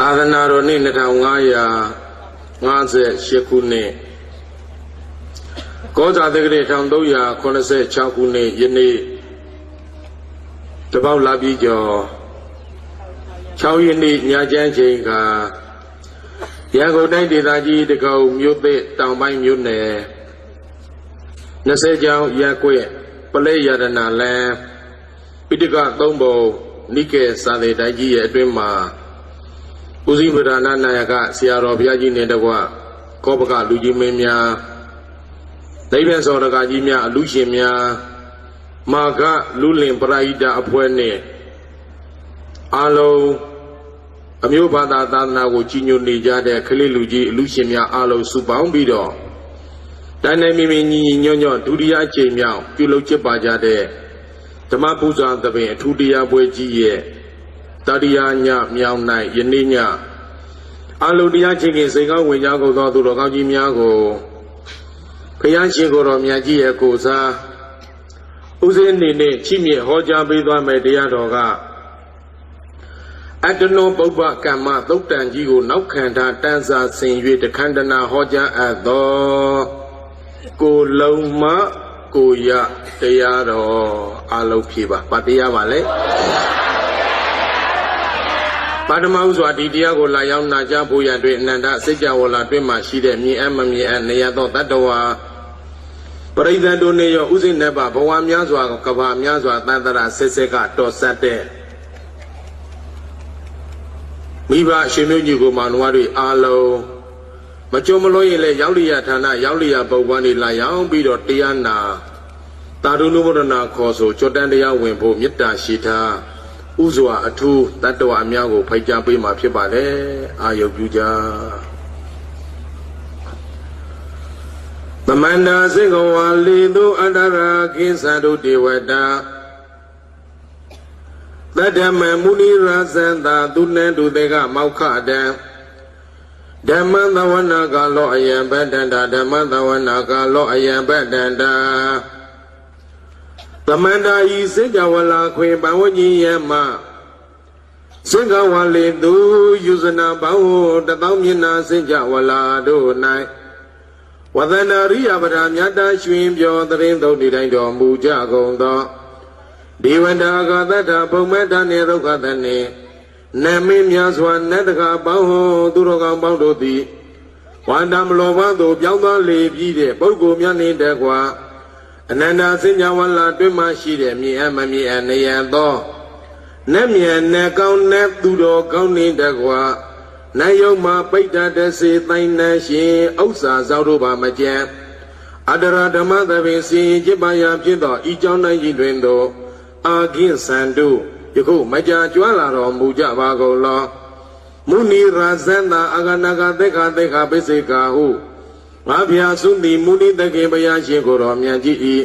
သာသနာတော်နှစ်2558ခုနှစ်ကောဇာတက္ကရာ1386ခုနှစ်ယနေ့တပေါက်လာပြီးကျော်6ရက်နေ့ညချမ်းချိန်ကရန်ကုန်တိုင်းဒေသကြီးတကုံမြို့သစ်တောင်ပိုင်းမြို့နယ်20ကျောင်းရက်ကွက်ပလဲရတနာလမ်းပိဋက3ပုံနိကေစာသေတိုင်းကြီးရဲ့အတွင်းမှာဦးစီးဗဒနာနာယကဆရာတော်ဘုရားကြီးနဲ့တကွကောပကလူကြီးမင်းများဒိဗ္ဗံစောရကကြီးများအလူရှင်များမာကလူလင်ပရိဒအဖွဲ့နဲ့အာလုံးအမျိုးဘာသာသာသနာကိုကြီးညိုနေကြတဲ့ခလေးလူကြီးအလူရှင်များအားလုံးစုပေါင်းပြီးတော့တိုင်းတိုင်းမိမိညီညီညွတ်ညွတ်ဒုတိယအကြိမ်မြောက်ပြုလုပ်ကျင်းပကြတဲ့ဓမ္မပူဇာသဘင်အထူးတရားပွဲကြီးရဲ့တတိယညမြောက်၌ယနေ့ညအလုံးတရားချင်းခင်စိတ်ကောင်းဝင်ကြကုန်သောသူတော်ကောင်းကြီးများကိုဘုရားရှင်ကိုယ်တော်မြတ်ကြီးရဲ့ကိုယ်စားဥစဉ်အနေနဲ့ချီးမြှင့်ဟောကြားပေးသွားမယ်တရားတော်ကအတ္တနောပုပ္ပကမ္မသုတ်တန်ကြီးကိုနောက်ခံထားတန်းစာဆင်၍တခန္ဓနာဟောကြားအပ်သောကိုလုံးမကိုရတရားတော်အလုံးဖြေပါဗတရားပါလေပါဒမဥစွာဒီတရားကိုလာရောက်နာကြားဖို့ရန်တွင်အနန္တစိတ်ကြဝဠာတွင်မှရှိတဲ့မြင်အပ်မမြင်အပ်နေရသောတတ္တဝါပရိသတ်တို့နေရောဥစဉ်နဲ့ပါဘဝများစွာကဘာများစွာတန်တရာဆက်ဆက်ကတော်ဆက်တဲ့မိဘရှင်မျိုးကြီးကိုမောင်နှမတွေအားလုံးမကြုံမလို့ရင်လည်းရောက်လျာဌာနရောက်လျာပုဗ္ဗန်တွေလာရောက်ပြီးတော့တရားနာတာရုဏုဘုဒ္ဓနာခေါ်ဆိုကြွတန်းတရားဝင်ဖို့မေတ္တာရှိထားဥစွာအထူးတတ္တဝအများကိုဖိတ်ကြားပေးမှာဖြစ်ပါတယ်အာယုပြုကြသမန္တာစေကဝါလီတုအတ္တရာကိသတုတေဝတာသတ္တမမုနိရာဇန္တာသူနန္တုတေကမောက္ခတံဓမ္မသဝနာကလောအယံဗတ္တန္တာဓမ္မသဝနာကလောအယံဗတ္တန္တာသမန္တာဤစေကြဝဠာခွေပဝကြီးယမစေကဝါလေသူယူဇနာဘောင်းတသောမျက်နာစေကြဝဠာတို့၌ဝဒနာရိယပဒမြတ်တာရွှင်ပြောသရင်သုံးဒီတိုင်းတော်မူကြကုန်သောဒေဝတာကသတ္တဘုံမတ္တနေဒုက္ခတနေနမေများစွာနတ်တကာပေါင်းသူတော်ကောင်းပေါင်းတို့သည်ဝန္တမလောဘသို့ပြောင်းသွားလေပြီးတဲ့ပုဂ္ဂိုလ်များနှင့်တကွာအနန္တစဉ္ညာဝဠာတွင်မှရှိတဲ့မြင်အမမြင်အနေရသောနတ်မြတ်နတ်ကောင်းနတ်သူတော်ကောင်းနှင့်တကွာနတ်ယုံမှာပိဋ္ဌတစေတိုင်နှံရှင်ဥစ္စာသောတို့ပါမကြံအတ္တရာဓမ္မသဘင်စီจิตပါယဖြစ်သောဤကြောင်းတိုင်းကြီးတွင်သောအာခိသံတို့ယခုမကြာကျွမ်းလာတော်မူကြပါကုန်လောမုနိရာဇန္တာအာဂနာကသက်ခပိစိကာဟုငါဗျာစုတိမုနိတကေဘုရားရှင်ကိုတော်မြတ်ကြီးဤ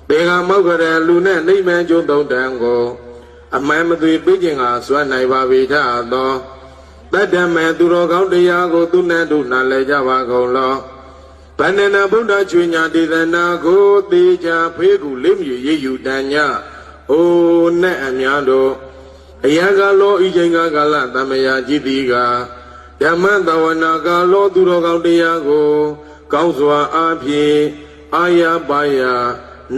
ဘေကမောက္ခရလူနဲ့နိဗ္ဗာန်ကျိုးသုံးတန်ကိုအမှန်မသွေပြခြင်းကစွမ်းနိုင်ပါပေထသောတတ္တမေသူတော်ကောင်းတရားကိုသူနဲ့တို့နာလဲကြပါကုန်လောဗန္ဒနာဗုဒ္ဓချွေညာဒေသနာကိုသေချာဖေးကူလိမ့်မြည်ရယူတန်ညအိုနဲ့အများတို့အယံကလောဤချိန်ကာလသမယကြည်တိကဓမ္မသဝနာကလောသူတော်ကောင်းတရားကိုကောင်းစွာအားဖြင့်အာရပါယ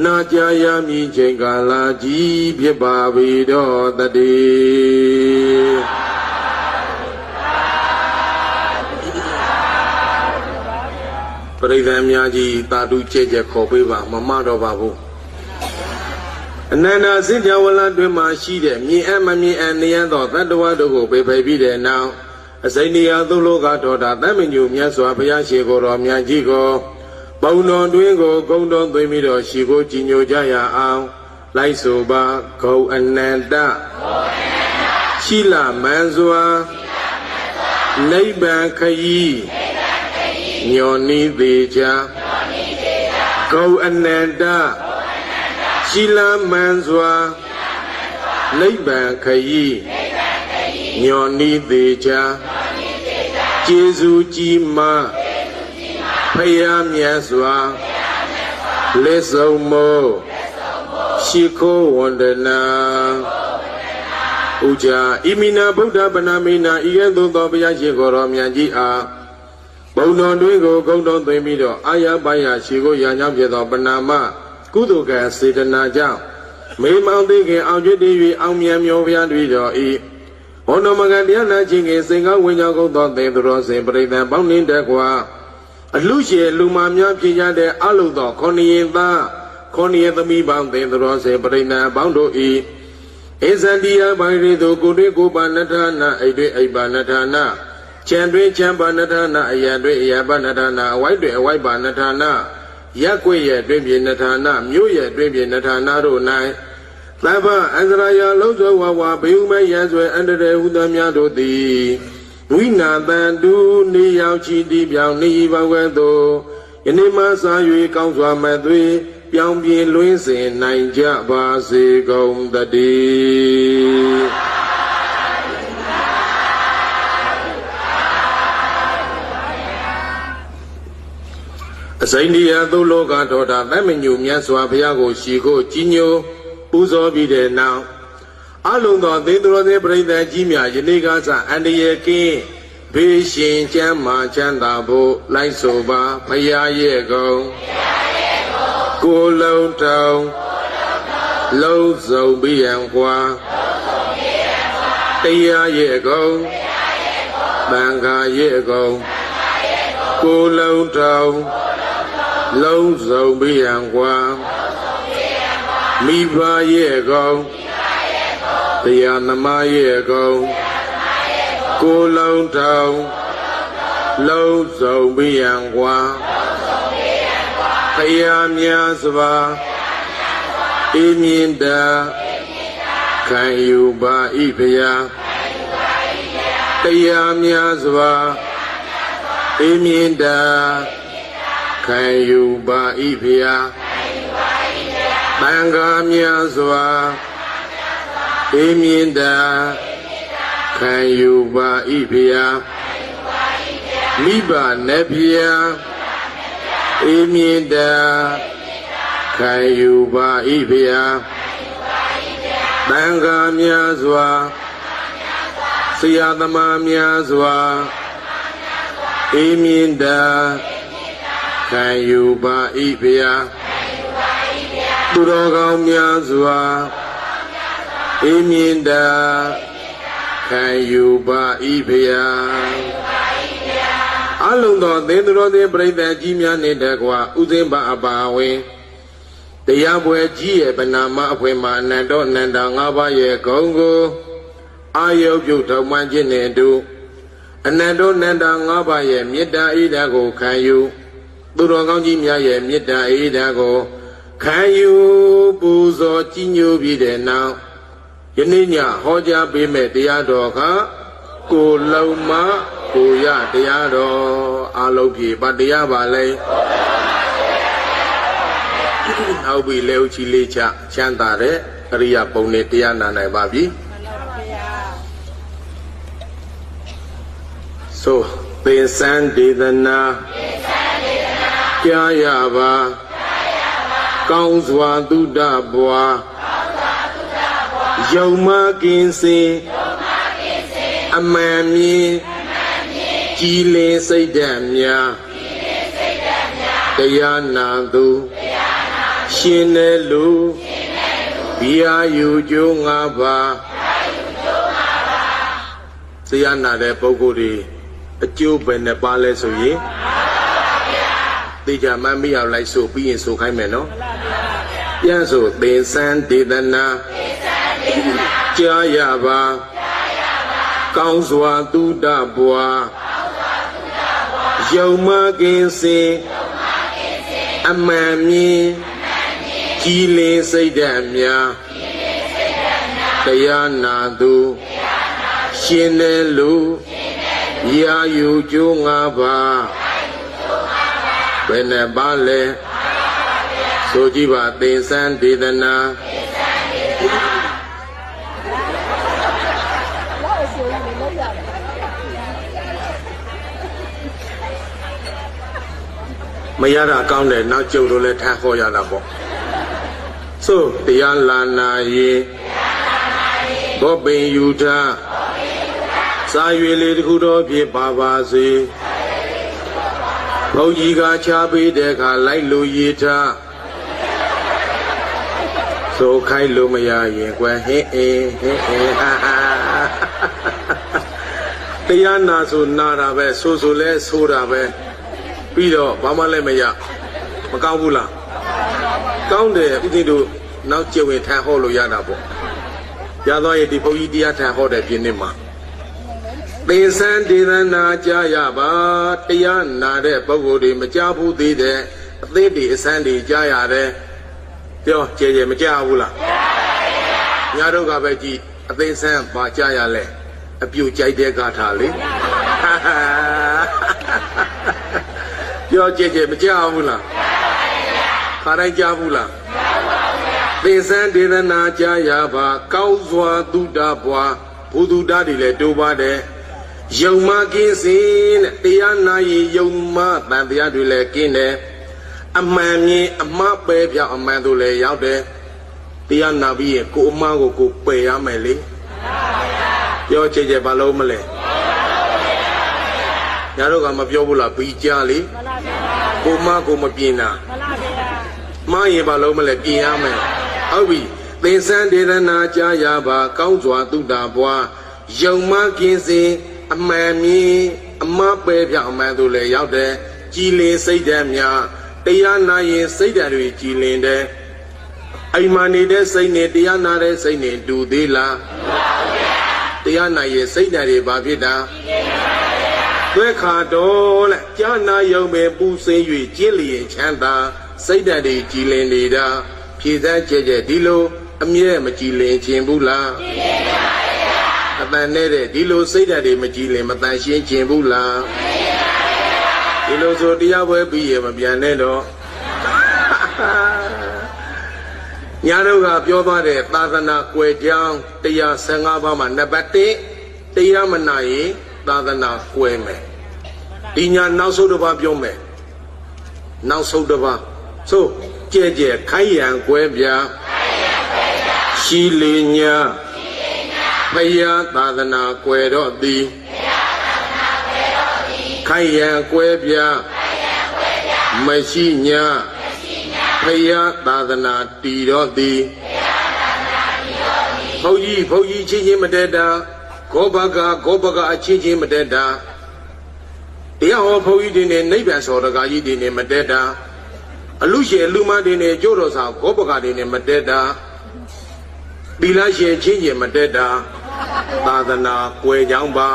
နာကြရမည်ချိန်ကာလကြီးဖြစ်ပါပေတော့တည်းပရိသတ်များကြီးတာတုကျဲကျဲခေါ်ပေးပါမမတော့ပါဘူးအနန္တစဉ္ညာဝဠာတွင်မှရှိတဲ့မြင်အမမြင်အနေရသောတတ္တဝါတို့ကိုပေဖိပြီးတဲ့နောက်အစိမ့်နေရာသုလောကတော်တာတမညုမြတ်စွာဘုရားရှိခိုးတော်မြတ်ကြီးကိုပုံတော်တွင်ကိုဂုံတော်သွင်းပြီးတော့ရှိခိုးကြည်ညိုကြရအောင်လိုက်ဆိုပါဂုံအနန္တရှိလမန်စွာနိဗ္ဗာန်ခရီးညောနိသေးချာဂုံအနန္တရှိလမန်စွာနိဗ္ဗာန်ခရီးညောနိသေးချာကျေးဇူးကြီးမားဖယားမြတ်စွာလက်ဆုံးမို့ရှိခိုးဝန္ဒနာ ဥကြဣမိနာဗုဒ္ဓပနာမိနာဤကဲ့သို့သောဘုရားရှင်ကိုယ်တော်မြတ်ကြီးအားဘုံတော်တွင်ကိုဂုံတော်သွင်းပြီးတော့အာရပါယရှိကိုရာညောင်းပြသောပနာမကုသိုလ်ကံစေတနာကြောင့်မေမောင်သိခင်အောင်ကျွတ်တည်၍အောင်မြတ်မြောဘုရားတွေ့တော်ဤဘုံတော်မကတရားနာခြင်းကစိန်ကောင်းဝိညာဉ်ကုန်သောသေသူတော်စင်ပရိသတ်ပေါင်းနှင့်တကွာအလူရှည်လူမာများဖြစ်ကြတဲ့အလုံးသောခொနည်းသားခொနည်းသမီးပေါင်းသေသူတော်စင်ပရိသတ်ပေါင်းတို့ဤဧဇန္တိယဘိုင်ရီတို့ကိုတွေ့ကိုပါနထာနာအိတ်တွေ့အိပ်ပါနထာနာချံတွေ့ချံပါနထာနာအရာတွေ့အရာပါနထာနာအဝိုက်တွေ့အဝိုက်ပါနထာနာရက်ွက်ရဲ့တွင်ပြေနထာနာမြို့ရဲ့တွင်ပြေနထာနာတို့၌သဗ္ဗအန္တရာယလုံးစုံဝါဝါဘေုမဲရန်ဆွဲအန္တရေဟုသမျှတို့သည်ဝိနာတန်တုနေရောက်ချီတီးပြောင်းနေဘဝသို့ယနေ့မှစ၍ကောင်းစွာမဲ့သွေးပြောင်းပြေလွင်းစင်နိုင်ကြပါစေကုန်သတည်းအစိမ့်တရားသုလောကတော်တာသမညုမြတ်စွာဘုရားကိုရှိခိုးကြီးညိုပူဇော်ပြီးတဲ့နောက်အလုံးသောသေသူတော်စင်ပရိသတ်ကြီးများယနေ့ကစအန္တရာယ်ကင်းဘေးရှင်ချမ်းမာချမ်းသာဖို့လိုက်ဆိုပါဘုရားရဲ့ကုန်ကိုယ်လုံးတောင်လုံးစုံပြီးရန်ကွာတရားရဲ့ကုန်သံဃာရဲ့ကုန်ကိုယ်လုံးတောင်လုံးစုံပြီးရန်ကွာမိဘရဲ့ကုန်တရားသမားရဲ့ကုန်ကိုယ်လုံးတောင်လုံးစုံပြီးရန်ကွာဖယားများစွာအေးမြင့်တာခံယူပါဤဖယားတရားများစွာအေးမြင့်တာခံယူပါဤဖယားတန်ခါများစွာအေးမြင့်တာခံယူပါဤဖယားမိဘနဲ့ဖယားအေးမြင့်တာခံယူပါဤဖယားတန်ခါများစွာဆရာသမားများစွာအေးမြင့်တာခံယူပါဤဖယားသူတော်ကောင်းများစွာအေးမြင့်တာခံယူပါဤဖယားအလုံးသောသေသူတော်စင်ပရိသတ်ကြီးများနှင့်တကွာဥစဉ်ပါအပါဝင်တရားပွဲကြီးရဲ့ဗနာမအဖွယ်မှာအနန္တောအနန္တ၅ပါးရဲ့ဂုဏ်ကိုအာယုပြုထောက်မှန်ခြင်းနှင့်အတူအနန္တောအနန္တ၅ပါးရဲ့မေတ္တာဣဒာကိုခံယူသူတော်ကောင်းကြီးများရဲ့မေတ္တာဣဒာကိုခံယူပူဇော်ကြီးညိုပြီးတဲ့နောက်ယနေ့ညဟောကြားပေးမဲ့တရားတော်ကကိုလုံးမကိုရတရားတော်အလုံးပြေပါတရားပါလဲဟုတ်ပြီလေဦးချီလေးချချမ်းသာတဲ့အရိယပုံနဲ့တရားနာနိုင်ပါပြီဆိုသင်္စံဒေသနာကြားရပါကောင်းစွာသုဒ္ဓဘွာယုံမကင်းစင်အမှန်မြင်ကြည်လင်စိတ်ဓာတ်များတရားနာသူရှင်တဲ့လူဘိယာယူကျိုး၅ပါးတရားနာတဲ့ပုဂ္ဂိုလ်တွေအကျိုးပဲနဲ့ပါလဲဆိုရင်သိကြမှမရလိုက်ဆိုပြီးရင်ဆိုခိုင်းမယ်နော်ပြန်ဆိုသင်္စံဒေသနာကြားရပါကောင်းစွာသုဒ္ဓဘွာယုံမကင်းစင်အမှန်မြင်ကြည်လင်စိတ်ဓာတ်များတရားနာသူရှင်တဲ့လူရာယူကျိုး၅ပါးဘယ်နဲ့ပါလဲဆိုကြည့်ပါသင်္စံဒေသနာမရတာကောင်းတယ်နောက်ကျုပ်တို့လည်းထားဟောရတာပေါ့ဆိုတရားလာနာရင်ဘ ဘောပင်ယူထစာရွေလေးတစ်ခုတော့ဖြစ်ပါပါစေဘုန်းကြီးကချပေးတဲ့အခါလိုက်လို့ရည်ထားဆိုခိုင်းလို့မရရင်ကွယ်ဟင်းဟာတရားနာဆိုနာတာပဲဆိုလဲဆိုတာပဲပြီးတော့ဘာမှလည်းမရမကောင်းဘူးလားကောင်းတယ်ဥသိတို့နောက်ကျဝင်ထန်ဟောလို့ရတာပေါ့ရသွားရင်ဒီဘုန်းကြီးတရားထန်ဟောတဲ့ပြင်းနေမှာသေစံဒေသနာကြားရပါတရားနာတဲ့ပုဂ္ဂိုလ်တွေမကြားဘူးသေးတဲ့အသေးတွေအစမ်းတွေကြားရတယ်ပြောကြဲကြဲမကြားဘူးလားညာတို့ကပဲကြည့်အသေးစမ်းပါကြားရလဲအပြုတ်ကြိုက်တဲ့ဂါထာလေပြောကြဲကြဲမကြားဘူးလားခါတိုင်းကြားဘူးလားသေစံဒေသနာကြားရပါကောင်းစွာသုဒ္ဓဘွားဘုသူတ္တတွေလည်းတိုးပါတယ်ယုံမကင်းစင်တဲ့တရားနာရင်ယုံမတန်တရားတွေလည်းကင်းတယ်အမှန်မြင်အမှားပဲပြောင်းအမှန်တို့လည်းရောက်တယ်တရားနာပြီးရင်ကိုအမှားကိုကိုပယ်ရမယ်လေပြောချင်ချင်ဘာလို့မလဲညာတို့ကမပြောဘူးလားဘီကြားလေကိုမကိုမပြင်တာမှားရင်ဘာလို့မလဲပြင်ရမယ်ဟုတ်ပြီသင်္ဆန်းဒေသနာကြားရပါကောင်းစွာသုတ္တဘွားယုံမကင်းစင်အမှန်မြင်အမှားပဲပြောင်းအမှန်တို့လည်းရောက်တယ်ကြည်လင်စိတ်ဓာတ်များတရားနာရင်စိတ်ဓာတ်တွေကြည်လင်တယ်အိမ်မှာနေတဲ့စိတ်နဲ့တရားနာတဲ့စိတ်နဲ့တူသေးလားတရားနာရင်စိတ်ဓာတ်တွေဘာဖြစ်တာသွဲခါတော်လက်ကြားနာယုံပဲပူစင်း၍ကျင့်လျင်ချမ်းသာစိတ်ဓာတ်တွေကြည်လင်နေတာဖြည့်စမ်းကြဲကြဲဒီလိုအမြဲမကြည်လင်ခြင်းဘူးလားအတန်နဲ့တဲ့ဒီလိုစိတ်ဓာတ်တွေမကြည်လင်မတန်ရှင်းခြင်းဘူးလားဒီလိုဆိုတရားပွဲပြီးရမပြန်နဲ့တော့ညာတို့ကပြောသွားတဲ့သာသနာကွယ်ကြောင်း115ပါးမှာနံပါတ်1တရားမနာရင်သာသနာကွယ်မယ်ဒီညာနောက်ဆုံးတစ်ပါးပြောမယ်နောက်ဆုံးတစ်ပါးဆိုကြဲကြဲခိုင်းရန်ကွယ်ပြရှိလီညာဘုရားသာသနာကွယ်တော့သည်ခိုင်ရန်ကွဲပြားမရှိညာဘုရားသာသနာတည်တော်သည်ဘုန်းကြီးချင်းချင်းမတတ်တာဂောဘကအချင်းချင်းမတတ်တာတရားဟောဘုန်းကြီးတွေနဲ့နိဗ္ဗာန်စောတကာကြီးတွေနဲ့မတတ်တာအလူရှင်လူမတွေနဲ့ကျိုးတော်ဆောင်ဂောဘကတွေနဲ့မတတ်တာသီလရှင်ချင်းချင်းမတတ်တာသာသနာကွယ်ကြောင်းပါ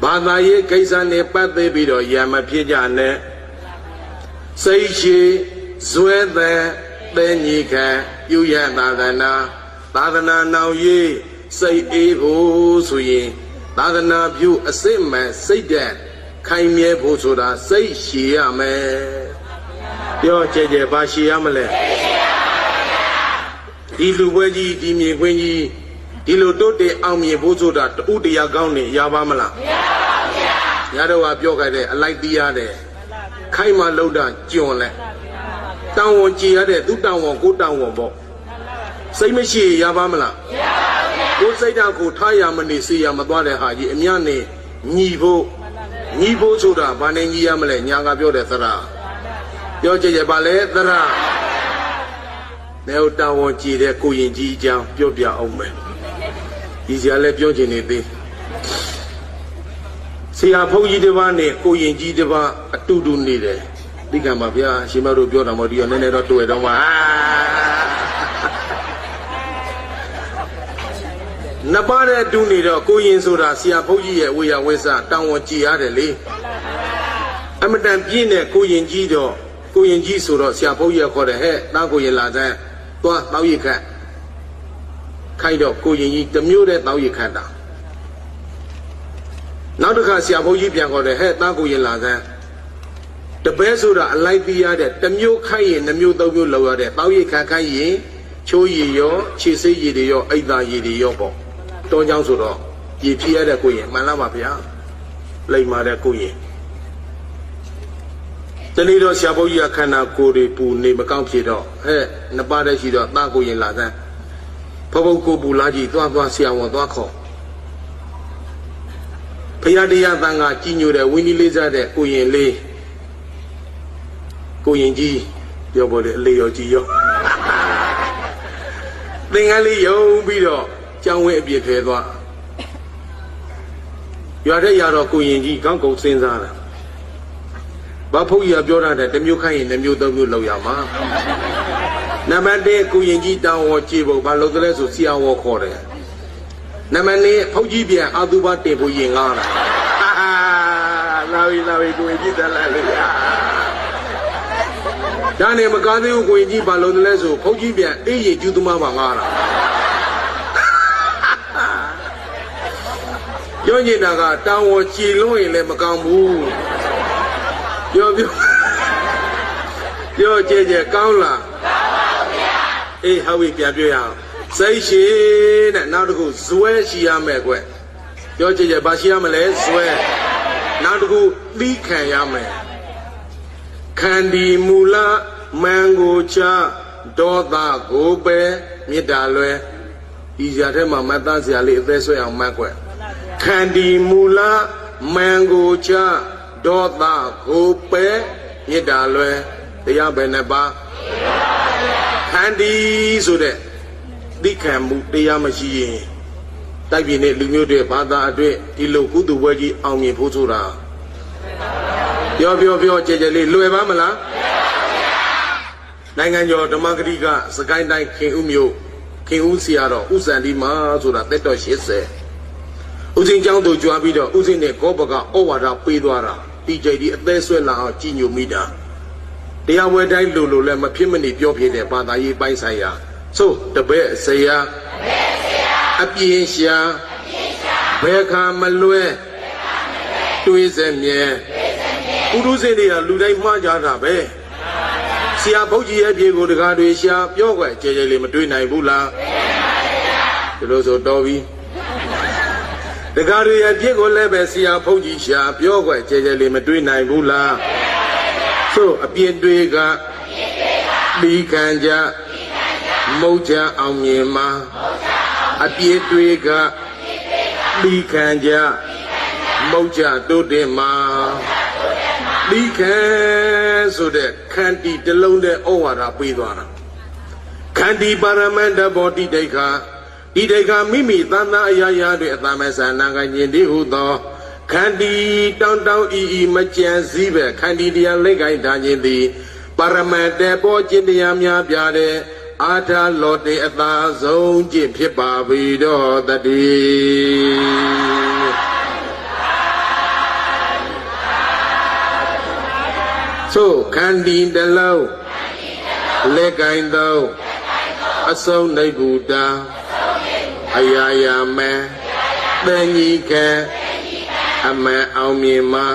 ဘာသာရေးကိစ္စနဲ့ပတ်သက်ပြီးတော့ရံမဖြစ်ကြနဲ့စိတ်ရှိဇွဲတဲ့တဲညီခံပြုရသာသနာနောင်ရေးစိတ်အေးဖို့ဆိုရင်သာသနာပြုအစစ်မှန်စိတ်တဲ့ခိုင်မြဲဖို့ဆိုတာစိတ်ရှိရမယ်ပြောကြဲကြဲဘာရှိရမလဲဒီလူပွဲကြီးဒီမြေခွင်းကြီးဒီလိုတိုးတက်အောင်မြင်ဖို့ဆိုတာတူတရားကောင်းနေရပါမလားမရပါဘူးဗျာညာတော့ကပြောခဲ့တဲ့အလိုက်တီးရတယ်ခိုင်းမှလှုပ်တာကြွန်လဲတောင်းဝန်ကြည်ရတဲ့သူတောင်းဝန်ကိုတောင်းဝန်ပေါ့စိတ်မရှိရပါမလားမရပါဘူးဗျာကိုစိတ်ဓာတ်ကိုထားရမနေစီရမသွားတဲ့ဟာကြီးအများနဲ့ညီဖို့ဆိုတာဘာနဲ့ညီရမလဲညာကပြောတဲ့သရပြောကြည့်ရပါလေသရနေဦးတောင်းဝန်ကြည်တဲ့ကိုရင်ကြီးအကြောင်းပြောပြအောင်မယ်ဒီစရာလည်းပြောချင်နေသေးဆရာဘုန်းကြီးတစ်ပါးနဲ့ကိုရင်ကြီးတစ်ပါးအတူတူနေတယ်ဒီကံပါဗျာရှင်မတို့ပြောတာမဟုတ်ဒီရောနည်းနည်းတော့တွေ့တော့မှာနှစ်ပါးနဲ့တူနေတော့ကိုရင်ဆိုတာဆရာဘုန်းကြီးရဲ့ဝေယဝိဆတောင်းဝန်ကြည်ရတယ်လေအမတန်ပြင်းတဲ့ကိုရင်ကြီးတော့ကိုရင်ကြီးဆိုတော့ဆရာဘုန်းကြီးခေါ်တယ်ဟဲ့တားကိုရင်လာတဲ့သွားတောက်ရခတ်ခိုက်တော့ကိုရင်ကြီးတမျိုးတဲ့တောက်ရခတ်တာနောက်တစ်ခါဆရာဘုန်းကြီးပြန်ခေါ်တယ်ဟဲ့တားကိုရင်လာတဲ့တပည့်ဆိုတာအလိုက်တီးရတဲ့တမျိုးခိုက်ရင်နှမျိုးသုံးမျိုးလောက်ရတဲ့တောက်ရခတ်ခိုက်ရင်ချိုးရည်ရောခြေစိတ်ရည်တွေရောအိတ်သားရည်တွေရောပေါ့တောင်းကြောင်းဆိုတော့ရည်ဖြည့်ရတဲ့ကိုရင်မှန်လားပါဗျာလိမ္မာတဲ့ကိုရင်တနေ့တော့ဆရာဘုန်းကြီးကခန္ဓာကိုယ်တွေပူနေမကောင်းဖြစ်တော့ဟဲ့နှစ်ပါးတည်းရှိတော့တားကိုရင်လာစမ်း ကိုပူလာကြီးသွားဆရာဝန်သွားခေါ်ဖရာတရားသံဃာကြီးညိုတဲ့ဝင်းကြီးလေးစားတဲ့ကိုရင်လေးကိုရင်ကြီးပြောပေါ်တယ်အလေးရောကြီးရောသင်္ကန်းလေးယုံပြီးတော့ကျောင်းဝင်းအပြစ်ထဲသွားရွာတဲ့ရတော့ကိုရင်ကြီးကောင်းကုန်စဉ်းစားတာဘာဖုတ်ရပြောတာတဲ့တစ်မျိုးခိုင်းရင်တစ်မျိုးသုံးမျိုးလောက်ရမှာနံပါတ်1ကိုရင်ကြီးတောင်းဝကြည့်ဖို့ဘာလို့တလဲဆိုဆရာဝခေါ်တယ်နံပါတ်2ဖုတ်ကြီးပြန်အာသူဘတင်ဖို့ရင်ငားတာလာပြီကိုရင်ကြီးတက်လိုက်လေဒါနဲ့မကားသေးဘူးကိုရင်ကြီးဘာလို့တလဲဆိုဖုတ်ကြီးပြန်အေးရကျူးသမားမှာငားတာပြောနေတာကတောင်းဝကြည်လို့ရင်လည်းမကောင်းဘူးပြောကြဲကောင်းလားအေးဟုတ်ပြီပြန်ပြောရအောင်စိတ်ရှိတဲ့နောက်တစ်ခုဇွဲရှိရမယ်ကွပြောကြဲဘာရှိရမလဲဇွဲနောက်တစ်ခုသီးခံရမယ်ခန္ဒီမူလမန်ကိုချဒေါသကိုပဲမေတ္တာလွယ်ဒီဇာထဲမှာမတ်သားစရာလေးအသေးဆွဲအောင်မှတ်ကွခန္ဒီမူလမန်ကိုချဒေါသကိုပဲမေတ္တာလွယ်တရားပဲနဲ့ပါခန္ဒီဆိုတဲ့သိခံမှုတရားမရှိရင်တိုက်ပြည်နဲ့လူမျိုးတွေဘာသာအတွေ့ဒီလိုကုသိုလ်ပွဲကြီးအောင်မြင်ဖို့ဆိုတာပြောကြဲလေးလွယ်ပါမလားနိုင်ငံကျော်ဓမ္မဂတိကစကိုင်းတိုင်းခင်ဦးမြို့ခင်ဦးဆရာတော်ဥစံဒီမာဆိုတာတက်တော်80ဥစဉ်ကျောင်းသူကြွားပြီးတော့ဥစဉ်နဲ့ကောဘကဩဝါဒပေးသွားတာဒီကြိတ်ဒီအသေးဆွဲလာအောင်ကြီးညိုမိတာတရားဝဲတိုင်းလိုလည်းမဖြစ်မနေပြောဖြစ်တဲ့ဘာသာရေးပိုင်းဆိုင်ရာဆိုတပည့်ဆရာအပြင်းရှာဘယ်ခါမလွဲတွေးစမြဲပုရုဇဉ်တွေကလူတိုင်းမှားကြတာပဲဆရာဘုန်းကြီးရဲ့ပြေကိုတကားတွေရှာပြောွယ်ကြဲကြဲလေးမတွေးနိုင်ဘူးလားဒီလိုဆိုတော်ပြီတကားတွေရဲ့ပြေကိုလည်းပဲဆရာဘုန်းကြီးရှာပြောွယ်ကြဲကြဲလေးမတွေးနိုင်ဘူးလားဆိုအပြင်းတွေကပြီးခံကြမုတ်ချအောင်မြင်မှာအပြည့်တွေကပြီးခံကြမုတ်ချတိုးတင်မှာပြီးခံဆိုတဲ့ခန္တီတလုံးတဲ့ဩဝါဒပေးသွားတာခန္တီပါရမန္တဘောတိဒိဋ္ဌာဒီဒိဋ္ဌာမိမိသန္တာအရာရာတွေအတမဆန္ဒကညင်တိဟုသောခန္တီတောင်းဤမကြံစည်းပဲခန္တီတရားလက်ကိုင်းထားခြင်းသည်ပါရမတ်တေပေါ်ခြင်းတရားများပြတဲ့အာထာလောတေအသာဆုံးခြင်းဖြစ်ပါပြီတော့တည်းဆိုခန္တီတလုံးလက်ကိုင်းသောအစုံနိဗ္ဗူတာအရာရာမဲတန်ကြီးခဲအမှန်အောင်မြင်မှာ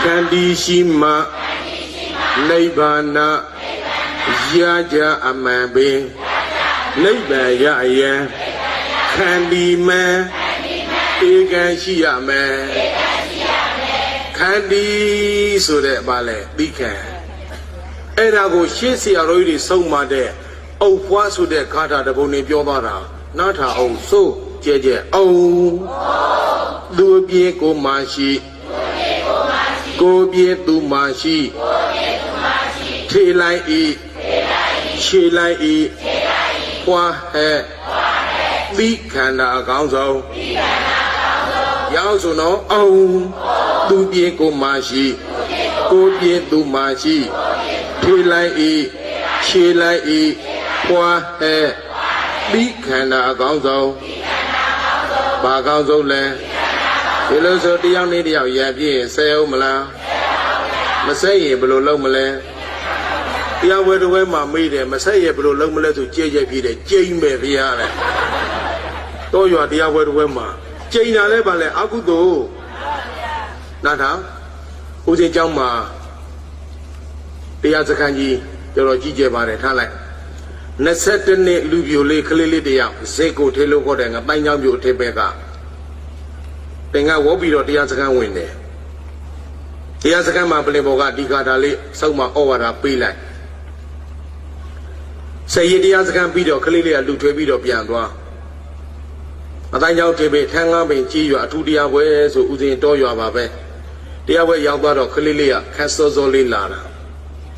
ခန္တီရှိမှနိဗ္ဗာန်ရကြအမှန်ပင်နိဗ္ဗာန်ရရန်ခန္တီမဲဧကံရှိရမယ်ခန္တီဆိုတဲ့ဘာလဲသိခံအဲ့ဒါကိုရှေးဆရာတော်ကြီးတွေဆုံးမတဲ့အုပ်ဖွားဆိုတဲ့ဂါထာတစ်ပုဒ်နဲ့ပြောသွားတာနားထာအောင်စိုးကြဲအုံသူပြေကိုမရှိကိုပြေသူမရှိထေလိုက်ဤခြေလိုက်ဤဖွာဟဲ့သီခန္ဓာအကောင်းဆုံးရောက်ဆိုတော့အုံသူပြေကိုမရှိကိုပြေသူမရှိထေလိုက်ဤခြေလိုက်ဤဖွာဟဲ့သီခန္ဓာအကောင်းဆုံးဘာကောင်းဆုံးလဲဒီလိုဆိုတယောက်နဲ့တယောက်ရံပြည့်ဆဲအောင်မလားမဆဲရင်ဘယ်လိုလုပ်မလဲတရားဝဲတစ်ဝဲမှာမေးတယ်မဆက်ရဘယ်လိုလုပ်မလဲဆိုကြဲကြဲပြည့်တယ်ကျိမ့်မယ်ဗျာတဲ့တော့ရွာတရားဝဲတစ်ဝဲမှာကျိန်တာလဲပါလဲအကုသိုလ်နားထောင်ဦးစင်ကျောင်းမှာတရားစခန်းကြီးတော်ကြီးကျယ်ပါတယ်ထားလိုက်22နှစ်လူပြိုလေးကလေးလေးတယောက်ဇေကိုထေလို့ခေါ်တယ်ငါပိုင်းချောင်းပြိုအထက်ဘက်ကသင်္ကဝေါပြီးတော့တရားစခန်းဝင်တယ်တရားစခန်းမှာပြင်ပေါ်ကဒီကာတာလေးစောက်မှဩဝါဒပေးလိုက် Say the Azkan video, Kalilia, Lutuebido, Piandua. A thy out to be Tangam in Chia, Tudia ways, Udin Toyo Ababe. The away Yabado, Kalilia, Casozoli Lana.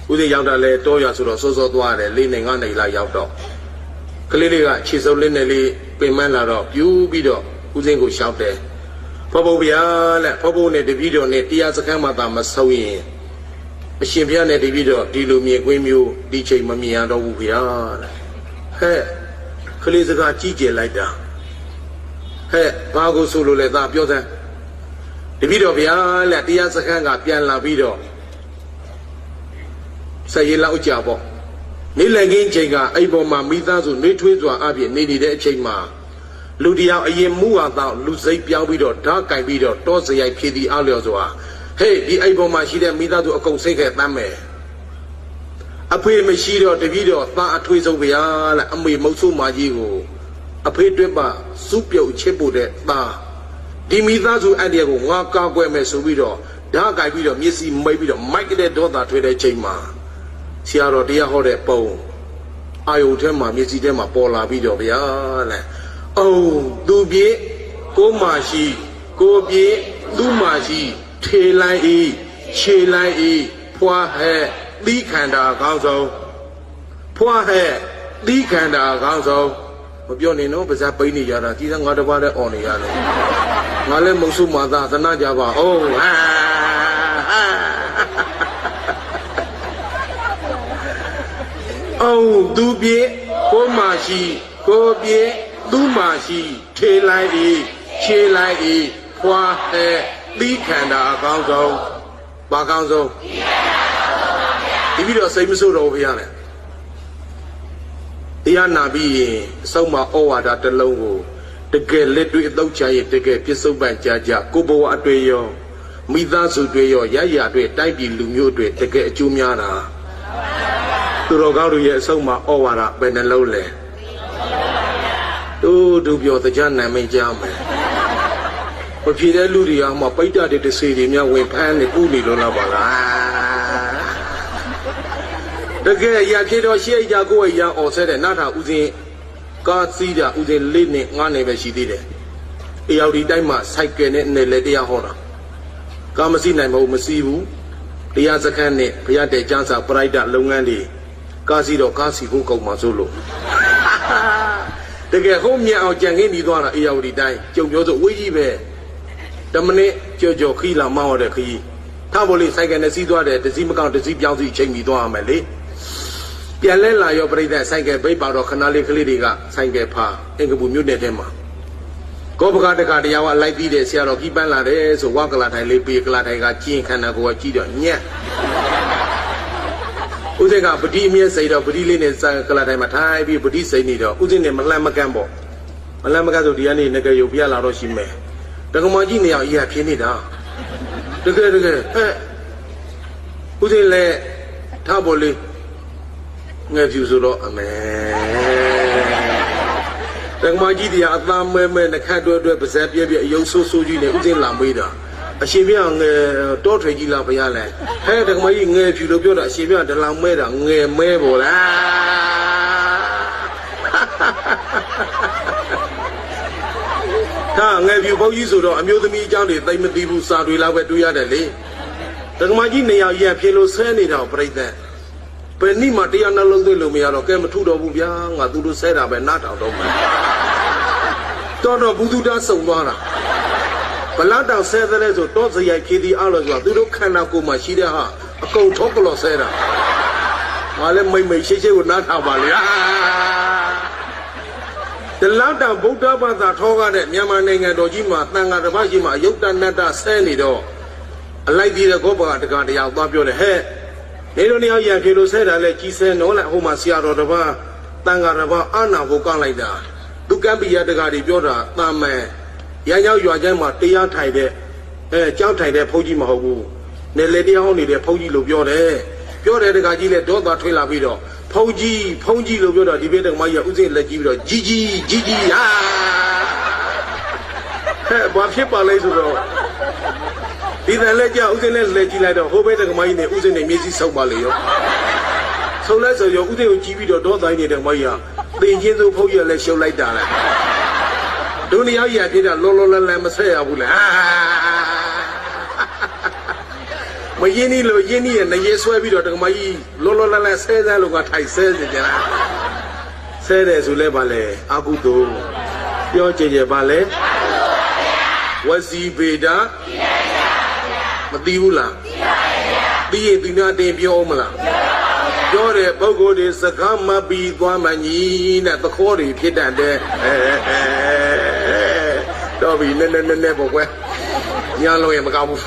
Udi Yadale, Toya, Soso Duare, leaning on a la Yabdo. Kalilia, Chisolinelli, Pimana, you bido, Udin go shout there. Probably the video net, the Azakama Masawi. A champion at the video, Dilumi, Wimu, DJ Mamia, and we are. Hey, Kalizaga TJ like that. Hey, Pago Sulu let up your The video, we are let the Azakanga Pian La video. Say La Ujabo. Nilangin Chega, Aboma, Mithazu, Nitwizwa, Abi, needed a chema. Ludia, a Yemua, Lucy Piavido, Dark Video, Tosi, I Kidi Aliozoa. Hey, the Aboma, she then meet out to a consequent name. A pay machine the video, far a twist over here, and we Mosu Majigo. A pay dripper, Supio Chipo de Bar. Dimitazu Adiago, Waka Guemes video, Dark Video, Missy, maybe the Mike de daughter to the chamber. Sierra Dia Hode Po. I owe them my Missy Dema Pola video, oh, do be, go mashi, go be, do mashi. Che lai e, che lai e, poa he, li kanda council. Poa he, li kanda council. Obioni no, but that penny yada, didn't got about it on the yada. Male Musuma, the Najava, oh, oh, do be, go mashi, go be, do mashi, che lai e, poa he. Lee Kanda Council, Bagouncil. If you don't say so over here, the Anabi, Soma Owa that the logo, the girl let do it, no giant, the girl, Piso Banjaja, Kubo Atreyo, Midasu Dreyo, Yaya, Taibi Lumu, the girl Jumiana. To Rogaru, yes, Soma Owa, Benelole. Do you the Jan Name Jam? But Peter Ludia, my paita did the city, when Pan the Uni Donabala. The girl Yakido Shea Yago Ya or said another Uzi God see that Uzi Lidney, one never she did it. Eaudi Dima, Saiken, and the Ledia Hora. Kamasina Masivu, the Yazakane, Piate Jansa, Prida, Lungandi, Casido Casi Huko Mazulu. The girl home near our Jangini Dona, Eaudi Dai, Jojo Wee. The money, Jojo Kila Mao de Ki. Taboli Sagan as he do it, the Zimaka, the Zipiazi, Chami Doa Mali. Pialela, your brother, Sanka, Baypa, or Canali Kalidiga, Sanka Pa, Engabu Munetema. Goboka de Cardiawa, like the Sierra Kibala, so Wakala, Lipi, Kalataga, Chin, Kanago, Chido, yeah. Uzega, Budimia, say the Budilin and San Kalatamatai, be Budisa Nido, Uzin and Malama Gambo. Malamaga, the Ani, Nega, Yobiala Roshime. The Gomagini, you have Pinida. The good, who's in Le Taboli? Nephew Zuro, a man. The Magidi, Adam, women, the Cado, the Pesapia, Yoso Sujin, who's in Lamida. A Shivian daughter, Gila Payale. Hey, the May nephew, the Buddha, Shivia, the Lameda, Mabel. If you both use it, I'm using me down there. They may be who start with our 2 years. The Magini, you have yellow sanding out right there. But Nima, they are not looking me out of them to the Bubiang, or to set up and not out of me. Don't Budu does so well. But Lada said that as a daughter, I kid the others, do not kind of go my shida, a cold topolo said. I'll let my shake would not have a The Lada Buddha was a toga that Yamaning and Dojima, Tanga the Bajima, Yukta Nata Sandido. I like the Goba at the Guardia, Bob your head. They don't know yet, you said, I let you say, no, like Homa Siaro the Bar, Tanga the Bar, Anna, Vokan like that. You can be at the Guardia, Tama, Yaya, you are Jama, Tia Tide, Chow Tide, Pojima Hobu. The lady only the Poji Lubiore, Pure the Gajile, Dota Trilla Video. Poji, Lubioda, debated my Uzin Legiro, Gigi, But people later. Did I let you Uzin Legilator, who better my Uzin and Missy Sobalio? ဆုံးလဲဆိုရောဥဒေကိုကြီးပြီးတော့ဒေါတိုင်းနေတဲ့မကြီးဟာတင်ချင်းစိုးဖုတ်ရလဲရှုပ်လိုက်တာလေဒုနေရောက်ရဖြစ်တာလောလောလန်လန်မဆက်ရဘူးလေမရင်းနီလို့ရင်းနီရဲ့နေရဲဆွဲပြီးတော့တကမကြီးလောလောလန်လန်ဆဲဆဲလို့ကထိုက်ဆဲနေကြလားဆဲတယ်ဆိုလဲပါလေအကုသို့ပြောကြကြပါလေဝစီပေတာမသိဘူးလားသိရင်ဒီနာတင်ပြောမလားပြောတဲ့ပုဂ္ဂိုလ်တွေစကားမပြီးသွားမှညီနဲ့သခေါ်တွေဖြစ်တတ်တယ်တော့ပြီနည်းပေါ့ကွယ်ညာလုံးရင်မကောင်းဘူး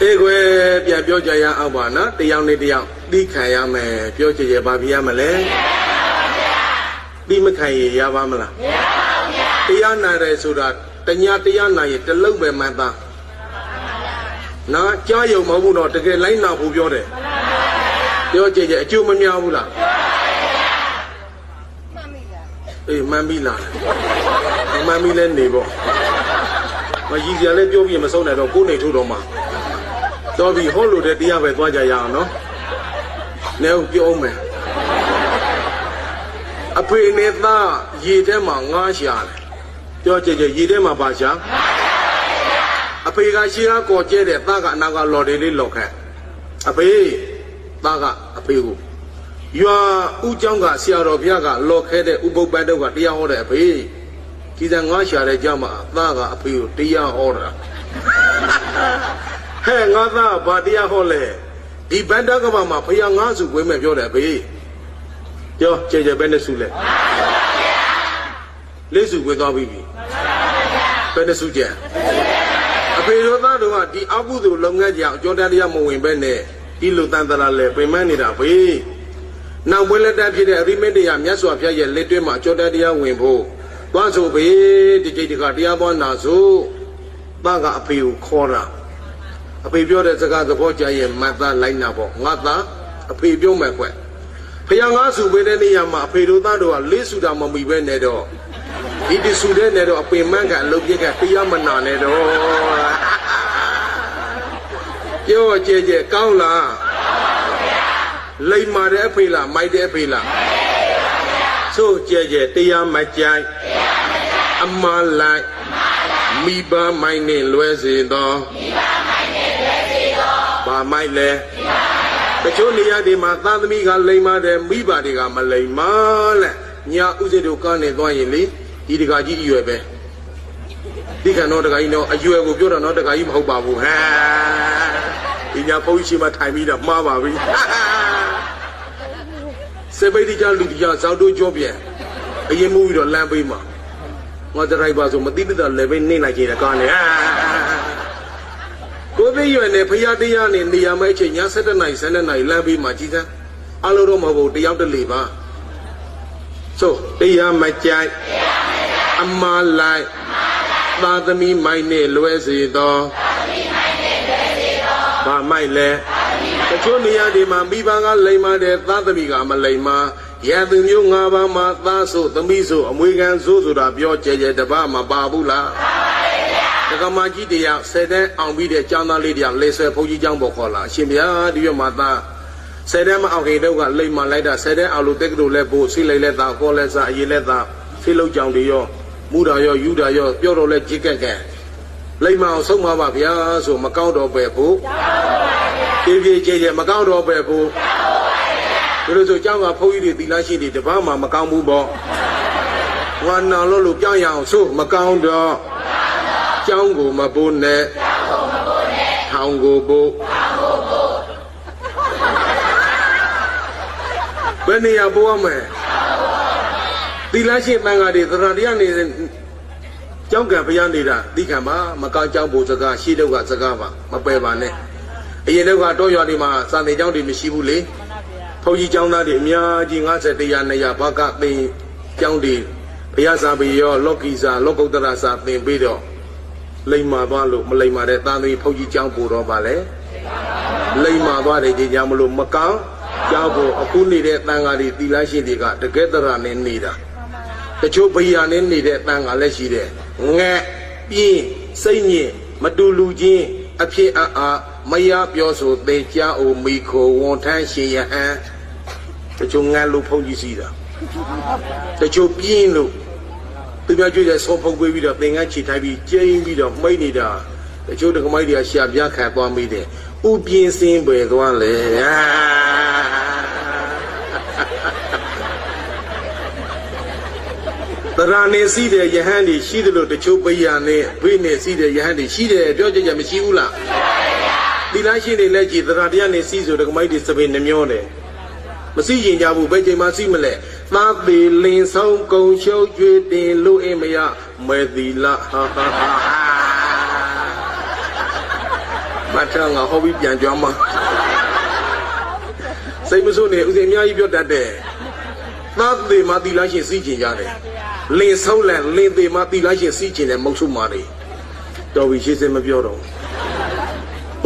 အေးကွယ်ပြန်ပြောကြရအောင်ပါနော်တယောက်နဲ့တယောက်သိခံရမယ်ပြောကြကြပါပြရမလဲသိမခံရရပါမလားမရပါဘူးဗျာတရားနာတယ်ဆိုတာတညာတရားနာရင်တလုံးပဲမှန်သားနာကြားယုံမဟုတ်ဘူးတော့တကယ်လိုက်နာဖို့ပြောတယ်ပြောကြကြအကျိုးမများဘူးလားအေးမှန်ပြီလားမှန်ပြီလဲနေပေါ့မကြီးစရာလဲပြောပြီးမဆုံးနိုင်တော့ကိုယ်နေထုတ်တော့မှာတော်ပြီဟောလို့တဲ့တရားပဲသွားကြရအောင်နော်နဲဟုတ်ပြောအောင်မယ်အဖေနဲ့သားရေထဲမှာငါးရှာတယ်ပြောကြကြရေထဲမှာပါရှာအဖေကရှင်းကားကော်ကျဲတဲ့သားကအနာကလော်တယ်လေးလော်ခန့်အဖေသားကအဖေကိုရွာဦးเจ้าကဆရာတော်ဘုရားကလော်ခဲတဲ့ဥပုပ်ပန်းတော့ကတရားဟောတဲ့အဖေကြီးစံငါးရှာတဲ့เจ้าမှာသားကအဖေကိုတရားဟောတာဟဲ့ငါသားဘာတရားဟောလဲဒီဗန္ဒကဘာမှာဘုရားငါးစုဝင်းမဲ့ပြောတယ်အဖေပြောကြကြပဲနဲ့စုလဲလေးစုဝင်းသွားပြီဘယ်နဲ့စုကြအဖေတို့သားတို့ကဒီအကုသိုလ်လုပ်ငန်းကြောင့်ကြောတရားမဝင်ပဲနဲ့ဒီလိုတန်တရာလဲပင်မနေတာဖေးနောက်ပွဲလက်တန်းဖြစ်တဲ့အရိမက်တရားမြတ်စွာဘုရားရဲ့လက်တွဲမှာကြောတရားဝင်ဖို့သွားဆိုဖေးဒီကြိတ်တကတရားပေါ်နာဆိုသားကအဖေကိုခေါ်တာအဖေပြောတဲ့စကားသဘောကျရဲ့မတ်သားလိုက်နာပေါ့ငါသားအဖေပြောမယ်ကွဖယားငါစုပေးတဲ့နေရာမှာအဖေတို့သားတို့ကလေးစုတာမမီပဲနဲ့တော့ဒီတစုတဲ့နဲ့တော့အပင်မန့်ကအလုပ်ပြက်ကတရားမနာနဲ့တော့ပြောကြကြကောင်းလားလိမ္မာတဲ့အဖေလားမိုက်တဲ့အဖေလားဆိုကြကြတရားမကြိုက်အမှားလိုက်မိဘမိုက်နဲ့လွဲစေတော့ဘာမိုက်လဲတချို့နေရာဒီမှာသာသမီကလိမ္မာတယ်မိဘတွေကမလိမ္မာလဲညာဥစိတို့ကနေသွားရင်လေဒီတကကြီးအရွယ်ပဲဒီကံတော့တကကြီးတော့အရွယ်ကိုပြောတော့တော့တကကြီးမဟုတ်ပါဘူးဟဲ့ဒီညာပုံရှိမှထိုင်ပြီးတော့မှားပါပြီစေပိတိကျလူတရားဇောက်တို့ကြောပြန်အရင်မှုပြီးတော့လမ်းပေးမှာငါဒရိုက်ဘာဆိုမသိတဲ့လည်းပဲနေနိုင်ကြတယ်ကားလေကိုသိရွယ်နဲ့ဖရာတရားနဲ့နေရာမဲ့ချိန်ည7:00 နာရီ7:00 နာရီလမ်းပေးမှာကြီးစမ်းအလုံးတော့မဟုတ်ဘူးတယောက်တလေပါဆိုတရားမကြိုက်အမှားလိုက်သာသမီမိုက်နဲ့လွဲစေတော့ဘာမိုက်လဲတချို့နေရာဒီမှာမိဘကလိမ္မာတယ်သာသမီကမလိမ္မာရသူမျိုး၅ပါးမှာသားဆိုသမီးဆိုအမွေခံဆိုဆိုတာပြောကြဲကြဲတပတ်မပါဘူးလားတက္ကမကြီးတရား10 တန်းအောင်ပြီးတဲ့ကျောင်းသားလေးတရားလေဆွဲဘုန်းကြီးကျောင်းပေါ်ခေါ်လာရှင်ဗျာဒီရွက်မှာသား10 တန်းမအောင်ခင်တော့ကလိမ္မာလိုက်တာ10 တန်းအောင်လို့တက်ကတို့လဲပို့ဆိလိုက်လဲသားကောလဲစားအရေးလဲသားဖိလုတ်ကြောင်တွေရောမူတာရောယူတာရောပြောတော့လဲကြည့်ကက်ကဲလိမ္မာအောင်ဆုံးမပါဗျာဆိုမကောင်းတော့ပဲဖို့ပြေပြေကြဲကြဲမကောင်းတော့ပဲဖို့ဒါလို့ဆိုကျောင်းကဘုန်းကြီးတွေသီလရှိတွေတပားမှမကောင်းဘူးပေါ့ငါနာလို့ပြောင်းရအောင်ဆိုမကောင်းတော့ကျောင်းကိုမပိုးနဲ့ထောင်ကိုပိုးဘယ်နေရာပိုးရမယ်သီလရှိတန်ဃာတွေသရတရားနေကျောင်းကံဘုရားနေတာသိခံပါမကောင်းကျောင်းဘုစကားရှိတော့ကစကားပါမပယ်ပါနဲ့အရင်တော့ကတော့ရွာတွေမှာစာသင်ကျောင်းတွေမရှိဘူးလေဘုန်းကြီးကျောင်းသားတွေအများကြီး50 100 200ဘာကသင်ကျောင်းတွေဘုရားစာပေရောလောကီစာလောကုတ္တရာစာသင်ပြီးတော့လိမ္မာသွားလို့မလိမ္မာတဲ့သားသမီးဘုန်းကြီးကျောင်းပို့တော့ပါလေလိမ္မာသွားတယ်ကြီးကြောင့်မလို့မကောင်းကျောင်းဖို့အခုနေတဲ့တန်ဃာတွေသီလရှိတွေကတကယ်တရာနဲ့နေတာတချို့ဘိယာနဲ့နေတဲ့တန်ဃာလည်းရှိတယ်ငဲ့ပြင်းစိတ်ညစ်မတူလူချင်းအဖြစ်အာ မယပြောဆိုသေးကြအိုမိခိုဝန်ထမ်းရှင်ရဟန်းတချို့ငန်းလို့ဖုန်ကြီးစီတာတချို့ပြင်းလို့သူများကြွတဲ့ဆောဖုန်ကွေးပြီးတော့သင်္ကန်းချီထိုက်ပြီးကျင်းပြီးတော့မိတ်နေတာတချို့တက္ကမိုက်တွေကရှာပြခံသွားမိတယ်ဥပြင်းစင်းပဲသွားလေတရာနေစီးတဲ့ယဟန်တွေရှိတယ်လို့တချို့ပိယာနဲ့ဘေးနဲ့စီးတဲ့ယဟန်တွေရှိတယ်ပြောကြကြမရှိဘူးလားသီလရှိနေလက်ကြည့်တရာတရားနဲ့စီးဆိုတက္ကမိုက်တွေစပင်နှမျောတယ်မစီးရင်ကြဘူးဘယ်ချိန်မှစီးမလဲသားသေးလင်းဆောင်ကုံရှုပ်ကြွေတင်လို့အင်းမရမဲသီလဟာဟာဟာမထငါဟောပြီးပြန်ကြွားမှာစိတ်မဆိုးနေဦးစင်အများကြီးပြောတတ်တယ်သားသေးမှသီလရှင်စီးကျင်ကြတယ်လင်းဆောင်လန်လင်းသေးမှသီလရှင်စီးကျင်တယ်မုတ်ဆုမာတွေတော်ပြီရှင်းစင်မပြောတော့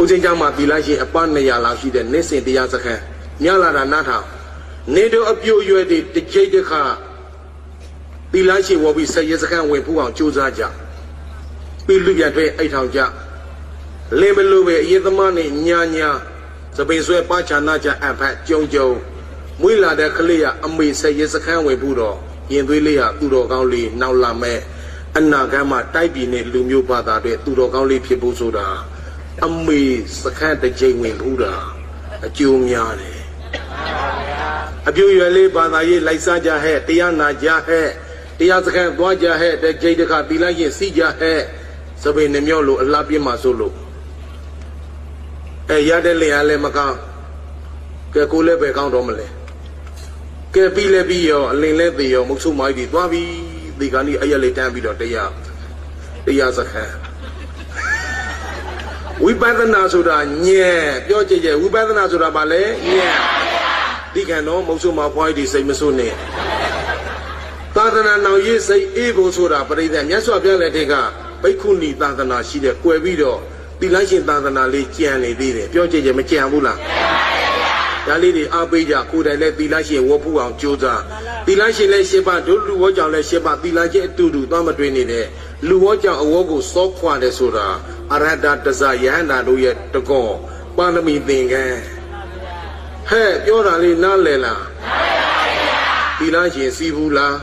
ဦးစင်ကြောင့်မှသီလရှင်အပ200လောက်ရှိတဲ့နေ့စဉ်တရားစခန်းညလာတာနားထောင်နေတို့အပြိုရွယ်တွေတစ်ကြိတ်တစ်ခါသီလရှင်ဝေါ်ပြီးဆက်ရစခန်းဝင်ဖူးအောင်ကြိုးစားကြပြီးလူပြန်တွေ့အိတ်ထောင်ကြလင်းမလို့ပဲအရေးသမားနဲ့ညာညာစပင်ဆွဲပါချာနာချအဖတ်ကြုံကြုံမွေးလာတဲ့ကလေးကအမေဆက်ရစခန်းဝင်ဖူးတော့ရင်သွေးလေးဟာသူတော်ကောင်းလေးနောက်လာမဲ့အနာဂတ်မှာတိုက်ပြည်နဲ့လူမျိုးဘာသာတွေသူတော်ကောင်းလေးဖြစ်ဖို့ဆိုတာအမေစခန်းတစ်ချိန်ဝင်ဖူးတာအကျိုးများတယ်အပြိုရွယ်လေးဘာသာရေးလိုက်စားကြဟဲ့တရားနာကြဟဲ့တရားစခန်းသွားကြဟဲ့တဲ့ကြိတ်တခါသီလရှင်စီးကြဟဲ့စပင်းနှမျောလို့အလားပြင်းမှာဆိုလို့ရတဲ့လေအားလည်းမကောင်းကဲကိုလည်းပဲကောင်းတော့မလဲကဲပြီးလည်းပြီးရောအလင်းလည်းသေးရောမုတ်ဆုမိုင်းပြီးသွားပြီဒီကနေ့အရက်လေးတန်းပြီးတော့တရားစခန်းဝိပဿနာဆိုတာညံပြောကြည့်ကြဝိပဿနာဆိုတာဘာလဲညံဒီကံတော့မုတ်ဆုမဖွားပြီးစိတ်မဆိုးနဲ့သာသနာနောင်ရေးစိတ်အေးဖို့ဆိုတာပရိသတ်မြတ်စွာဘုရားလက်ထက်ကဘိက္ခုနီသာသနာရှိတဲ့ကွယ်ပြီးတော့သီလရှင်သာသနာလေးကြံနေသေးတယ်ပြောကြည့်ကြမကြံဘူးလားဒါလေးတွေအားပေးကြကိုယ်တိုင်လည်းသီလရှင်ဝတ်ဖူးအောင်ကြိုးစားသီလရှင်လည်းရှင်းပါတို့လူဝေါကြောင့်လည်းရှင်းပါသီလရှင်အတူတူသွားမတွေ့နေတဲ့လူဝေါကြောင့်အဝေါကိုစောခွာတယ်ဆိုတာအရဟတတဇယဟန္တာတို့ရဲ့တကောပါရမီသင်္ကန်းဟဲ့ပြောတာလေးနားလည်လားသီလရှင်စီးဘူးလား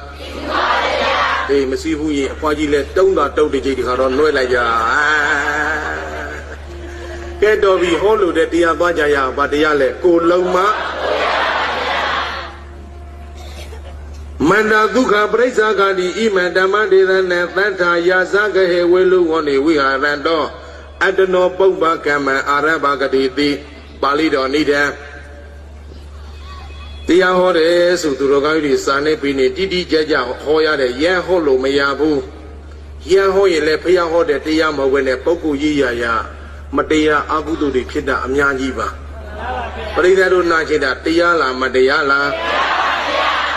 အေးမစီးဘူးရင်အဖွားကြီးလည်းတုံးတာတုတ်တဲ့ကြိတ်ဒီခါတော့နှွဲလိုက်ကြကဲတော်ပြီဟောလို့တဲ့တရားသွားကြရအောင်ဗာတရားလဲကိုလုံးမမန္တဒုက္ခပရိစ္ဆာဂတိဣမံဓမ္မဒေသနံသတ္ထာယာဇဂဟေဝေလူဝနေဝိဟာရတောအတ္တနောပုပ္ပကမ္မအာရဘဂတိတိပါဠိတော်နိဒံတရားဟောတယ်ဆိုသူတော်ကောင်းကြီးစာနေပြီးနေတိတိကျကျဟောရတယ်ရန်ဟောလို့မရဘူးရန်ဟောရင်လည်းဖျားဟောတဲ့တရားမဟုတ်ဘဲနဲ့ပုဂ္ဂိုလ်ကြီးရာမတရားအကုသိုလ်တွေဖြစ်တာအများကြီးပါပရိသတ်တို့နာကျင်တာတရားလားမတရားလား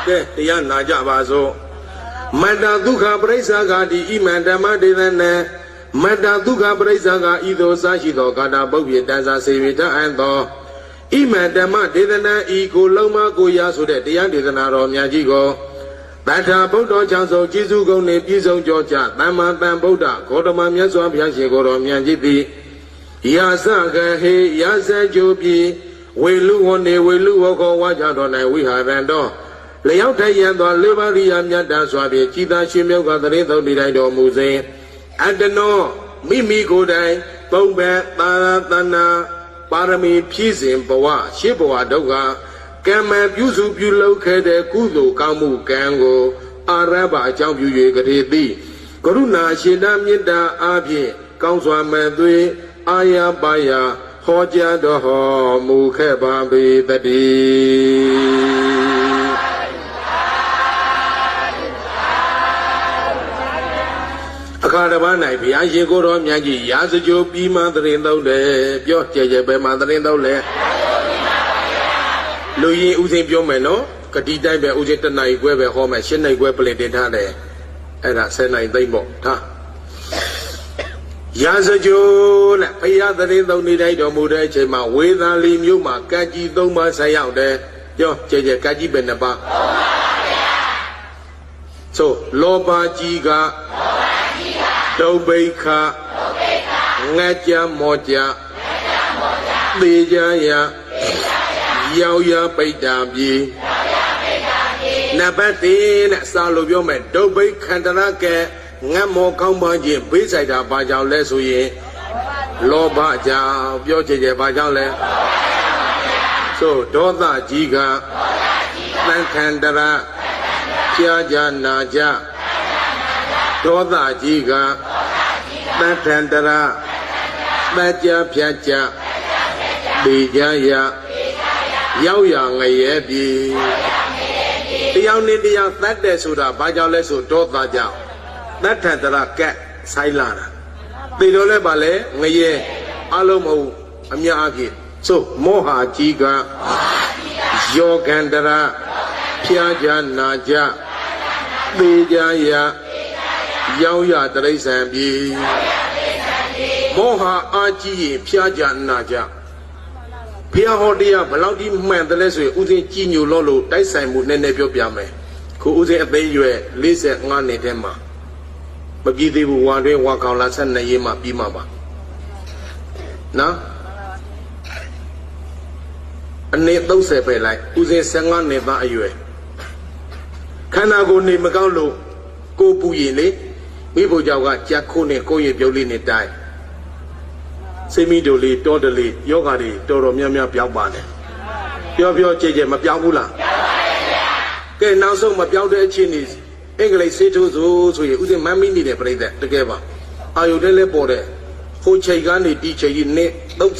ကဲတရားနာကြပါစို့မတ္တဒုက္ခပရိစ္ဆာဂတိဣမံဓမ္မဒေသနံမတ္တဒုက္ခပရိစ္ဆာဂဤသို့စရှိသောကာတာပုပ္ပိတန်စာစေဝိတအံသောဣမံဓမ္မဒေသနံဤကိုလုံးမကိုရာဆိုတဲ့တရားဒေသနာတော်များကြီးကိုတထာဗုဒ္ဓချောင်းစုံကျေးဇူးကုန်းနှင့်ပြည့်စုံကြောကြသမ္မာသမ္ဗုဒ္ဓဂေါတမမြတ်စွာဘုရားရှင်ကိုယ်တော်မြတ်ကြီးသည်ယာစကဟေယာစကြိုပြီဝေလူဝနေဝေလူဝခောဝါကြတော်၌ဝိဟာရံတော်လျောက်ထိုင်ရန်သောလေပါရိယမြတ်တန်စွာဖြင့်ကြည်သာရှင်မြတ်ကသရေသုံးနေတိုင်းတော်မူစဉ်အတ္တနောမိမိကိုယ်တိုင်သုံးဘက်သာသနာပါရမီဖြည့်စဉ်ဘဝရှေးဘဝဒုက္ခကံမပြုစုပြုလုပ်ခဲ့တဲ့ကုသိုလ်ကောင်းမှုကံကိုအာရဘအကြောင်းပြု၍ကတိသိကရုဏာရှင်သာမေတ္တာအားဖြင့်ကောင်းစွာမဲ့သွေအာယပါယဟောကြားတော်ဟောမူခဲ့ပါပေတည်းအခါတစ်ပါး၌ဘုရားရှင်ကိုယ်တော်မြတ်ကြီးရာဇကြိုပြီးမှသရင်သုံးတယ်ပြောကြဲကြဲပဲမှသရင်သုံးလဲလူရင်ဥစဉ်ပြောမယ်နော်ဂတိတိုင်းပဲဥစဉ်တနာရီခွဲပဲဟောမယ်၈နိုင်ခွဲပလင်တင်ထားတယ်အဲ့ဒါ10နိုင်သိမ့်ပေါ့ထားရာဇကြိုနဲ့ဘုရားသရင်သုံးနေတိုင်းတော်မူတဲ့အချိန်မှာဝေသာလီမြို့မှာကတ်ကြီး၃ပါးဆက်ရောက်တယ်ပြောကြဲကြဲကတ်ကြီးပဲ2ပါးဆိုလောဘကြီးကဒုဗ္ဗိခငှက်ကြမောကြ သေကြရာရောက်ရပိတ္တာပြေနံပါတ်1နဲ့စာလို့ပြောမယ်ဒုဗိခန္တရကဲငတ်မောကောင်းပန်းခြင်းဘေးဆိုင်တာဘာကြောင့်လဲဆိုရင်လောဘကြောင့်ပြောချင်ကြဘာကြောင့်လဲဆိုဒေါသကြီးကသံခန္တရဖြာကြနာကြဒေါသကြီးကသံခန္တရသကြဖြာကြသေကြရရောက်ရငရဲပြီတရားနဲ့တရားသတ်တယ်ဆိုတာဘာကြောင့်လဲဆိုဒေါသကြောင့်သတ္ထန္တရကက်ဆိုင်လာတာသေတော့လဲပါလေငရဲအလုံးမဟုတ်အများအပြည့်ဆိုမောဟကြီးကယောဂန္တရဖြာကြနာကြသေကြရရောက်ရတရိစ္ဆာန်ပြီမောဟအာကြီးရင်ဖြာကြနာကြဘုရားဟောတရားဘယ်လောက်ဒီမှန်တယ်လဲဆိုရင်ဥစဉ်ကြည်ညိုလို့တိုက်ဆိုင်မှုနည်းနည်းပြောပြမယ်ခုဥစဉ်အသိရွယ်45နှစ်ထဲမှာမပြီးသေးဘူးဝါတွင်းဝါကောင်လာ12ရေးမှပြီးမှာပါနော်အနည်း30ပဲလိုက်ဥစဉ်15နှစ်သားအရွယ်ခန္ဓာကိုယ်နေမကောင်းလို့ကိုပူရင်လေမိဖို့ကြောင့်ကကြက်ခိုးနဲ့ကိုရပြုတ်လေးနဲ့တိုင်းစိတ်မိတို့လေးတောတလေးယောဂါတွေတော်တော်များများပြောင်းပါတယ်ပြောကြဲမပြောင်းဘူးလားကဲနောက်ဆုံးမပြောင်းတဲ့အချင်းနေအင်္ဂလိပ်စေးထိုးဆိုရင်ဥစဉ်မမ်းမိနေတဲ့ပြိတ္တတကယ်ပါအာယုတဲလဲပေါ်တဲ့ဟိုချိန်ကနေဒီချိန်ကြီးနဲ့30ကို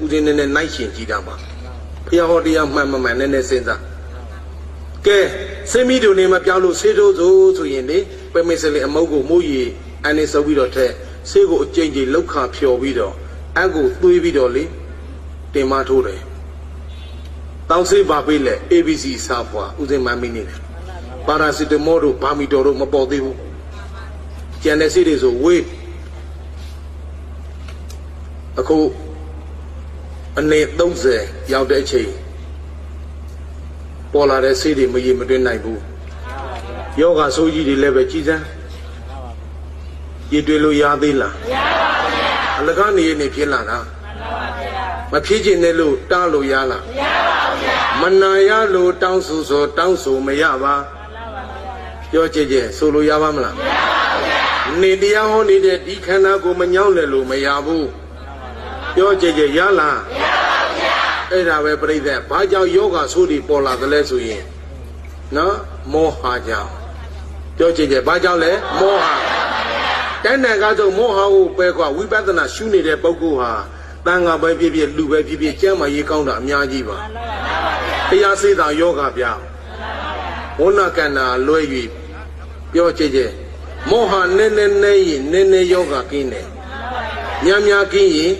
ဥစဉ်နဲ့နိုင်ရှင်ကြည့်တာပါဖျားဟောတရားမှန်မှန်နဲ့စဉ်းစားကဲစိတ်မိတို့နေမပြောင်းလို့စေးထိုးဆိုရင်လေပဲမိတ်စလေးအမုတ်ကိုမိုးရီအန်နေဆုပ်ပြီးတော့ထဲဆေးကိုအကျဉ်းကြီးလောက်ခါဖြော်ပြီးတော့အကိုသွေးပြီးတော့လေတင်မထိုးတယ်တောင်းဆေးပါပေးလေ ABC စာဖွာဥစဉ်မမင်းနေတယ်ပါရာစီတမောတို့ဘာမီတော်တို့မပေါ်သေးဘူးကျန်တဲ့ဆေးတွေဆိုဝေးအခုအနေ30ရောက်တဲ့အချိန်ပေါ်လာတဲ့ဆေးတွေမရေမတွင်းနိုင်ဘူးယောဂဆိုးကြီးတွေလည်းပဲကြီးစမ်းရေတွေ့လို့ရသေးလားမရပါဘူးဗျာအလကားနေနေဖြစ်လာတာမဖြစ်ချင်တဲ့လို့တားလို့ရလားမရပါဘူးဗျာမနာရလို့တောင်းဆိုတောင်းဆိုမရပါပြောကြည့်ဆိုလို့ရပါမလားမရပါဘူးဗျာနေတရားဟောနေတဲ့ဒီခန္ဓာကိုမညောင်းလဲလို့မရဘူးပြောကြည့်ရလားမရပါဘူးဗျာအဲ့ဒါပဲပြိဿဘာကြောင့်ယောဂဆိုးတွေပေါ်လာသလဲဆိုရင်နော်မောဟကြောင့်ပြောကြည့်ဘာကြောင့်လဲမောဟတဏ္ဍာကဆိုမောဟကိုပဲကွာဝိပဿနာရှုနေတဲ့ပုဂ္ဂိုလ်ဟာတန်ခါပဲဖြစ်ဖြစ်လူပဲဖြစ်ဖြစ်ကျမ်းမာရေးကောင်းတာအများကြီးပါတရားစေတာယောဂပြဝဏကန္နာလွဲ၍ပြောကြည့်မောဟနည်းရင်နည်းယောဂကင်းတယ်များကင်းရင်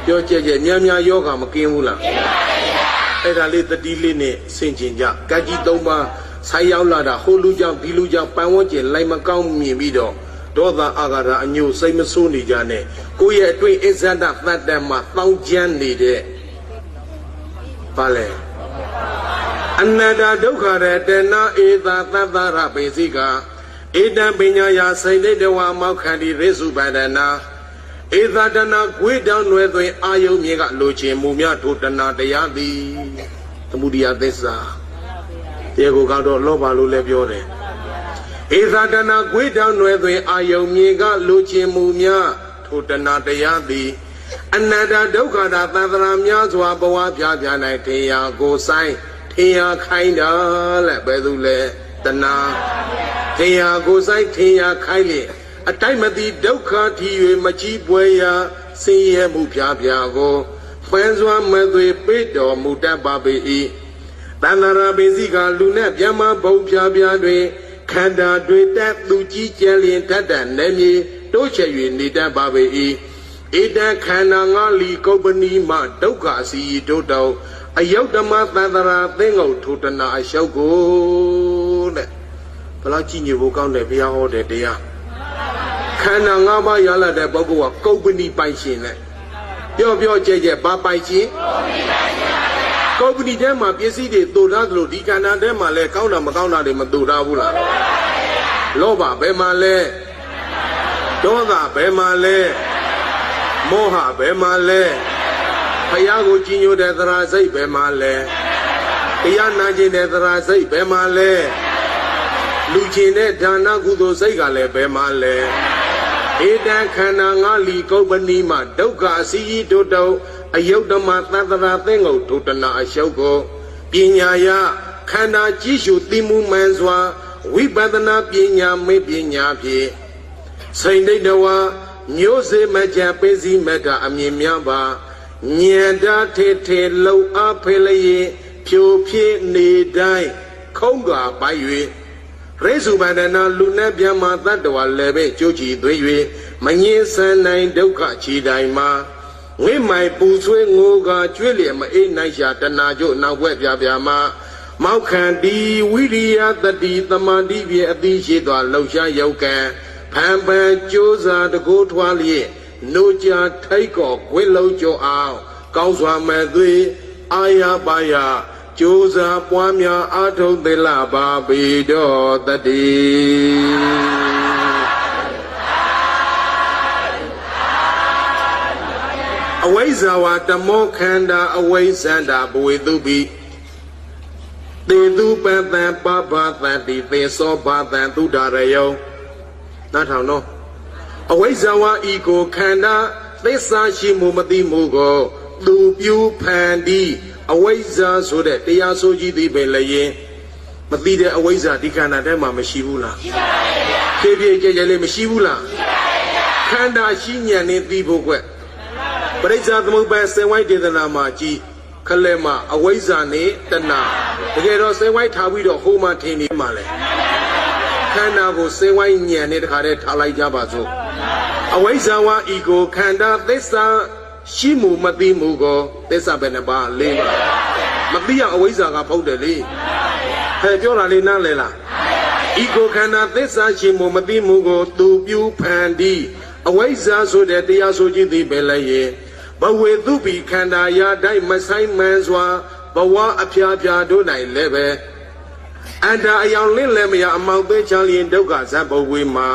ပြောကြည့်များယောဂမကင်းဘူးလားကင်းပါဗျာအဲ့ဒါလေးတတိလေးနဲ့ဆင်ခြင်ကြကကြီး3ပါးဆိုင်ရောက်လာတာဟိုလူကြောင့်ဒီလူကြောင့်ပန်ဝန်းကျင်လိုက်မကောင်းမြင်ပြီးတော့ဒေါသအာဃာတအညို့စိတ်မဆိုးနေကြနဲ့ကိုယ့်ရဲ့အတွင်းအစ္ဆဒသတ္တမှာတောင်းကျမ်းနေတဲ့ဘာလဲအနတ္တဒုက္ခရတနာဧသာသတ္တရပေစီကဧတံပညာယာစိတ်တဝါမောက္ခန္တိရေစုပဒနာဧသာတနာကွေးတောင်းွယ်သွင်အာယုံမြေကလိုချင်မူများထိုတနာတရားသည်သမုဒိယသစ္စာတေကိုကတော့လောဘလို့လည်းပြောတယ်ဧသာတနာကွေးတောင်းွယ်သွင်အာယုံမြေကလိုချင်မူများထိုတနာတရားသည်အနတ္တဒုက္ခတာသန္တရာများစွာဘဝပြပြ၌ထေယကိုဆိုင်ထေယခိုင်းတာလဲဘယ်သူလဲတနာထေယကိုဆိုင်ထေယခိုင်းလေအတိုက်မတိဒုက္ခထီ၍မချီးပွဲရာဆင်းရဲမှုပြပြကိုဖန်စွာမသွေပိတော်မူတတ်ပါပေ၏တန္တရာပိစီကလူနဲ့ဗျမဘုံပြပြတွင်ခန္ဓာတွေတက်သူကြီးကျယ်လျင်တတ်တဲ့နေမြေတိုးချဲ့၍နေတတ်ပါပေ၏ဧတံခန္ဓာငါလီကုပ္ပဏီမဒုက္ခစီတို့တောအယုတ်တမသန္တရာသင်္ဂုတ်ထိုတနာအရှုပ်ကိုတဲ့ဘလောက်ကြည့်ညိုဖို့ကောင်းတယ်ဘုရားဟောတဲ့တရားခန္ဓာ၅ပါးရလာတဲ့ပုဂ္ဂိုလ်ကကုပ္ပဏီပိုင်ရှင်နဲ့ပြောကြဲဘာပိုင်ရှင်ကုပ္ပဏီထဲမှာပစ္စည်းတွေတူထားသလိုဒီခန္ဓာထဲမှာလည်းကောင်းတာမကောင်းတာတွေမတူထားဘူးလားလောဘဘယ်မှာလဲဒေါသဘယ်မှာလဲမောဟဘယ်မှာလဲ ယားကိုကြည်ညိုတဲ့သရာစိတ်ပဲမှာလဲတရားနာကျင်တဲ့သရာစိတ်ပဲမှာလဲလူချင်းတဲ့ဒါနကုသိုလ်စိတ်ကလည်းပဲမှာလဲဧတံခန္ဓာငါလီကုပ္ပဏီမှာဒုက္ခအစီဤတို့တုံအယုတ်တမသတ္တရာသင်္ကုတ်ဒုတနာအရှုပ်ကိုပညာယခန္ဓာကြည့်ရှုသိမှုမှန်စွာဝိပဿနာပညာမေပညာဖြင့်စိန်ဒိဋ္ဌဝါမျိုးစေမကြပိစီမတ္တအမြင်များပါဉာဏ်ဓာထေထေလုံအားဖေလျင်ဖြိုဖြစ်နေတိုင်းခုံးကာပိုက်၍ရိစုပန္ဒနာလူနဲ့ပြမတတ္တဝါလည်းပဲကြိုးချီသွေး၍မငင်းဆန်နိုင်ဒုက္ခချီတိုင်းမှာဝိမိုင်ပူဆွေးငိုကကျွေးလျက်မအေးနိုင်ရှာတဏှာကျို့နောက်ွက်ပြပြမှာမောက်ခန္တီဝိရိယတတိသမာဓိဖြင့်အသိရှိသောလှုပ်ရှားရောက်ကံဖန်ပန်ကြိုးစားတကိုးထွားလျက်နိုးကြထိုက်ကောခွေးလုံးကြအောင်ကောင်းစွာမဲ့သွေးအာရပါယကြိုးစားပွားများအားထုတ်သလပါပေတော်တတိအဝိဇ္ဇဝါတမောခန္ဓာအဝိဇ္ဇန္တာဘဝေတုပိတေတုပတံပပသတိသေသောဘာတံသုဒ္ဓရယောနားထောင်နော်အဝိဇ္ဇဝါဤကိုခန္ဓာသစ္စာရှိမှုမသိမှုကိုသူပြုဖန်တီးအဝိဇ္ဇာဆိုတဲ့တရားဆိုကြီးသည်ပဲလည်းရင်မသိတဲ့အဝိဇ္ဇာဒီခန္ဓာထဲမှာမရှိဘူးလားရှိပါရဲ့ဖြည်းဖြည်းကြဲကြဲလေးမရှိဘူးလားရှိပါရဲ့ခန္ဓာရှိဉာဏ်နဲ့သိဖို့ကွပရိစ္ဆာသမုပ္ပါစေဝိုက်ဒေသနာမှာကြည်ခလဲမှာအဝိဇ္ဇာနဲ့တဏှာတကယ်တော့စေဝိုက်ထားပြီးတော့ဟိုမှာထင်နေမှာလေခန္ဓာကိုစေဝိုက်ဉာဏ်နဲ့တခါတည်းထားလိုက်ကြပါစို့အဝိဇ္ဇာဝဤကိုခန္ဓာသစ္စာရှိမှုမသိမှုကိုသစ္စာပဲနှပါ၄ပါးမသိအောင်အဝိဇ္ဇာကဖုတ်တယ်လေဟဲ့ပြောတာလေးနားလဲလားဤကိုခန္ဓာသစ္စာရှိမှုမသိမှုကိုသူပြုဖန်တီးအဝိဇ္ဇာဆိုတဲ့တရားဆိုခြင်းသည်ပဲလည်းရဲ့ဘဝေသူပိခန္ဓာရာတိုင်းမဆိုင်မှန်စွာဘဝအဖျားဖျားတို့နိုင်လည်းပဲအန္တာအယောင်လင်းလည်းမရအမောင်သေးချလျင်ဒုက္ခဇတ်ဘဝေမှာ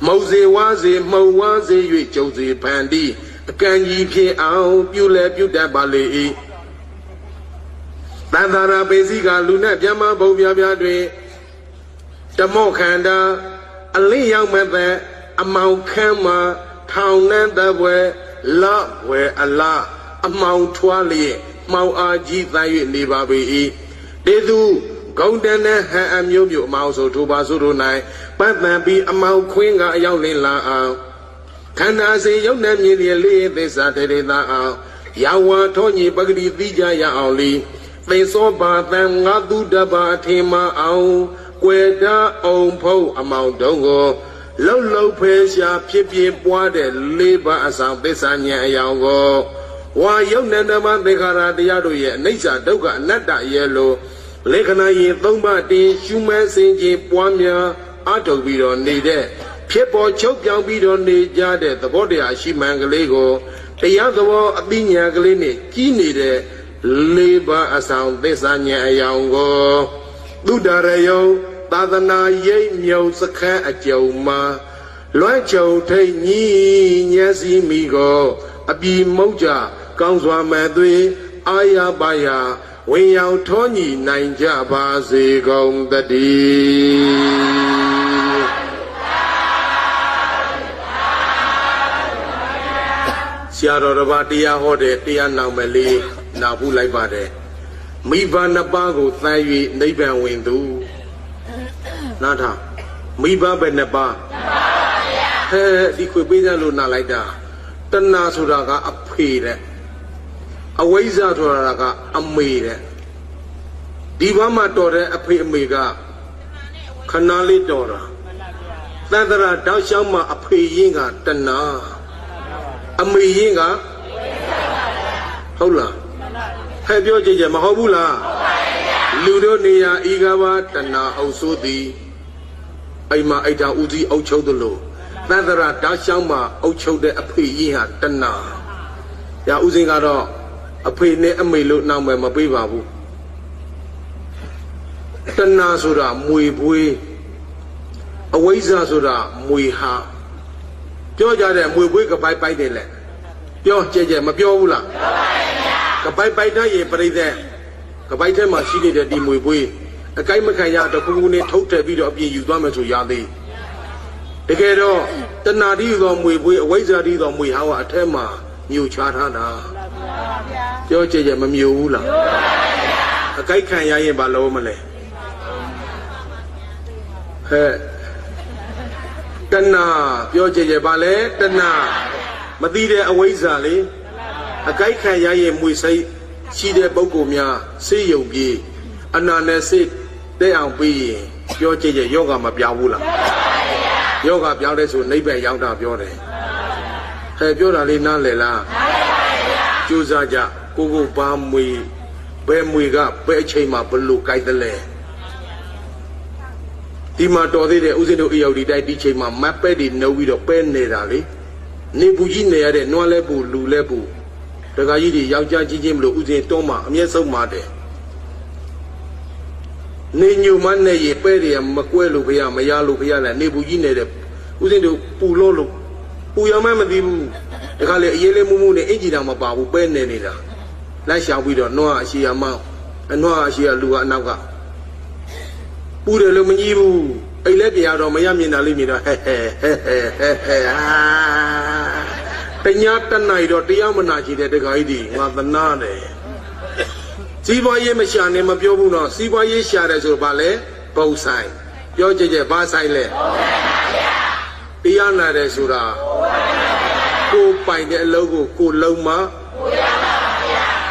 မုံစေဝါစေမှုံဝါစေ၍ကျုံစေဖန်တီးအကံကြီးဖြစ်အောင်ပြုလဲပြုတတ်ပါလေ၏တန်သာရာပေစီကလူနဲ့ပြမဘုံပြပြတွင်ဓမောခန္ဓာအလင်းရောက်မဲ့တဲ့အမောင်ခမ်းမှာထောင်နှံတပွဲလဝဲအလားအမောင်ထွားလျက်မှောင်အားကြီးသ၍နေပါပေ၏တေသူဂုံတန်နဲ့ဟန်အမျိုးမျိုးအမောင်ဆိုထိုပါဆိုတို့၌ပတ်တန်ပြီးအမောင်ခွင်းကအရောက်လင်းလာအောင်ခန္ဓာစေရုပ်နဲ့မြင်ရလေးသစ္စာတေတေသာအောင်ယာဝါထောညီပဂတိသိကြရအောင်လီသေသောဘာတံငါသူတပါအထင်မှအောင်ကွယ်တာအောင်ဖုံးအမောင်တုံးကိုလှုပ်လှုပ်ဖဲရှာဖြစ်ပြပွားတဲ့လေးပါးအဆောင်သစ္စာဉာဏ်အယောင်ကိုဝါယုတ်နန္ဒမသေခါရတရားတို့ရဲ့အနိစ္စဒုက္ခအနတ္တရဲ့လိုလေခဏရင်၃ပါးတင်ရှုမှန်းစင်ခြင်းပွားများအထုတ်ပြီးတော့နေတဲ့ဖြစ်ပေါ်ချုပ်ပြောင်ပြီးတော့နေကြတဲ့သဘောတရားရှိမှန်ကလေးကိုတရားသဘောအသိဉာဏ်ကလေးနဲ့ကြီးနေတဲ့လေးပါးအဆောင်သစ္စာဉာဏ်အယောင်ကိုသုဒ္ဓရယောသာသနာရိပ်မြုံစခန်းအကျုံမှာလွမ်းချုံထိတ်ညီညက်စီမိကိုအပြီမုတ်ကြကောင်းစွာမဲ့သွေးအာရပါယဝေယောင်ထောညီနိုင်ကြပါစေကုန်တည်းဆရာတော်တစ်ပါးတရားဟောတဲ့တရားနောင်မဲ့လေးနာဘူးလိုက်ပါတယ်မိဘနှစ်ပါးကိုသမ်း၍နိဗ္ဗာန်ဝင်သူနားထားမိဘပဲနှစ်ပါးဟဲ့ဒီခွေပေးတယ်လို့နားလိုက်တာတဏှာဆိုတာကအဖေတဲ့အဝိဇ္ဇာဆိုတာကအမေတဲ့ဒီဘမှာတော်တဲ့အဖေအမေကခဏလေးတော်တာသတ္တရာတောက်လျှောက်မှာအဖေရင်းကတဏှာအမေရင်းကဟုတ်လားဟဲ့ပြောကြည့်ကြမဟုတ်ဘူးလားလူတို့နေရာဤကဘာတဏှာအုပ်ဆိုးသည်အိမ်မှာအိတ်တာဦးစီးအုပ်ချုပ်သလိုသတ္တရာတောက်လျှောက်မှာအုပ်ချုပ်တဲ့အဖေရင်းဟာတဏှာရာဦးစင်းကတော့အဖေနဲ့အမေလို့နောက်မယ်မပေးပါဘူးတဏှာဆိုတာမွေပွေးအဝိဇ္ဇာဆိုတာမွေဟာပြောကြတဲ့မွေပွေးကပိုက်ပိုက်တယ်လေပြောကြဲကြဲမပြောဘူးလားပြောပါရဲ့ဗျာ ကပိုက်ပိုက်တဲ့ရေပြိတဲ့ကပိုက်ထဲမှာရှိနေတဲ့ဒီမွေပွေးအကိုက်မခံရတော့ခုခုနဲ့ထုတ်တယ်ပြီးတော့အပြင်ယူသွားမယ်ဆိုရသေးတကယ်တော့တဏှာတိသောမွေပွေးအဝိဇ္ဇာတိသောမွေဟောင်းကအထက်မှာမြူချထားတာပြောကြည့်ကြမမြူဘူးလားအကိုက်ခံရရင်ဘာလို့မလဲဟဲ့တဏှာပြောကြည့်ကြပါလေတဏှာမသိတဲ့အဝိဇ္ဇာလေအကိုက်ခံရရင်မွေစိတ်ရှိတဲ့ပုဂ္ဂိုလ်များစေယုံပြေးအနာနဲ့စိတ်တဲ့အောင်ပြီးရင်ပြောကြည့်ကြယောဂမပြောင်းဘူးလားယောဂပြောင်းတဲ့ဆိုနိဗ္ဗာန်ရောက်တာပြောတယ်ဟဲ့ပြောတာလေးနားလည်လားကြိုးစားကြကိုကိုပါမွေဘယ်မွေကဘယ်အချိန်မှဘလို့ကြိုက်တယ်လဲဒီမှာတော်သေးတယ်ဥစဉ်တို့အယောက်ဒီတိုက်ဒီချိန်မှာမတ်ပဲ့ဒီနှုတ်ပြီးတော့ပဲနေတာလေနေဘူးကြီးနေရတဲ့နွားလဲပူလူလဲပူတခါကြီးတွေယောက်ျားကြီးချင်းမလို့ဥစဉ်တွန်းမှအမျက်ဆုံးမှတယ်နေညူမနဲ့ရေပဲတွေကမကွဲလို့ဖရမရလို့ဖရလဲနေဘူးကြီးနေတဲ့ဥစဉ်တို့ပူလို့လို့ပူရမှမသိဘူးတခါလေအေးလေးမူးမူးနဲ့အင်ဂျီတောင်မပါဘူးပဲနေနေတာလိုက်ရှောင်ပြီးတော့နွားအရှိရမောင်းအနွားအရှိရလူကအနောက်ကပူတယ်လို့မကြီးဘူးအိတ်လက်ပြရတော့မရမြင်တာလေးမြင်တော့ဟဲ့တညာတနိုင်တော့တရားမနာချီတဲ့တခါကြီးဒီငါသနာတယ်စီးပွားရေးမရှာနဲ့မပြောဘူးတော့စီးပွားရေးရှာတယ်ဆိုတော့ဗာလဲပုံဆိုင်ပြောကြကြဘာဆိုင်လဲတရားနာတယ်ဆိုတာကိုပိုင်တဲ့အလုပ်ကိုလုံးမ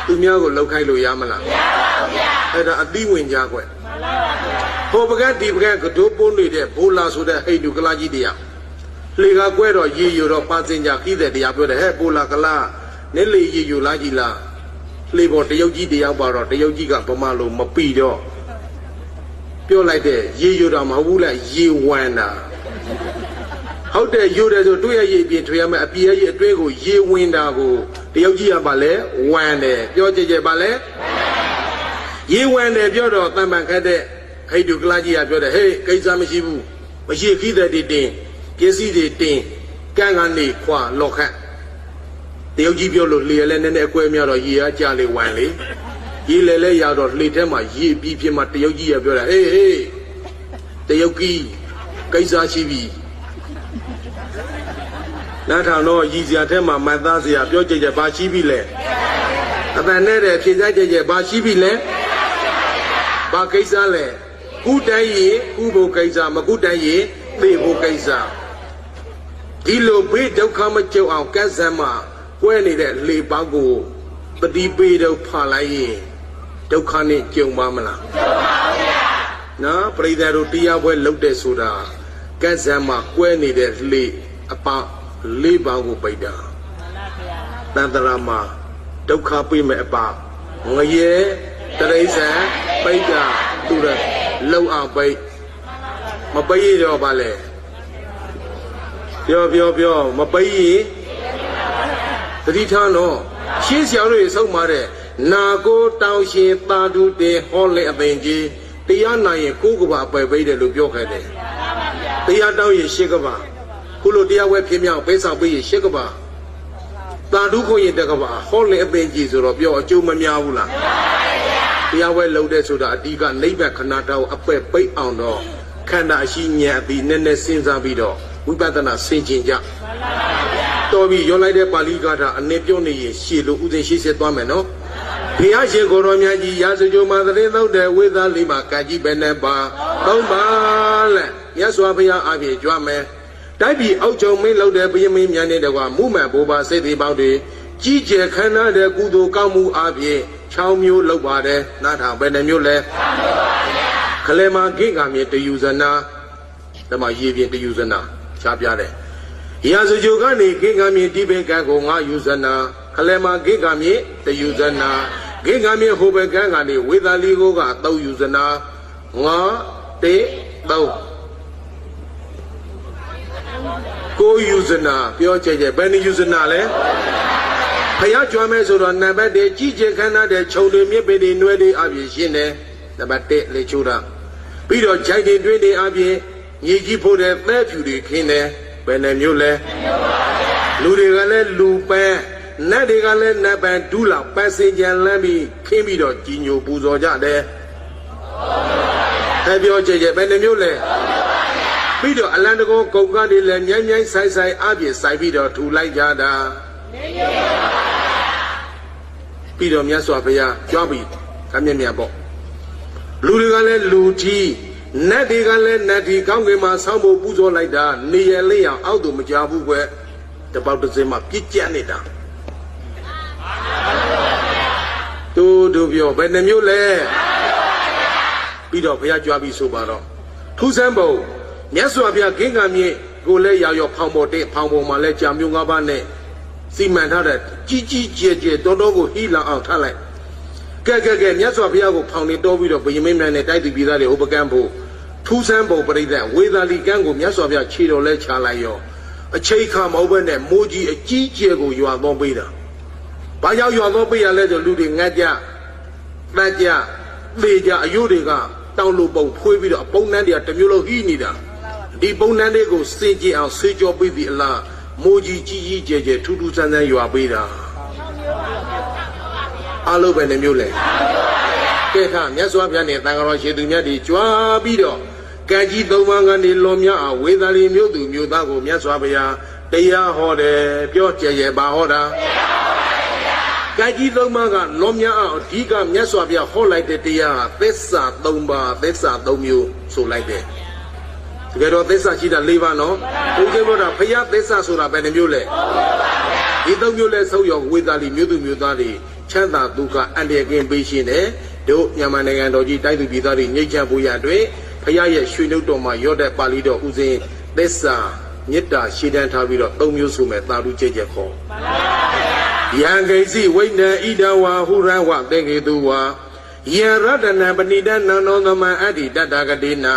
သူများကိုလောက်ခိုင်းလို့ရမလားမရပါဘူးဗျာအဲ့ဒါအသိဝင်ကြကွယ်ဟိုပကတ်ဒီပကတ်ကဒိုးပိုးနေတဲ့ဘိုလာဆိုတဲ့ဟိတ်တူကလာကြီးတရားလေကကွဲတော့ရေယူတော့ပါစင်ကြခီးတဲ့တရားပြောတယ်ဟဲ့ဘိုလာကလာနည်းလေရေယူလားကြီးလားလေပေါ်တရုတ်ကြီးတရားပါတော့တရုတ်ကြီးကဗမာလိုမပြီတော့ပြောလိုက်တဲ့ရေယူတာမဟုတ်ဘူးလားရေဝမ်းတာဟုတ်တယ်ယူတယ်ဆိုတွေ့ရရေပြင်ထွေရမယ်အပြေရဲ့အတွင်းကိုရေဝင်တာကိုတရုတ်ကြီးကပါလဲဝမ်းတယ်ပြောကြကြပါလဲရေဝမ်းတယ်ပြောတော့တန်ပန်ခတ်တဲ့ဟိတ်တူကလာကြီးကပြောတယ်ဟေးကိစ္စမရှိဘူးမရှိခီးတဲ့တင်ပစ္စည်းတွေတင်ကန်းကနေခွာလော့ခတ်တရုတ်ကြီးပြောလို့လေလဲနည်းနည်းအကွဲများတော့ရေကကြလေဝမ်းလေရေလဲရတော့လေထဲမှာရေပြီးဖြစ်မှတရုတ်ကြီးကပြောတယ်ဟေးတရုတ်ကြီးကိစ္စရှိပြီနားထောင်တော့ရည်စရာထဲမှာမတ်သားစရာပြောကြကြဘာရှိပြီလဲအတန်နဲ့တဲ့ဖြေစားကြကြဘာရှိပြီလဲဘာကိစ္စလဲကုတိုင်းရေကုဖို့ကိစ္စမကုတိုင်းရေသိဖို့ကိစ္စဒီလိုဘေးဒုက္ခမကြုံအောင်ကဲဆမ်းမှာကွဲနေတဲ့လေပေါင်းကိုပတိပေးတော့ဖာလိုက်ရင်ဒုက္ခနဲ့ကြုံပါမလားကြုံပါဘူးဗျာနော်ပရိသတ်တို့တရားပွဲလုပ်တဲ့ဆိုတာကဲဆမ်းမှာကွဲနေတဲ့လေအပလေးပါးကိုပိတ်တာတန်တရာမှာဒုက္ခပေးမဲ့အပငရဲတရိစ္ဆာန်ပိတ်တာသူရလုံအောင်ပိတ်မပိတ်ရတော့ပါလေပြောမပိတ်ရင်တတိထားတော့ရှင်းဆောင်လို့ဆုံးมาတဲ့နာကိုတောင်းရှင်သာဓုတေဟောလေအပင်ကြီးတရားနာရင်ကိုယ်ကပါအပယ်ပိတ်တယ်လို့ပြောခဲ့တယ်တရားတောင်းရင်ရှင်းကပါခုလိုတရားဝဲဖြစ်မြောက်ပေးဆောင်ပေးရင်ရှစ်ကပါတာဓုခွင့်ရတကပါဟောလေအပင်ကြီးဆိုတော့ပြောအကျိုးမများဘူးလားတရားဝဲလုံးတဲ့ဆိုတာအဓိကနိဗ္ဗာန်ခဏတောင်းအပယ်ပိတ်အောင်တော့ခန္ဓာအရှိဉာဏ်အပြီးနည်းနည်းစဉ်းစားပြီးတော့ဝိပဿနာဆင်ခြင်ကြတော်ပြီးရောလိုက်တဲ့ပါဠိကာထာအနေပြောနေရင်ရှေ့လို့ဥစဉ်ရှေ့ဆက်သွားမယ်နော်ဘုရားရှင်ကိုတော်မြတ်ကြီးရာဇဂိုမှာသတိသုံးတဲ့ဝိသလေးမှာကာကြီးပဲနဲ့ပါသုံးပါလက်မြတ်စွာဘုရားအပြည့်ကြွမယ်တိုက်ပြီးအောက်ကျုံမင်းလောက်တဲ့ဘုရင်မင်းများနေတဲ့ကွာမုမှန်ဘိုးပါစိတ်သေးပေါက်တွေကြီးကျယ်ခမ်းနားတဲ့ကုသိုလ်ကောင်းမှုအပြင်6မျိုးလောက်ပါတယ်နားထောင်ပဲနှမျိုးလဲခလဲမှာဂိကမြေတယူဇနာဓမ္မရေပြင်တယူဇနာရှားပြတယ်ရာဇဂိုကနေဂိကမြေဒီဘေကံကို9ယူဇနာခလဲမှာဂိကမြေတယူဇနာဂိကမြေဟိုဘကံကနေဝေသာလီကိုက3ယူဇနာ9 1 3ကိုယူဇနာပြောကြကြဘယ်နှယူဇနာလဲဖယားကြွမ်းမဲဆိုတော့နံပါတ်1ကြီးကျယ်ခမ်းနားတဲ့ခြုံတွေမြစ်ပင်တွေနှွဲတွေအပြင်ရှင်းတယ်နံပါတ်1လေချိုးတာပြီးတော့ခြိုက်တွေတွင်းတွေအပြင်ညီကြီးဖို့တဲ့သဲဖြူတွေခင်းတယ်ဘယ်နှမျိုးလဲလူတွေကလည်းလူပန်း နတ်တွေကလည်းနတ်ပန်ဒူးလောက်ပတ်စင်ကြံလမ်းပြီးခင်းပြီးတော့ကြီးညိုပူဇော်ကြတယ်။ပြောကြဘယ်နှမျိုးလဲပြီးတော့အလံတကောကုံကတွေလည်းမြိုင်းမြိုင်းဆိုင်ဆိုင်အပြည့်ဆိုင်ပြီးတော့ထူလိုက်ကြတာပြီးတော့မြတ်စွာဘုရားကြွားပြီးခမျက်မြတ်ပေါ့လူတွေကလည်းလူကြီးနတ်တွေကလည်းနတ်ကြီးကောင်းကင်မှာဆောင်းဖို့ပူဇော်လိုက်တာနေရလေးအောင်အောက်သူမကြဘူးကွယ်တပေါက်တစ်စင်းမှာပြစ်ကြက်နေတာတို့ပြောဘယ်နှမျိုးလဲပြီးတော့ဘုရားကြွားပြီးဆိုပါတော့ထူးဆန်းပုံမြတ်စွာဘုရားဂင်္ဂမြင့်ကိုလည်းရောက်ဖောင်ပေါ်တဲ့ဖောင်ပေါ်မှာလည်းကြာမျိုး၅ပါးနဲ့စီမံထားတဲ့ကြီးကြီးကျယ်ကျယ်တော်တော်ကိုဟိလာအောင်ထားလိုက်ကဲမြတ်စွာဘုရားကိုဖောင်နေတော်ပြီးတော့ဘယင်မင်းများနဲ့တိုက်သူပြည်သားတွေဥပကံဖို့ထူးဆန်းပုံပြိတ္တဝေသာလီကံကိုမြတ်စွာဘုရားခြေတော်လဲချလိုက်ရောအချိန်ခါမဟုတ်ဘဲနဲ့မိုးကြီးအကြီးကျယ်ကိုရွာတော်ပေးတာဘာကြောင့်ရွာတော်ပေးရလဲဆိုလူတွေငတ်ကြတတ်ကြသေကြအယုတွေကတောင်လူပုံဖွေးပြီးတော့ပုံနှန်းတွေကတစ်မျိုးလုံးဟိနေတာဒီပုံနှန်းတွေကိုစင်ကြအောင်ဆေးကြောပေးပြီးအလားမိုးကြီးကြီးကျယ်ကျယ်ထူးထူးဆန်းဆန်းရွာပေးတာအလုံးပဲနှမျိုးလဲကဲခါမြတ်စွာဘုရားနဲ့တန်ခါတော်ရှင်သူမြတ်တွေကြွားပြီးတော့ကံကြီးသုံးပါးကနေလွန်မြောက်အောင်ဝေသာလီမြို့သူမြို့သားကိုမြတ်စွာဘုရားတရားဟောတယ်ပြောကြရဲ့ပါဟောတာကံကြီးသုံးပါးကလွန်မြောက်အောင်အဓိကမြတ်စွာဘုရားဟောလိုက်တဲ့တရားသစ္စာ၃ပါးသစ္စာ၃မျိုးဆိုလိုက်တယ်တကယ်တော့သစ္စာရှိတာ၄ပါးနော်ဘုရားပြောတာဘုရားသစ္စာဆိုတာဘယ်နှမျိုးလဲဒီ၃မျိုးလဲဆုံးရောဝေသာလီမြို့သူမြို့သားတွေချမ်းသာဒုက္ခအန္တရာယ်ကင်းပေးရှင်တယ်တို့မြန်မာနိုင်ငံတော်ကြီးတိုက်သူပြည်သားတွေငြိမ်းချမ်းဖို့ရအတွက်ဘုရားရဲ့ရွှေနှုတ်တော်မှာရောတဲ့ပါဠိတော်ဥစဉ်သစ္စာမေတ္တာရှေ့တန်းထားပြီးတော့၃မျိုးဆိုမဲ့သာဓုကျင့်ချက်ခေါ်ယံဂိစီဝိဏဣဒဝါဟုရဝတေကေတုဝါယံရတနာပဏိဒနံနောသမံအတ္တိတတ္တကတိနာ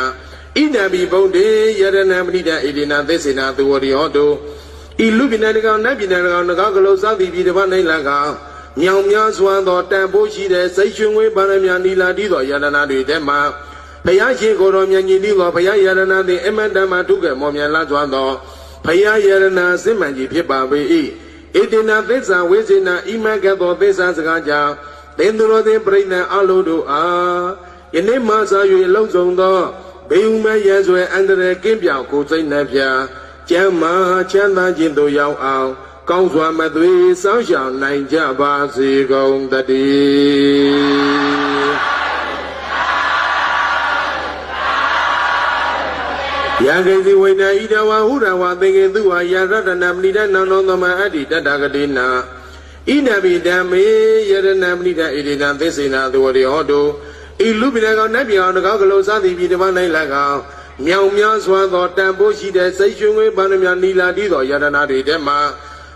ဣဒံဘိဗုဒ္ဓေယရဏံပဏိဒဣဒိနာသစ္စေနာသူဝရိဟောတုဤလူပိဏတကောင်နတ်ပိဏတကောင်ငကောကလုံးစသည်ပြည်တစ်ပါးနိုင်လာကောင်မြောင်များစွာသောတန်ဖိုးရှိတဲ့စိတ်ရှင်ဝေးပါရမီနီလာတိသောယရဏတွေထဲမှာဘုရားရှင်ကိုယ်တော်မြတ်ကြီးသည်သောဘုရားယရဏသည်အမတ္တမထုကေမောမြတ်လာစွာသောဘုရားယရဏစစ်မှန်ကြီးဖြစ်ပါပေ၏ဣတိနာသစ္စာဝိဇ္ဇနာဣမကသောသစ္စာစကားကြောင့်သင်္သူတော်သည်ပြိဋ္ဌာန်အလုံးတို့အားယနေ့မှစ၍လုံဆောင်သောဘေးဥမရဆွဲအန္တရာယ်ကင်းပြောင်ကိုစိတ်နှပြကျမ်းမာချမ်းသာခြင်းတို့ရောက်အောင်ကောင်းစွာမသွေစောင့်ရှောက်နိုင်ကြပါစေကုန်တည်းယံဂိစီဝိဏဣဒဝါဟုရဝသေကေသူဝါယရတနာပဏိဒနံနောသမအတ္တိတတ္တကတိနာဣနဘိဓမ္မေယရဏပဏိဒဣဒိနာသစ္စေနာသူဝရိဟောတုဤလူပိဏကောင်နတ်ပြောင်တကောက်ကလေးစသည်ပြည်တစ်ပါးနိုင်၎င်းမြောင်များစွာသောတန်ဖိုးရှိတဲ့စိတ်ရှင်ဝေးပါရမီနီလာတိသောယရဏတွေထဲမှာ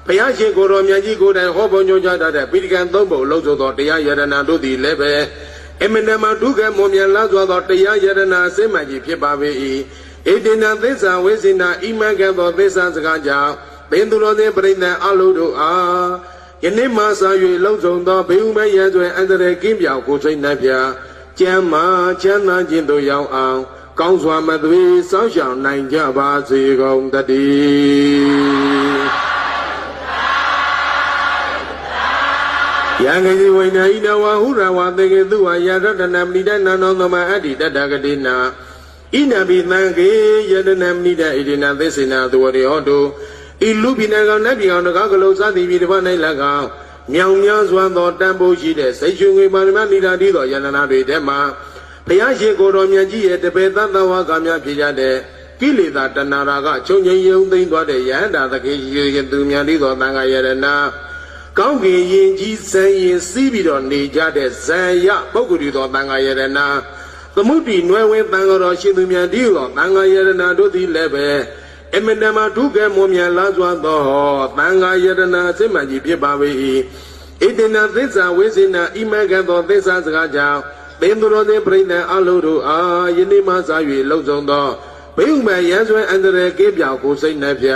ဘုရားရှင်ကိုယ်တော်မြတ်ကြီးကိုယ်တိုင်ဟောပေါ်ညွှန်ကြားတတ်တဲ့ပိဋကံ၃ပုံလုံးစုံသောတရားယရဏတို့သည်လည်းပဲအမန္တမဒုက္ခမောမြတ်လာစွာသောတရားယရဏအစစ်မှန်ကြီးဖြစ်ပါပေ၏ဣတိနာသစ္စာဝိဇ္ဇနာဣမကံသောသစ္စာစကားကြောင့်ဘင်သူတော်သည်ပြိဋ္ဌာန်အလုံးတို့အားယနေ့မှစ၍လုံဆောင်သောဘေးဥမရဆွေအန္တရာယ်ကင်းပြောင်ကိုစိတ်နှပြကျမ်းမာချမ်းသာခြင်းတို့ရောက်အောင်ကောင်းစွာမသွေစောင့်ရှောက်နိုင်ကြပါစေကုန်တည်းယံဂိဝိဏဣဒဝါဟုရဝသေကေသူဝါယရတနာပဏိဒနံနောသမအတ္တိတတ္တကတိနာဣနဘိသံကေယရဏပဏိဒဣဒိနာသစ္စေနာသူဝရိဟောတုဤလူပိဏကောင်နတ်ပြောင်တကောက်ကလေးစသည်ပြည်တစ်ပါး၌၎င်းမြောင်များစွာသောတန်ဖိုးရှိတဲ့စိတ်ရှင်ဝေပါရမနိဒာတိသောယန္တနာတွေထဲမှာဘုရားရှင်ကိုယ်တော်မြတ်ကြီးရဲ့တပည့်သတ္တဝါကများဖြစ်ကြတဲ့ကိလေသာတဏှာရာကချုပ်ငြိမ်းယုံသိမ့်သွားတဲ့ယဟန္တာသခင်ရှင်သူများတိသောသံဃာယရဏကောင်းကင်ရင်ကြီးစံရင်စီးပြီးတော့နေကြတဲ့ဇံရပုဂ္ဂိုလ်သောသံဃာယရဏသမုဒ္တိနွယ်ဝင်သံဃာတော်ရှင်သူများတိသောသံဃာယရဏတို့သည်လည်းပဲအမတမဒုက္ခမောမြတ်လာစွာသောသံဃာယရဏအစစ်မှန်ကြီးဖြစ်ပါပေ၏ဣတိနာသစ္စာဝိဇ္ဇနာဣမကံသောသစ္စာစကားကြောင့်သင်္သူတော်သည်ပြိဋ္ဌာန်အလုံးတို့အားယနေ့မှစ၍လုံဆောင်သောဘေးဥမရဆွဲအန္တရာယ်ကင်းပြောင်ကိုစိတ်နှပြ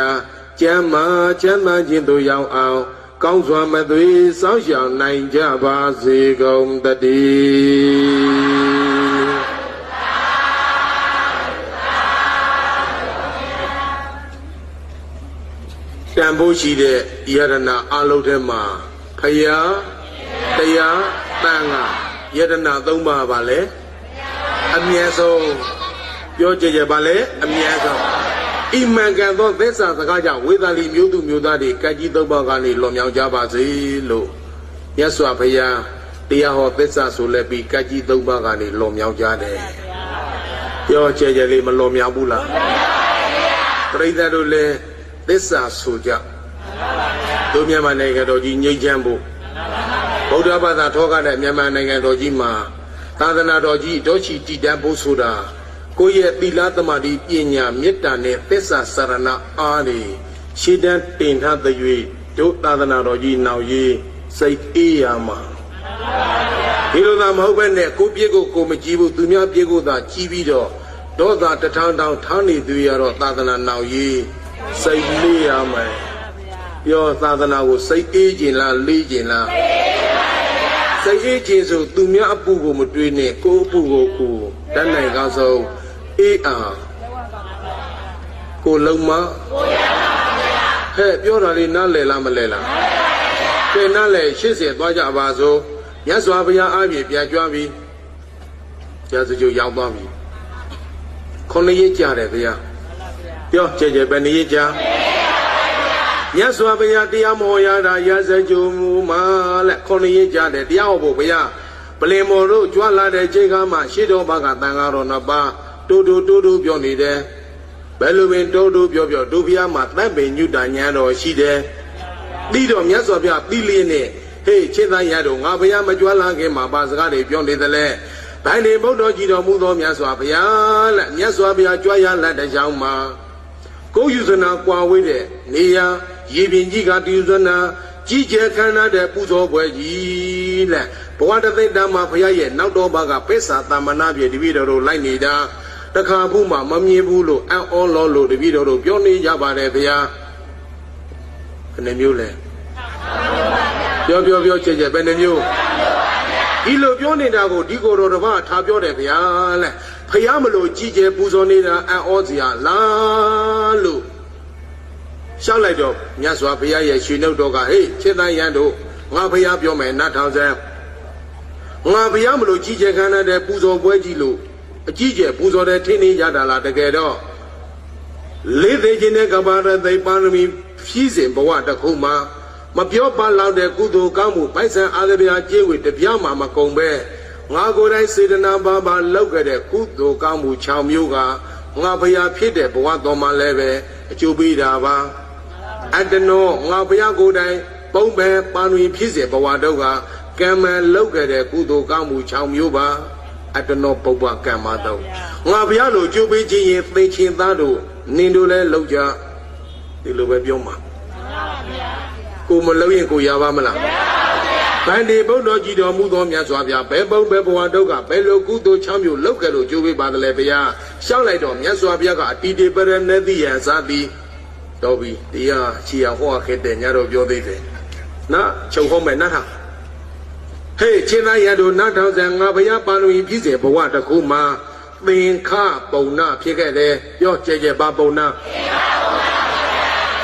ကျမ်းမာချမ်းသာခြင်းတို့ရောက်အောင်ကောင်းစွာမသွေစောင့်ရှောက်နိုင်ကြပါစေကုန်တည်းတမ္ န်ဖိုးရှိတဲ့ယရနာအလုံးထဲမှာဖယားတရားတန်ခါယရနာ၃ပါးပါလေအမြဲဆုံးပြောကြကြပါလေအမြဲဆုံးဣမံကံသောသစ္စာစကားကြောင့်ဝေသာလီမျိုးသူမျိုးသားတွေကကြီး၃ပါးကနေလွန်မြောက်ကြပါစေလို့မြတ်စွာဘုရားတရားဟောသစ္စာဆိုလည်းပြီးကကြီး၃ပါးကနေလွန်မြောက်ကြတယ်ပြောကြကြလေးမလွန်မြောက်ဘူးလားပရိသတ်တို့လည်းသစ္စာဆိုကြတို့မြန်မာနိုင်ငံတော်ကြီးငြိမ်းချမ်းဖို့ဗုဒ္ဓဘာသာထောကတဲ့မြန်မာနိုင်ငံတော်ကြီးမှာသာသနာတော်ကြီးတောချီတည်တံ့ဖို့ဆိုတာကိုယ့်ရဲ့သီလသမာဓိပညာမေတ္တာနဲ့သစ္စာစရဏအားတွေရှေ့တန်းတင်ထားတဲ့၍တို့သာသနာတော်ကြီးနောက်ရေးစိတ်အေးရမှာဒီလိုသာမဟုတ်ပဲနဲ့ကိုပြည့်ကိုမကြည့်ဘူးသူများပြည့်ကိုသာကြည့်ပြီးတော့ဒေါသတထောင်ထောင်ထားနေသူရတော့သာသနာနောက်ရေးစိတ်လေးရမယ်ပြောသာသနာကိုစိတ်အေးခြင်းလားလေးခြင်းလားစိတ်အေးခြင်းဆိုသူများအပူကိုမတွေးနဲ့ကိုအပူကိုကိုတတ်နိုင်ကောင်းဆုံးအေးအားကိုလုံးမဟဲ့ပြောတာလေးနားလည်လားမလဲလားကဲနားလည်80သွားကြပါစို့မြတ်စွာဘုရားအားဖြင့်ပြန်ကြွားပြီးကြာစကြိုရောက်သွားပြီ9ရက်ကြာတယ်ဗျာပြောကြကြပဲ2ရက်ကြာမြတ်စွာဘုရားတရားမောရတာရာဇကြိုမူမှာလက်9ရက်ကြာတယ်တရားဟောဖို့ဘုရားပလင်မော်တို့ကြွားလာတဲ့ချိန်ခါမှာရှေ့တော်ဘကတန်ဃာတော်နှစ်ပါးတူပြောနေတယ်ဘယ်လိုပင်တူပြောတို့ဘုရားမှာတတ်ပင်ညုတာညာတော်ရှိတယ်ပြီးတော့မြတ်စွာဘုရားပြီးလင်းနဲ့ဟေးချင်းသားရတော့ငါဘုရားမကြွားလာခင်မှာပါစကားတွေပြောနေတယ်လေဘိုင်းနေဘုဒ္ဓကြီးတော်မူသောမြတ်စွာဘုရားလက်မြတ်စွာဘုရားကြွားရလက်တဲ့ကြောင်းမှာကိုယူဇနာကွာဝေးတဲ့နေရာရေပြင်ကြီးကတယူဇနာကြီးကျယ်ခမ်းနားတဲ့ပူဇော်ပွဲကြီးလက်ဘဝတသိတ္တမှာဘုရားရဲ့နောက်တော်ဘကပိဿာတမနာပြေတပည့်တော်တို့လိုက်နေတာတခါဘူးမှမမြင်ဘူးလို့အံ့ဩလောလို့တပည့်တော်တို့ပြောနေကြပါတယ်ဘုရားဘယ်နှမျိုးလဲပြောချက်ဘယ်နှမျိုးဒီလိုပြောနေတာကိုဒီကိုယ်တော်တစ်ပါးထားပြောတယ်ဗျာလဲဖယားမလို့ကြီးကျယ်ပူဇော်နေတာအံ့ဩစရာလားလို့ရှောက်လိုက်တော့မြတ်စွာဘုရားရဲ့ရွှေနှုတ်တော်ကဟေးခြေတန်းရန်တို့ငါဘုရားပြောမယ်နတ်ထောင်စံငါဘုရားမလို့ကြီးကျယ်ခမ်းနားတဲ့ပူဇော်ပွဲကြီးလို့အကြီးကျယ်ပူဇော်တဲ့ထင်းနေကြတာလားတကယ်တော့လေးသိခြင်းနဲ့ကဘာရသိပါရမီဖြည့်စဉ်ဘဝတစ်ခုမှာမပြောပါလောက်တဲ့ကုသိုလ်ကောင်းမှုပိုက်ဆံအားပြားကျေးဝေတပြားမှမကုန်ပဲငါကိုယ်တိုင်စေတနာပါလောက်ခဲ့တဲ့ကုသိုလ်ကောင်းမှု6မျိုးကငါဘုရားဖြစ်တဲ့ဘဝတော်မှာလည်းပဲအကျိုးပေးတာပါအတနောငါဘုရားကိုယ်တိုင်ပုံပဲပါဏွေဖြစ်စေဘဝတော့ကကံမလောက်ခဲ့တဲ့ကုသိုလ်ကောင်းမှု6မျိုးပါအတနောပုပ္ပကံမတော့ငါဘုရားလိုကျိုးပေးခြင်းရင်သိချင်းသားတို့နင်တို့လည်းလောက်ကြဒီလိုပဲပြောမှာကိုမလို့ရင်ကိုရပါမလားဗန္ဒီဗုဒ္ဓကြီးတော်မူသောမြတ်စွာဘုရားဘယ်ဘဝဒုက္ခဘယ်လိုကုသိုလ်ချမ်းမျိုးလောက်ကြလို့ကြိုးပေးပါသလဲဗျာရှောက်လိုက်တော့မြတ်စွာဘုရားကအတိတေပရဏတိယံစသည်တော်ပြီတရားချီအောင်ဟောခဲ့တဲ့ညတော်ပြောသေးတယ်နော်ချုပ်ဟောမယ်နတ်ထာဟေးချင်းသားရတို့နတ်ထောင်ဆံငါဘုရားပါလို့ရင်ပြည့်စေဘဝတစ်ခုမှာသင်္ခပုံနာဖြစ်ခဲ့တယ်ပြောကြဲပါပုံနာ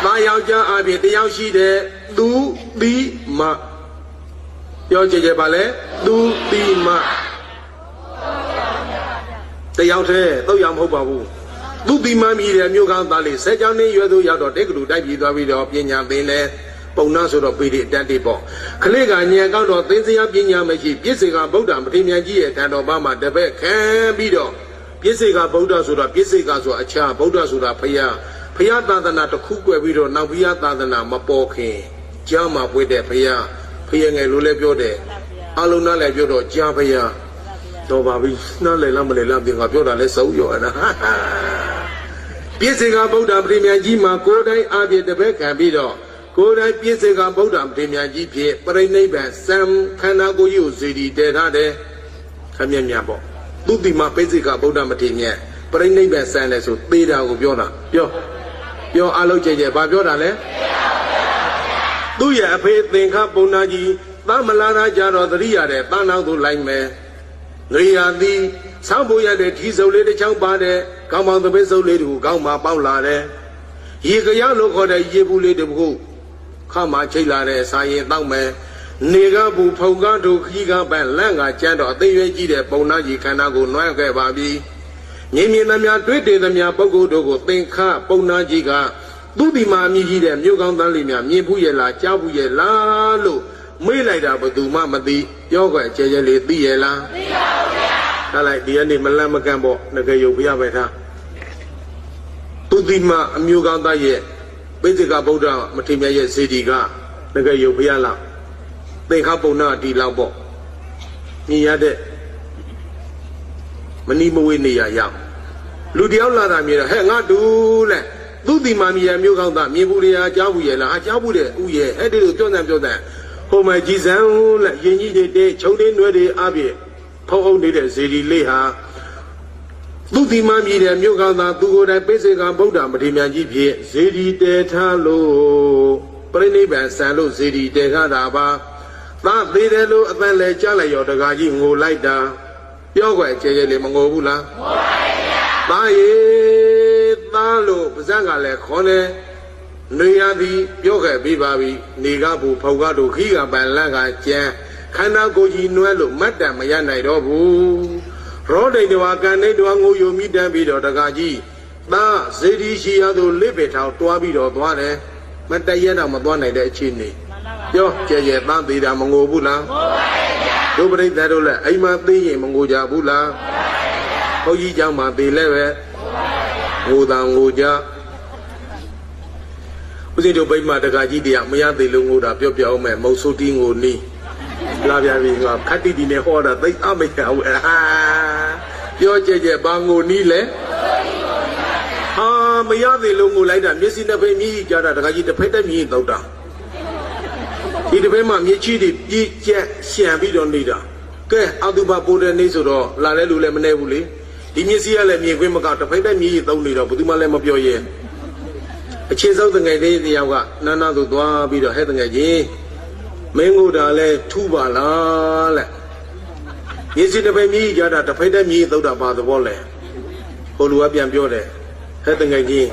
သားယောက်ျားအပြင်တယောက်ရှိတယ်သူတိမပြောကြပါလေသူတိမတယောက်တည်းတော့ရမဟုတ်ပါဘူးသူတိမမြည်တဲ့မြို့ကောင်းသားလေးဆယ်ကျောင်းနေရွယ်သူရောက်တော့တိတ်ကလူတိုက်ပြီးသွားပြီးတော့ပညာသင်တယ်ပုံနာဆိုတော့ပေဒီတတ်တိပေါ့ခလေးကညံကောက်တော့သင်စရာပညာမရှိပြည့်စေကဗုဒ္ဓမထေရမြတ်ကြီးရဲ့တန်တော်ဘာမှာတပည့်ခံပြီးတော့ပြည့်စေကဗုဒ္ဓဆိုတော့ပြည့်စေကဆိုအခြားဗုဒ္ဓဆိုတာဖယားသာသနာတစ်ခုကွယ်ပြီးတော့နောက်ဘုရားသာသနာမပေါ်ခင်ကြားမှာပွေးတဲ့ဘုရားငယ်လိုလည်းပြောတယ်အလုံးနားလည်းပြောတော့ကြားဘုရားတော်ပါပြီနားလည်းလားမလဲလားပြင်ကပြောတာလဲစုံရောနာပြည့်စေကဗုဒ္ဓပရိမြတ်ကြီးမှာကိုယ်တိုင်အပြည့်တပည့်ခံပြီးတော့ကိုယ်တိုင်ပြည့်စေကဗုဒ္ဓပရိမြတ်ကြီးဖြစ်ပြိဋိဘံစံခန္ဓာကိုယ်ကြီးကိုဇေဒီတည်ထားတယ်ခမျက်မြတ်ပေါ့သူတိမပိစေကဗုဒ္ဓမထေရမြတ်ပြိဋိဘံစံလဲဆိုသေးတာကိုပြောတာပြောအလုံးကြဲဘာပြောတာလဲသူ့ရဲ့အဖေသင်္ခပုံနာကြီးသမလာရာကြတော့သတိရတဲ့တန်းနောက်သို့လိုက်မယ်ငရေရာသည်ဆောင်းဖို့ရတဲ့ထီစုပ်လေးတစ်ချောင်းပါတဲ့ကောင်းပေါင်းသပိတ်စုပ်လေးတွေကိုကောင်းမှပေါက်လာတယ် ရေကရလို့ခေါ်တဲ့ရေဘူးလေးတစ်ခုခါမှချိတ်လာတဲ့စာရင်တောက်မယ်နေကဘူးဖုံကားတို့ခီးကပန်လန့်ကကျန်းတော့အသေးရွယ်ကြီးတဲ့ပုံနာကြီးခန္ဓာကိုနွမ်းခဲ့ပါပြီငြိမ်မြင်သမျှတွေးတည်သမျှပုဂ္ဂိုလ်တို့ကိုသင်္ခပုံနာကြီးကသူ့ဒီမှာမြည်ကြီးတဲ့မြို့ကောင်းတန်းလေးများမြင်ဘူးရဲ့လားကြားဘူးရဲ့လားလို့မေးလိုက်တာဘယ်သူမှမသိပြောကြကျဲကျဲလေးသိရဲ့လားသိပါဘူးဗျာထားလိုက်ဒီနေ့မလန့်မကန့်ပေါ့ငကရုပ်ဖျားပဲထားသူဒီမှာအမျိုးကောင်းသားရဲ့ပိစိကဗုဒ္ဓမထေရမြတ်ရဲ့စေတီကငကရုပ်ဖျားလားသင်္ခပုံနာဒီလောက်ပေါ့မြင်ရတဲ့မနီမဝေးနေရရောက်လူတယောက်လာတာမြင်တော့ဟဲ့ငါတူလက်သူဒီမှာမြည်ရမျိုးကောင်းသားမြင်ဘူးလေဟာကြားဘူးရဲ့လားဟာကြားဘူးတဲ့ဥရဲ့အဲ့ဒီလိုပြောတဲ့ဟိုမှာကြည်စံလက်ရင်ကြီးတွေတဲခြုံတင်းနွဲတွေအပြည့်ဖုံးအုပ်နေတဲ့ဇေဒီလေးဟာသူဒီမှာမြည်တဲ့မျိုးကောင်းသားသူကိုယ်တိုင်ပိစိကဗုဒ္ဓမထေရမြတ်ကြီးဖြစ်ဇေဒီတဲထားလို့ပြိဋိဘံဆန်လို့ဇေဒီတဲခါတာပါသာသေးတယ်လို့အပန်းလဲကြားလိုက်ရောတကားကြီးငိုလိုက်တာပြောကြကျဲကျဲလေးမငိုဘူးလားငိုပါရဲ့သားရေသားလို့ပါဇက်ကလည်းခေါ်တယ်နေရသည်ပြောခဲ့ပြီးပါပြီနေကဘူးဖောက်ကားတို့ခီးကပန်လန့်ကကျန်းခန္ဓာကိုယ်ကြီးနွဲလို့မတ်တံမရနိုင်တော့ဘူးရောဒိန်တော်ကံနေတော်ငိုယုံမိတန်းပြီးတော့တကားကြီးသားဇေဒီရှိရသို့လက်ပေထောင်တွားပြီးတော့သွားတယ်မတည့်ရတော့မသွားနိုင်တဲ့အခြေအနေပြောကြဲကြဲသားသေးတာမငိုဘူးလားငိုပါရဲ့ဗျာတို့ပြိဿတို့လည်းအိမ်မှာသေးရင်မငိုကြဘူးလားငိုပါရဲ့ဗျာဘုန်းကြီးเจ้าမှာသေးလဲပဲငိုတာငိုကြဦးဇင်းတို့ဗိမာတကာကြီးတရားမရသေးလို့ငိုတာပြောပြအောင်မယ်မုံဆိုတီးငိုနီးလာပြန်ပြီငါခတ်တီတီနဲ့ဟောတာသိအမရဘူးဟာပြောကြဲကြဲဘာငိုနီးလဲဟာမရသေးလို့ငိုလိုက်တာမျက်စိနှစ်ဖက်မြည်ကြတာတကာကြီးတစ်ဖက်တည်းမြည်တော့တာဒီတစ်ဖက်မှာမျက်ချီတွေပြည့်ကျက်ရှံပြီးတော့နေတာကဲအတုပပိုးတဲ့နေ့ဆိုတော့လာတဲ့လူလည်းမနေဘူးလေဒီမျက်စိကလည်းမြင်ခွင့်မကောက်တစ်ဖက်တည်းမြည်သုံးနေတော့ဘယ်သူမှလည်းမပြောရဲအခြေစောက်တငယ်လေးတယောက်ကနာနာသို့သွားပြီးတော့ဟဲ့တငယ်ကြီးမင်းကိုဒါလဲထူပါလားလက်မျက်စိတစ်ဖက်မြည်ကြတာတစ်ဖက်တည်းမြည်သုံးတာဘာသဘောလဲဟိုလူကပြန်ပြောတယ်ဟဲ့တငယ်ကြီး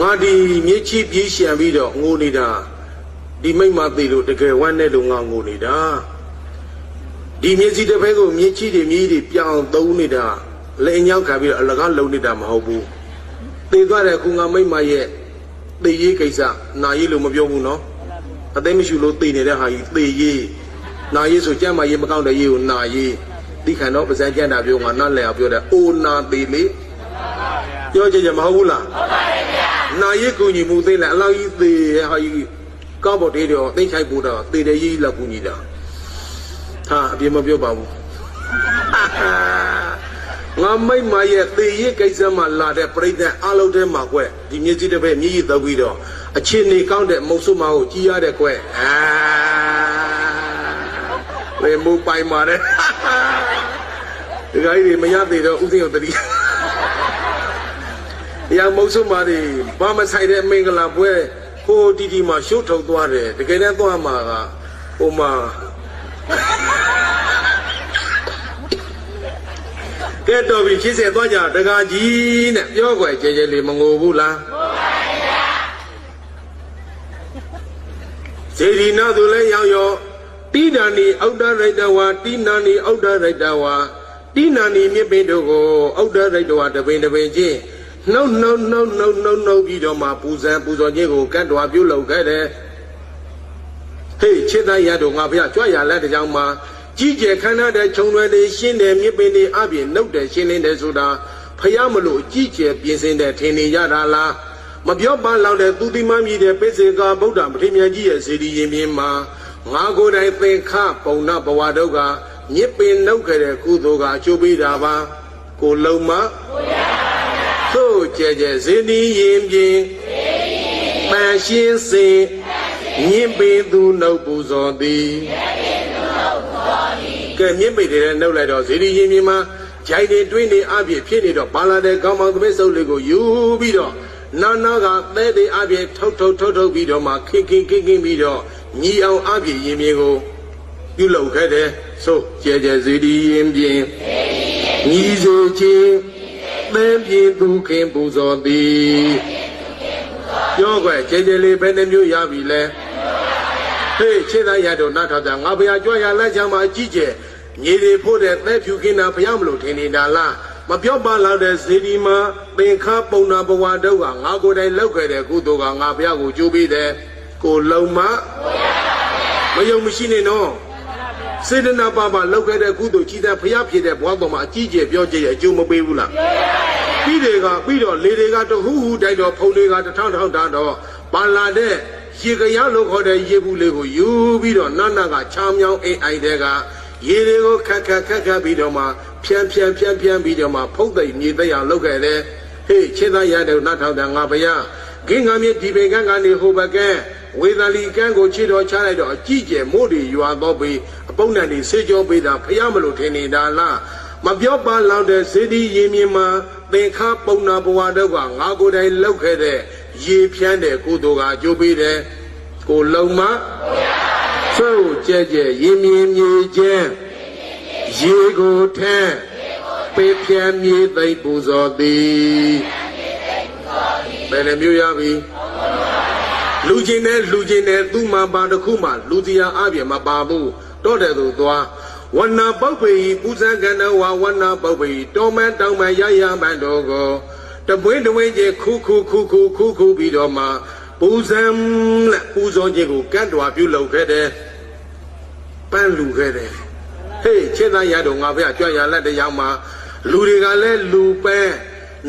ငါဒီမျက်ချီပြေးရှံပြီးတော့ငိုနေတာဒီမိမ့်မသိလို့တကယ်ဝမ်းနဲ့လို့ငါငိုနေတာဒီမျက်စိတစ်ဖက်ကိုမျက်ချီတွေမြည်တွေပြောင်းသုံးနေတာလက်ညောင်းခံပြီးတော့အလကားလုံနေတာမဟုတ်ဘူးသေသွားတဲ့ခုငါမိမ့်မရဲ့သေရေးကိစ္စနာရေးလို့မပြောဘူးနော်အသိမရှိလို့သေနေတဲ့ဟာကြီးသေရေးနာရေးဆိုကြမ်းမရေးမကောင်းတဲ့ရေးကိုနာရေးဒီခံတော့ပါဇက်ကြမ်းတာပြောငါနားလဲအောင်ပြောတယ်အိုနာသေလေပြောကြကြမဟုတ်ဘူးလားဟုတ်ပါတယ်ဗျာနာရေးကူညီမှုသိလဲအလောက်ကြီးသေဟာကြီးကောက်ပေါ်တေးတော့သိချိုက်ပို့တော့သေတယ်ရေးလောက်ကူညီတာဟာအပြင်းမပြောပါဘူးငါမိတ်မရဲ့သေရေးကိစ္စမှလာတဲ့ပြိဿအလုံးထဲမှာကွဒီမျက်စိတစ်ဖက်မြည်ရတော့ပြီးတော့အခြေအနေကောင်းတဲ့မုံဆုမကိုကြီးရတဲ့ကွလေမူပိုင်မာတဲ့ဒီကိတွေမရသေးတော့ဥစဉ်ကိုတတိတရားမုံဆုမတွေဘာမဆိုင်တဲ့မင်္ဂလာပွဲဟိုတီမှာရှိုးထုတ်သွားတယ်တကယ်တမ်းသွားမှာကဟိုမှာကဲတော်ပြီရှင်းဆက်သွားကြတကားကြီးနဲ့ပြောကြွယ်ကျဲကျဲလေးမငိုဘူးလားငိုပါရဲ့ဗျာဇေဒီနာသူလည်းရောက်ရောတိဏာနီအောက်တရိုက်တဝါတိဏာနီအောက်တရိုက်တဝါတိဏာနီမြစ်ပင်တို့ကိုအောက်တရိုက်တဝါတပင်ချင်းနှုတ်ပြီးတော့မှပူဇော်ခြင်းကိုကတ်တော်ပြုလုပ်ခဲ့တယ်ဟေးချစ်သားရတို့ငါဖျားကြွရလက်တကြောင်မှာကြီးကျယ်ခမ်းနားတဲ့ခြုံတွေလေးရှင်းတယ်မြစ်ပင်တွေအပြင်နှုတ်တယ်ရှင်းလင်းတယ်ဆိုတာဖျားမလို့ကြီးကျယ်ပြင်ဆင်တဲ့ထင်နေရတာလားမပြောပန်းလောက်တဲ့သူတိမမြည်တဲ့ပိစေကဗုဒ္ဓမထေရမြတ်ကြီးရဲ့စေတီရင်ပြင်မှာငါကိုယ်တိုင်သင်္ခပုံနာဘဝတို့ကမြစ်ပင်နှုတ်ခဲ့တဲ့ကုသိုလ်ကအကျိုးပေးတာပါကိုလုံးမကိုရသို့ကျဲကျဲဇေဒီရင်ပြင်ပန်ရှင်းစေမြင့်ပေသူနှုတ်ပူဇော်သည်ကဲမြင့်ပေတဲ့နှုတ်လိုက်တော့ဇေဒီရင်ပြင်မှာဂျိုင်တွေတွင်းနေအပြည့်ဖြစ်နေတော့ပါလာတဲ့ကောင်းမောင်သမီးစုပ်လေးကိုယူပြီးတော့နာနာကသဲတွေအပြည့်ထုတ်ပြီးတော့မှခင်းပြီးတော့ညီအောင်အပြည့်ရင်ပြင်ကိုပြုလုပ်ခဲ့တယ်ဆိုကျဲကျဲဇေဒီရင်ပြင်ညီစေခြင်းသင်ပြေသူခင်ပူဇော်သည် ပြောကွယ်ကျေကျေလေးဘယ်နှမျိုးရပြီလဲဟေးခြေသားရတော့နားထောင်ကြငါဘုရားကြွရလက်ချမ်းမှာအကြီးကျယ်ညီတွေဖို့တဲ့သဲဖြူခင်းတာဘုရားမလို့ထင်နေတာလားမပြောပါလောက်တဲ့ဇေဒီမှာသင်္ခါပုံနာဘဝတုတ်ကငါကိုယ်တိုင်လောက်ခဲ့တဲ့ကုသိုလ်ကငါဘုရားကိုကြိုးပေးတယ်ကိုလုံးမမယုံမရှိနဲ့နော်စေတနာပါပါလောက်ခဲ့တဲ့ကုသိုလ်ကြီးတဲ့ဘုရားဖြစ်တဲ့ဘဝတော်မှာအကြီးကျယ်ပြောကြရဲ့အကျိုးမပေးဘူးလားပြီးတော့လေတွေကတဟူးဟူးတိုက်တော့ဖုံတွေကတထောင်ထောင်တာတော့ပါလာတဲ့ရေကရလို့ခေါ်တဲ့ရေဘူးလေးကိုယူပြီးတော့နတ်ကချားမြောင်းအိမ်အိုင်တဲ့ကရေတွေကိုခက်ပြီးတော့မှဖြန်းပြီးတော့မှဖုတ်သိမ့်မြေသိအောင်လုပ်ခဲ့တယ်ဟေးခြေသားရတဲ့နတ်ထောင်တဲ့ငါဘုရားဂင်းငါမြေဒီပေကန်းကနေဟိုဘကဲဝေသာလီကန်းကိုခြေတော်ချလိုက်တော့အကြည့်ကျဲမို့တွေရွာတော့ပြီးအပုံနဲ့နေဆေးကြောပေးတာဖျားမလို့ထင်နေတာလားမပြောပါလောက်တဲ့ဇေဒီရင်မြင်မှာသင်္ခါပုံနာဘဝတော့ကငါကိုယ်တိုင်လောက်ခဲ့တဲ့ရေဖြန်းတဲ့ကုသိုလ်ကအကျိုးပေးတယ်ကိုလုံးမဆိုးကြဲရင်မြင်မြေကျဲရေကိုထဲပေဖြန်းမြေသိပ်ပူဇော်သည်ဘယ်နှမျိုးရပြီလူချင်းနဲ့သူ့မှာပါတစ်ခုမှလူတရားအပြင်မပါဘူးတော့တယ်သူသွားဝဏပုပ္ပေပူဇံကဏဝဝဏပုပ္ပေတောမန်တောင်မရရမန်တော်ကိုတပွင့်တဝင်းချင်းခုပြီးတော့မှပူဇံလက်ပူဇော်ခြင်းကိုကန့်တော်ပြုလုပ်ခဲ့တယ်ပန်းလူခဲ့တယ်ဟေးခြေသားရတော့ငါဘုရားကြွရလက်တရားမှာလူတွေကလည်းလူပဲ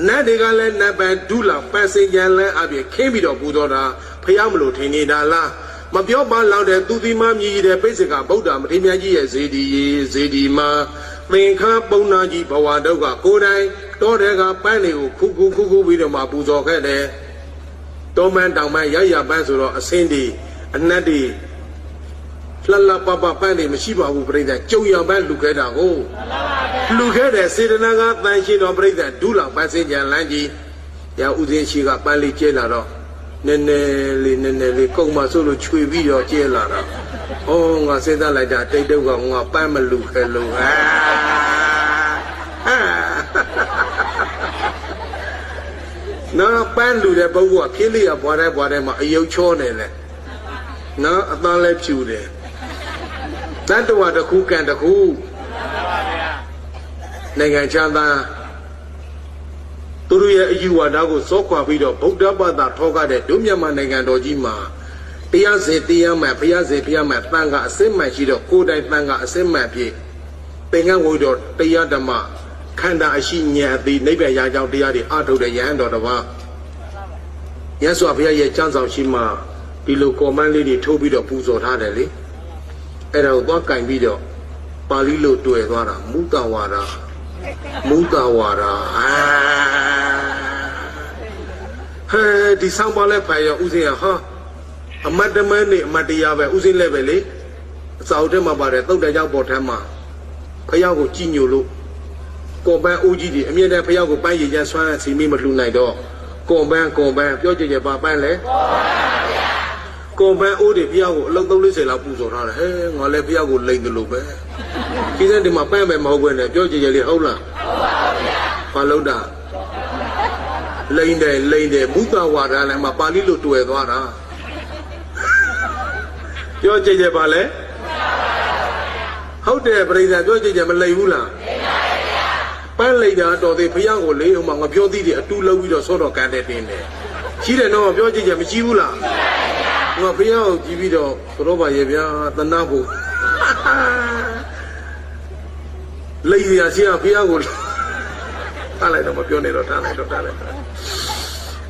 နတ်တွေကလည်းနတ်ပဲဒုလာပန်းစိန်ကြံလဲအပြင်ခင်းပြီးတော့ပူဇော်တာဖျားမလို့ထင်နေတာလားမပြောပါလောက်တဲ့သူတိမမြည်တဲ့ပိစိကဗုဒ္ဓမထေရမြတ်ကြီးရဲ့ဇေဒီမှာသင်္ခါပုံနာကြီးဘဝတုတ်ကကိုယ်တိုင်တောတဲ့ကပန်းတွေကိုခုပြီးတော့မှပူဇော်ခဲ့တယ်တောမန်းတောင်မန်းရပန်းဆိုတော့အစင်းဒီအနတ်ဒီလှပပပန်းတွေမရှိပါဘူးပြိဿကြုံရပန်းလူခဲ့တာကိုလူခဲ့တဲ့စေတနာကတန်ရှင်းတော်ပြိဿဒုလောက်ပန်းစင်ကြံလန်းကြီးရဥစဉ်ရှိကပန်းလေးကျဲလာတော့နည်းနည်းလေးကုံမဆိုလို့ချွေပြီးတော့ကျဲလာတာဩငါစဉ်းစားလိုက်တာတိတ်တုတ်ကငါပန်းမလူခဲ့လို့နော်ပန်းလူတဲ့ပုဂ္ဂိုလ်ကဖြင်းလေးရဘွားတဲ့မှာအယုတ်ချောနေတယ်နော်အသားလည်းဖြူတယ်တတ္တဝါတစ်ခုကန်တစ်ခုနိုင်ငံချမ်းသာသူတို့ရဲ့အယူဝါဒကိုစောခွာပြီးတော့ဗုဒ္ဓဘာသာထောက်တဲ့ဒုမြန်မာနိုင်ငံတော်ကြီးမှာတရားစေတရားမှန်ဘုရားစေဘုရားမှန်တန်ခါအစစ်မှန်ရှိတော့ကိုယ်တိုင်တန်ခါအစစ်မှန်ဖြစ်သင်္ကန်းဝိတော်တရားဓမ္မခန္ဓာအရှိဉာဏ်အသိနိဗ္ဗာန်ရာကြောင်းတရားတွေအထုတ်တဲ့ယဟန်တော်တစ်ပါးရသော်ဘုရားရဲ့ကျမ်းဆောင်ရှိမှဒီလိုကော်မန်းလေးတွေထိုးပြီးတော့ပူဇော်ထားတယ်လေအဲ့ဒါကိုသွားကင်ပြီးတော့ပါဠိလိုတွေ့သွားတာမုတဝါဒဟဲဒီဆောင်ပါလဲဖာရဥစဉ်ဟာအမတ်တမန်းနေအမတ်တရားပဲဥစဉ်လဲပဲလေအစာအုပ်ထဲမှာပါတယ်တုတ်တဲ့ကြောင့်ပေါ်ထမ်းမှာဖယားကိုကြည်ညိုလို့ကွန်ပန်းအိုးကြီးတွေအမြဲတမ်းဖယားကိုပန်းရည်ချမ်းဆွမ်းစီမီမလှူနိုင်တော့ကွန်ပန်းပြောကြပါပန်းလဲကွန်ပန်းအိုးတွေဖယားကိုအလုံး30လောက်ပူဇော်ထားတယ်ဟဲငါလည်းဖယားကိုလိန်တယ်လို့ပဲဒီစက်ဒီမှာပန်းပဲမဟုတ်ဘူးနဲ့ပြောကြလေးဟုတ်လားဘာလို့တာလိန်တယ်မုသဝါဒလည်းမှာပါဠိလိုတွေ့သွားတာပြောကြပါလဲဟုတ်တယ်ပြိဿပြောကြမလိန်ဘူးလားပန်းလိန်တာတော်သေးဘုရားကိုလေဟိုမှာငါပြောသေးတယ်အတူလုံးပြီးတော့ဆောတော့ကန်တဲ့တင်းတယ်ရှိတယ်နော်ပြောကြမရှိဘူးလားငါဘုရားကိုကြည့်ပြီးတော့သောပါရဲ့ဗျာတဏှဖို့လိန်ရစီကဘုရားကိုထားလိုက်တော့မပြောနဲ့တော့ထားလိုက်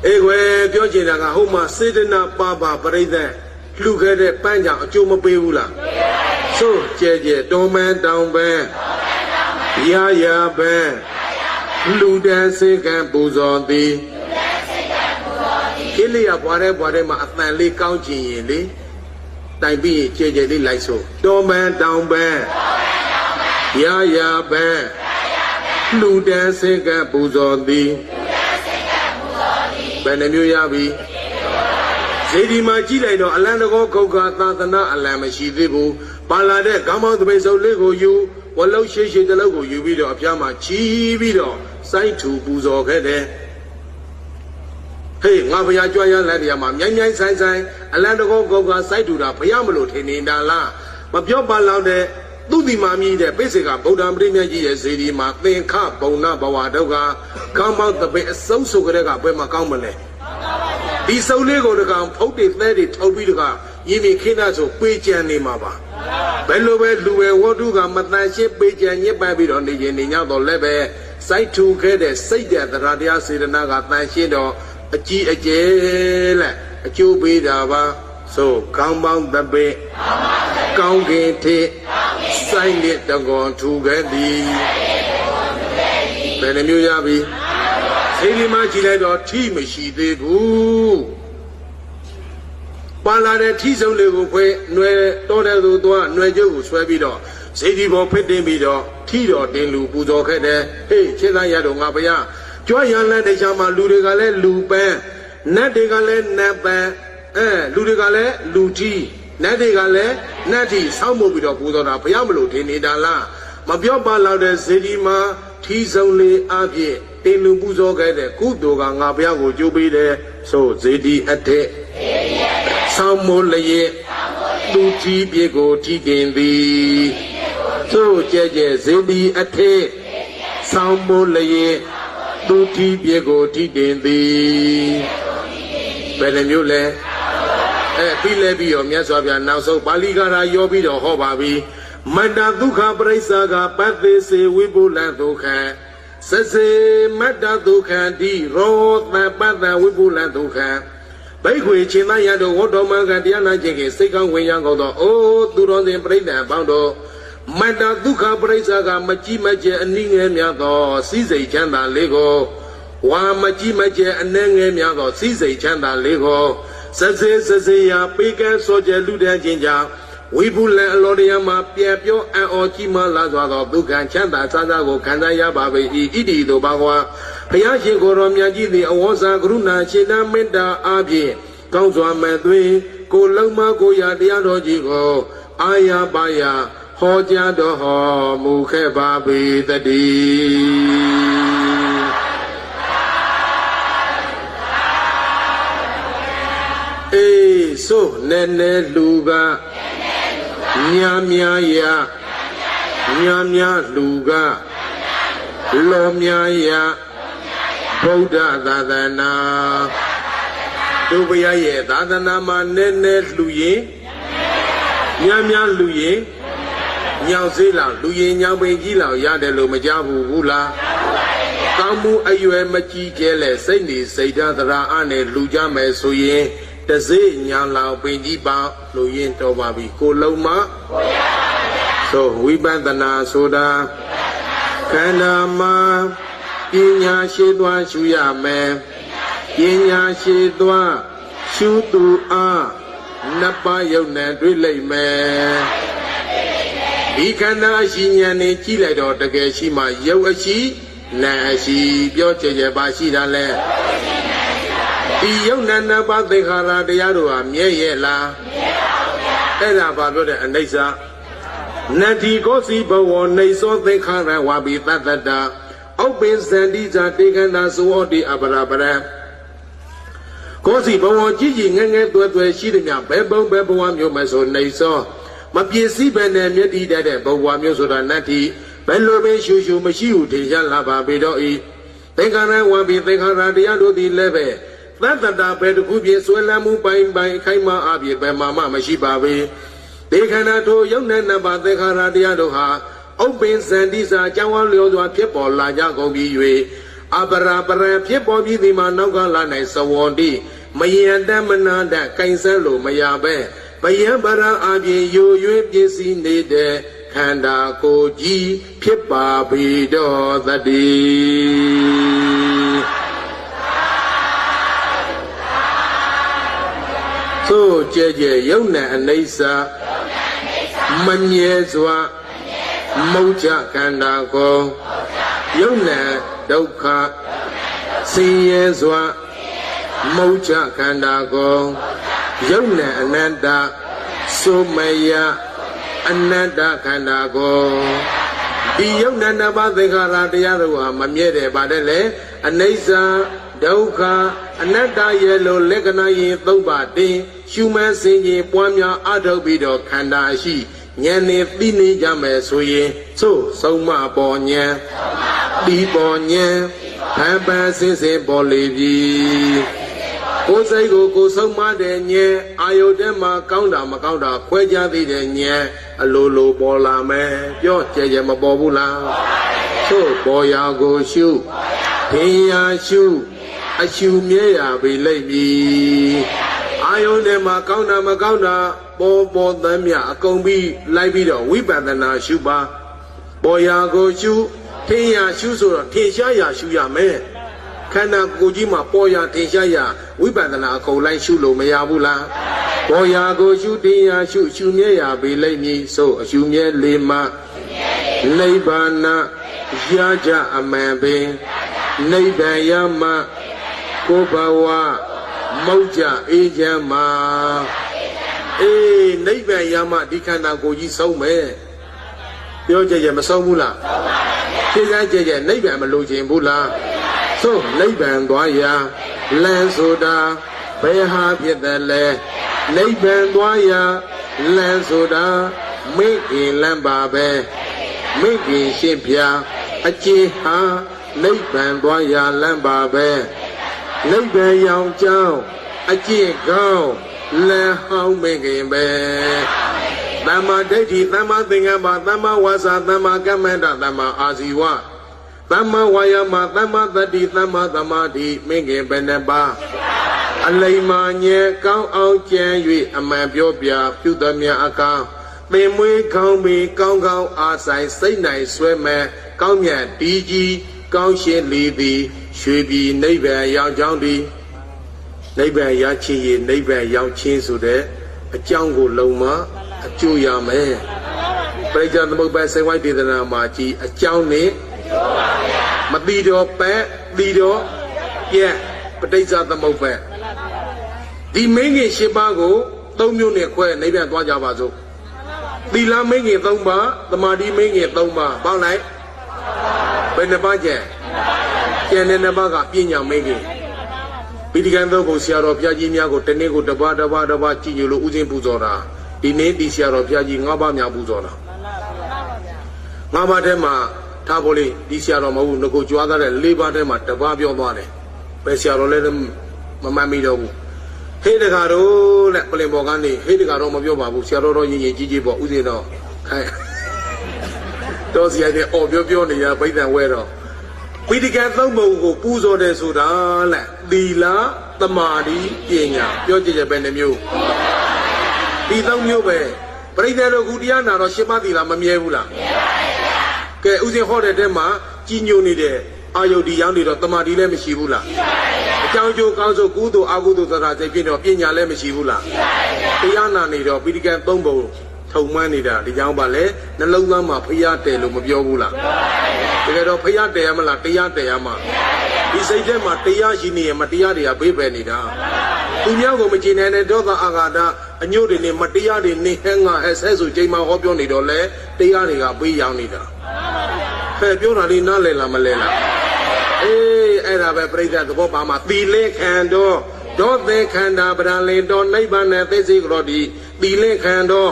အေးကွယ်ပြောချင်တာကဟိုမှာစေတနာပါပြိဿလှူခဲ့တဲ့ပန်းကြောင့်အကျိုးမပေးဘူးလားဆိုကြဲတောမန်းတောင်ပဲရပဲလူတန်းစေကံပူဇော်သည်ကိလေသာဘွားတဲ့မှာအတန်လေးကောင်းချင်ရင်လေတိုင်ပြီးကြဲလေးလိုက်ဆိုတောမန်းတောင်ပဲရပဲလူတန်းစေကံပူဇော်သည်ဘယ်နှမျိုးရပြီဇေဒီမှာကြည့်လိုက်တော့အလံတကောခုတ်ခါသာသနာအလံမရှိသေးဘူးပါလာတဲ့ခေါင်းပေါင်းသပိတ်စုပ်လေးကိုယူဝလုံးရှိတလုံးကိုယူပြီးတော့အပြားမှာချီးပြီးတော့စိုက်ထူပူဇော်ခဲ့တယ် ဟေးငါဘုရားကြွရလန်းတရားမှာမြိုင်မြိုင်ဆိုင်ဆိုင်အလံတကောကောကစိုက်တူတာဘုရားမလို့ထင်နေတာလားမပြောပါလောက်တဲ့သူတိမာမြည်တဲ့ပိစိကဗုဒ္ဓံပရိမြတ်ကြီးရဲ့ဇေဒီမှာသင်္ခဘုံနာဘဝဒုက္ခကောင်းမောက်တပိအစုံစုကလေးကဘယ်မှာကောင်းမလဲဒီစုံလေးကိုတကောင်ဖုတ်တွေသဲတွေထုတ်ပြီးတကရင်းမြခင်းသားဆိုပေးကြံနေမှာပါဘယ်လိုပဲလူပဲဝတ္ထုကမတန်ရှင်းပေးကြံညစ်ပတ်ပြီးတော့နေရင်နေညတော့လည်းပဲစိုက်ထူခဲ့တဲ့စိတ်တဲ့တရားတရားစေတနာကတန်ရှင်းတော့အကြီးအကျယ်လက်အကျိုးပေးတာပါဆိုကောင်းပေါင်းတပိကောင်းကင်ထိစိုက်လက်တကွန်ထူခဲ့သည်ဘယ်နှမျိုးရပြီစိတ်ဒီမှာကြည့်လိုက်တော့ထိမရှိသေးဘူးပါလာတဲ့ထိဆုံးလေးကိုခွဲຫນွယ်တော်တဲ့သူသွားຫນွယ်ကျုပ်ကိုဆွဲပြီးတော့စိတ်ဒီပေါ်ဖစ်တင်ပြီးတော့ထိတော်တင်လူပူဇော်ခဲ့တယ်ဟေးရှင်းသားရတော့ငါဗျာကြွရလန်းတရားမှာလူတွေကလည်းလူပန်းနတ်တွေကလည်းနတ်ပန်းလူတွေကလည်းလူထီနတ်တွေကလည်းနတ်ထီဆောင်းမှုပြီးတော့ပူဇော်တာဘုရားမလို့ထင်နေတာလားမပြောပါလောက်တဲ့စေဒီမှာထီဆုံးလေးအပြည့်တင်လူပူဇော်ခဲ့တဲ့ကုသိုလ်ကငါဘုရားကိုကြိုးပေးတယ်ဆိုစေဒီအထက်ဆောင်းမိုးလျက်သူထီပြေကိုထီတင်သည်ဆိုကြဲကြဲစေဒီအထက်ဆောင်းမိုးလျက်သူထီပြေကိုထီတင်သည်ဘယ်လိုမျိုးလဲပြီးလဲပြီးတော့မြတ်စွာဘုရားနောက်ဆုံးပါဠိကာရာရောပြီးတော့ဟောပါပြီမတ္တဒုက္ခပရိစ္ဆာကပတ္တိစေဝိပုလံဒုက္ခံစစေမတ္တဒုက္ခံတိရောသပတ္တဝိပုလံဒုက္ခံဘိက္ခွေရှင်သားရတို့ဝတ္တော်မကတရားနာခြင်းကစိတ်ကောင်းဝင်ရကောင်းသောအိုးသူတော်စင်ပြိဋ္ဌာန်ပေါင်းတို့မတ္တဒုက္ခပရိစ္ဆာကမကြည့်မကျအနည်းငယ်များသောစိစိတ်ချမ်းသာလေးကိုဝါမကြည့်မကျအနှဲငယ်များသောစိစိတ်ချမ်းသာလေးကိုစစေရာပေကဲစောကျလူတဲ့ခြင်းကြောင့်ဝိပုလံအလောတရားမှာပြန်ပြောအံ့ဩကြီးမားလာစွာသောဒုက္ခချမ်းသာစားစားကိုခံစားရပါပေ၏ဣတိတို့ဘာဝါဘုရားရှင်ကိုယ်တော်မြတ်ကြီးသည်အဝေါစာကရုဏာရှင်သာမေတ္တာအားဖြင့်ကောင်းစွာမဲ့သွင်းကိုလုံးမကိုရာတရားတော်ကြီးကိုအာရပါယဟောကြားတော်ဟောမူခဲ့ပါပေတည်းအေးဆိုနဲနဲလူကညာများရညာများလူကလောများရဗုဒ္ဓသာသနာတို့ဘုရားရဲ့သာသနာမှာနဲနဲလူရင်ညာများလူရင်ညောင်စေးလောက်လူရင်ညောင်ပင်ကြီးလောက်ရတယ်လို့မကြားဘူးလားကောင်းမှုအရွယ်မကြီးကျဲလဲစိတ်နေစိတ်ဓာတ်တရားအနဲ့လူကြမယ်ဆိုရင်တစေညာလောက်ပင်ကြီးပါလို့ရင်တော်ပါပြီကိုလုံးမဆိုဝိပဿနာဆိုတာခန္ဓာမှာပညာရှိသွားရှုရမယ်ပညာရှိသွားရှုသူအားနှစ်ပါးယုံနဲ့တွေ့လိမ့်မယ်ဒီခန္ဓာရှိဉာဏ်နဲ့ကြည့်လိုက်တော့တကယ်ရှိမှယုတ်အရှိနာအရှိပြောကြကြပါရှိတာလဲဒီယုတ်နာနှစ်ပါးသင်္ခါရတရားတို့ဟာမြဲရဲ့လားအဲ့ဒါဘာပြောတဲ့အနိစ္စနတ္တိကောစီဘဝနေသောသင်္ခါရဝါဘိတတ္တတာဥပ္ပိသန္တိဇာတေကန္တာသောတိအပရပရကောစီဘဝကြည်ကြည်ငယ်ငယ်တွေ့တွေ့ရှိသည်များဘယ်ဘုံဘယ်ဘဝမျိုးမဆိုနေသောမပြည့်စည်ပဲနဲ့မြတ်တည်တဲ့ဘဝမျိုးဆိုတာနတ္တိဘယ်လိုပဲရှူရှူမရှိဘူးထင်ရှားလာပါပေတော့ဤသင်္ခါရဝါဘိသင်္ခါရတရားတို့သည်လည်းပဲသတ္တတာဘယ်တစ်ခုပြည့်ဆွဲလမ်းမှုပိုင်အခိုင်မာအပြည့်ဘယ်မှမရှိပါပေဒီခန္ဓာတို့ယုံနဲ့နံပါတ်သင်္ခါရတရားတို့ဟာဥပ္ပိသန္တိစာကြောင်းဝလျောစွာဖြစ်ပေါ်လာကြကုန်ပြီး၍အပရာပရံဖြစ်ပေါ်ပြီးဒီမှာနောက်ကလာနိုင်သဝန္တိမယံတမနာတကင်ဆဲလို့မရပဲဘယံပရံအပြင်ယို၍ပြည့်စည်နေတဲ့ခန္ဓာကိုယ်ကြီးဖြစ်ပါပေတော်သတည်းသို့ကြဲကြဲယုံနဲ့အနိစ္စမမြဲစွာမௌချခန္ဓာကိုယ်ယုံနဲ့ဒုက္ခဆင်းရဲစွာမௌချခန္ဓာကိုယ်ယုံနဲ့အနတ္တဆိုမယအနတ္တခန္ဓာကိုယ်ဒီယုံနဲ့နှစ်ပါးသင်္ခါရတရားတို့ဟာမမြဲတယ်ဗါတဲ့လေအနိစ္စ ဒုက္ခအနတ္တရဲ့လို့လက္ခဏာရင်သုံးပါတင်ရှုမှန်းစင်ရင်ပွားများအထုတ်ပြီးတော့ခန္ဓာရှိဉာဏ်နဲ့သိနေကြမယ်ဆိုရင်သို့ဆုံးမပေါ်ဉာဏ်ဒီပေါ်ဉာဏ်ဖန်ပန်းစင်စင်ပေါ်လေပြီကိုယ်စိတ်ကိုကိုယ်ဆုံးမတဲ့ဉာဏ်အာယုတ်ထဲမှာကောင်းတာမကောင်းတာခွဲခြားသိတဲ့ဉာဏ်အလိုလိုပေါ်လာမယ်ပြောကြဲကြဲမပေါ်ဘူးလားသို့ပေါ်ရာကိုရှုထင်ရာရှုအရှုမြဲရပြီလိမ့်မည်အာယုန်ထဲမှာကောင်းတာမကောင်းတာပေါ်သမ်းမြအကုန်ပြီးလိုက်ပြီးတော့ဝိပဿနာရှုပါပေါ်ရာကိုရှုထင်ရာရှုဆိုတော့ထင်ရှားရာရှုရမယ်ခန္ဓာကိုယ်ကြီးမှာပေါ်ရာထင်ရှားရာဝိပဿနာအကုန်လိုက်ရှုလို့မရဘူးလားပေါ်ရာကိုရှုထင်ရာရှုရှုမြဲရပြီလိမ့်မည်ဆိုအရှုမြဲလေးမှနိဗ္ဗာန်ရကြအမှန်ပင်နိဗ္ဗာန်ရမှကိုယ်ဘဝမုတ်ကြအေးချမ်းမှာနိဗ္ဗာန်ရမှဒီခန္ဓာကိုယ်ကြီးဆုံးမယ်ပြောကြမဆုံးဘူးလားသိကြကြနိဗ္ဗာန်မလိုချင်ဘူးလားသို့နိဗ္ဗာန်သွားရာလမ်းဆိုတာဘယ်ဟာဖြစ်တယ်လဲနိဗ္ဗာန်သွားရာလမ်းဆိုတာမိခင်လမ်းပါပဲမိခင်ရှင်းပြအကျေဟာနိဗ္ဗာန်သွားရာလမ်းပါပဲနိဗ္ဗာန်ရောင်ကြောင်းအကျင့်ကောင်းလမ်းဟောင်းမိခင်ပဲသမ္မာဒိဋ္ဌိသမ္မာသင်္ကပ္ပသမ္မာဝါစာသမ္မာကမ္မန္တသမ္မာအာဇီဝသမ္မာဝါယာမသမ္မာသတိသမ္မာသမာဓိမိခင်ပဲနှပါအလိမ္မာညံကောင်းအောင်ကြံ၍အမှန်ပြောပြပြုသမျှအကောင်ပင်မွေးကောင်းပြီးကောင်းကောင်းအားဆိုင်စိတ်နိုင်ဆွဲမဲ့ကောင်းမြတ်ဒီကြီးကောင်းရှင်းလီသည်ရွှေပြည်နိဗ္ဗာန်ရောက်ကြောင်းသည်နိဗ္ဗာန်ရချင်းရနိဗ္ဗာန်ရောက်ချင်းဆိုတဲ့အကြောင်းကိုလုံးမအကျိုးရမယ်ပရိစ္ဆေသမုပ္ပါစေဝိုက်ဒေသနာမှာကြည်အကြောင်းနဲ့မတိတော်ပဲတိတော်ပြက်ပဋိစ္စသမုပ္ပါဒီမင်းကြီး၈ပါးကို၃မျိုးနဲ့ခွဲနိဗ္ဗာန်သွားကြပါစို့သီလမင်းကြီး၃ပါးသမာဓိမင်းကြီး၃ပါးပေါင်းလိုက်ဘယ်နှပါးကျန်ကျန်တဲ့နှစ်ပါးကပညာမင်းကြီးပိဋကံသောကိုဆရာတော်ဘုရားကြီးများကိုတနေ့ကိုတစ်ပါးကြည်ညိုလို့ဥစဉ်ပူဇော်တာဒီနေ့ဒီဆရာတော်ဘုရားကြီး၅ပါးများပူဇော်တာ၅ပါးထဲမှာထားဖို့လေဒီဆရာတော်မဟုတ်ဘူးငကိုကြွားသားတဲ့၄ပါးထဲမှာတစ်ပါးပြောသွားတယ်ပဲဆရာတော်လည်းမမှန်မိတော့ဘူးဟေးတကာတော့တဲ့ပလင်ပေါ်ကနေဟေးတကာတော့မပြောပါဘူးဆရာတော်တော့ရင်ကြီးပေါ့ဥစဉ်တော့ခိုင်းတော့ဆရာကြီးအော်ပြောနေရဗိဒ္ဓံဝဲတော့ပိဋကံသုံးပုံကိုပူဇော်တယ်ဆိုတာလက်သီလသမာဓိပညာပြောကြည့်ပဲနှမျိုးဒီသုံးမျိုးပဲပရိသတ်တို့ခုတရားနာတော့ရှင်းပါသီလမမြဲဘူးလားမြဲပါဗျာကဲဥစဉ်ဟောတဲ့တဲမှာကြီးညိုနေတဲ့အာယုတ်ဒီရောင်းနေတော့သမာဓိလည်းမရှိဘူးလားရှိပါဗျာအကြောင်းကျိုးကောင်းဆိုကုသိုလ်အကုသိုလ်သဒ္ဒါစိတ်ဖြစ်တော့ပညာလည်းမရှိဘူးလားရှိပါဗျာတရားနာနေတော့ပိဋကံသုံးပုံထုံမှန်းနေတာဒီကြောင့်ပါလေနှလုံးသားမှာဖျားတယ်လို့မပြောဘူးလားတကယ်တော့ဖျားတယ်ရမလားတရားတယ်ရမှာဒီစိတ်ထဲမှာတရားရှိနေရင်မတရားတွေကဘေးပယ်နေတာသူများကိုမကြည်နိုင်တဲ့ဒေါသအာဃာတအညို့တွေနဲ့မတရားတွေနေဟဲငါဟဲဆဲဆိုချိန်မှာဟောပြောနေတော့လေတရားတွေကဘေးရောက်နေတာဟဲ့ပြောတာလေးနားလည်လားမလဲလားအဲ့ဒါပဲပြိဿသဘောပါမှာသီလေခန္ဓာဒေါသေခန္ဓာပဒံလေတော်နိဗ္ဗာန်နဲ့သိစိကရောတိသီလေခန္ဓာ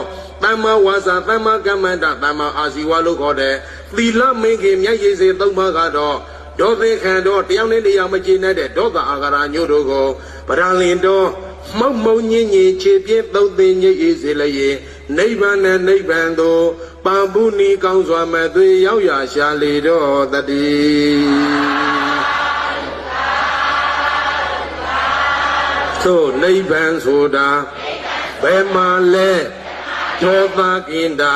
သမ္မာဝါစာသမ္မာကမ္မန္တသမ္မာအာဇီဝလို့ခေါ်တယ်သီလမင်းခင်မျက်ရည်စေ၃ပါးကတော့ဒေါသေခန္ဓာတယောက်နဲ့တယောက်မကျေနပ်တဲ့ဒေါသအာဃာရညို့တို့ကိုပဒံလင်တော်မုံညင်းခြေပြင်းသုံးသိညိတ်စေလျင်နိဗ္ဗာန်နဲ့နိဗ္ဗာန်သို့ပံပုနီကောင်းစွာမဲ့သွေရောက်ရရှာလေတော့တည်းသို့နိဗ္ဗာန်ဆိုတာဘယ်မှာလဲဒေါသကင်တာ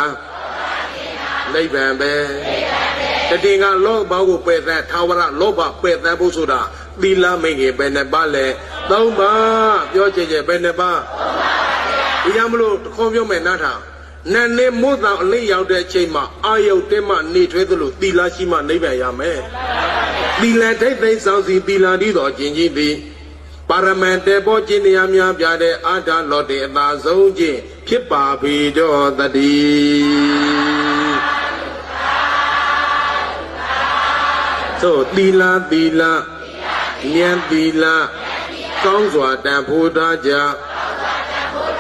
နိဗ္ဗာန်ပဲတတိကလောဘကိုပယ်တဲ့သာဝရလောဘပယ်တဲ့ဖို့ဆိုတာသီလမိတ်ကြီးပဲနဲ့ပါလဲ၃ပါးပြောကြည့်ပဲနဲ့ပါဒီကြောင့်မလို့တခေါ်ပြောမယ်နားထောင်နတ်နေမို့တောင်အလေးရောက်တဲ့အချိန်မှာအာယုတ်တဲမှနေထွေးသလိုသီလရှိမှနိဗ္ဗာန်ရမယ်သီလထိတ်သိမ်းဆောင်စီသီလတည်းတော်ကျင့်ကြီးသည်ပါရမန်တေပေါ်ကျင့်တရားများပြတဲ့အာဓာလောတေအသာဆုံးခြင်းဖြစ်ပါပေတော့တည်းသို့သီလ ဉာဏ်သီလကောင်းစွာတန်ဖိုးထားကြ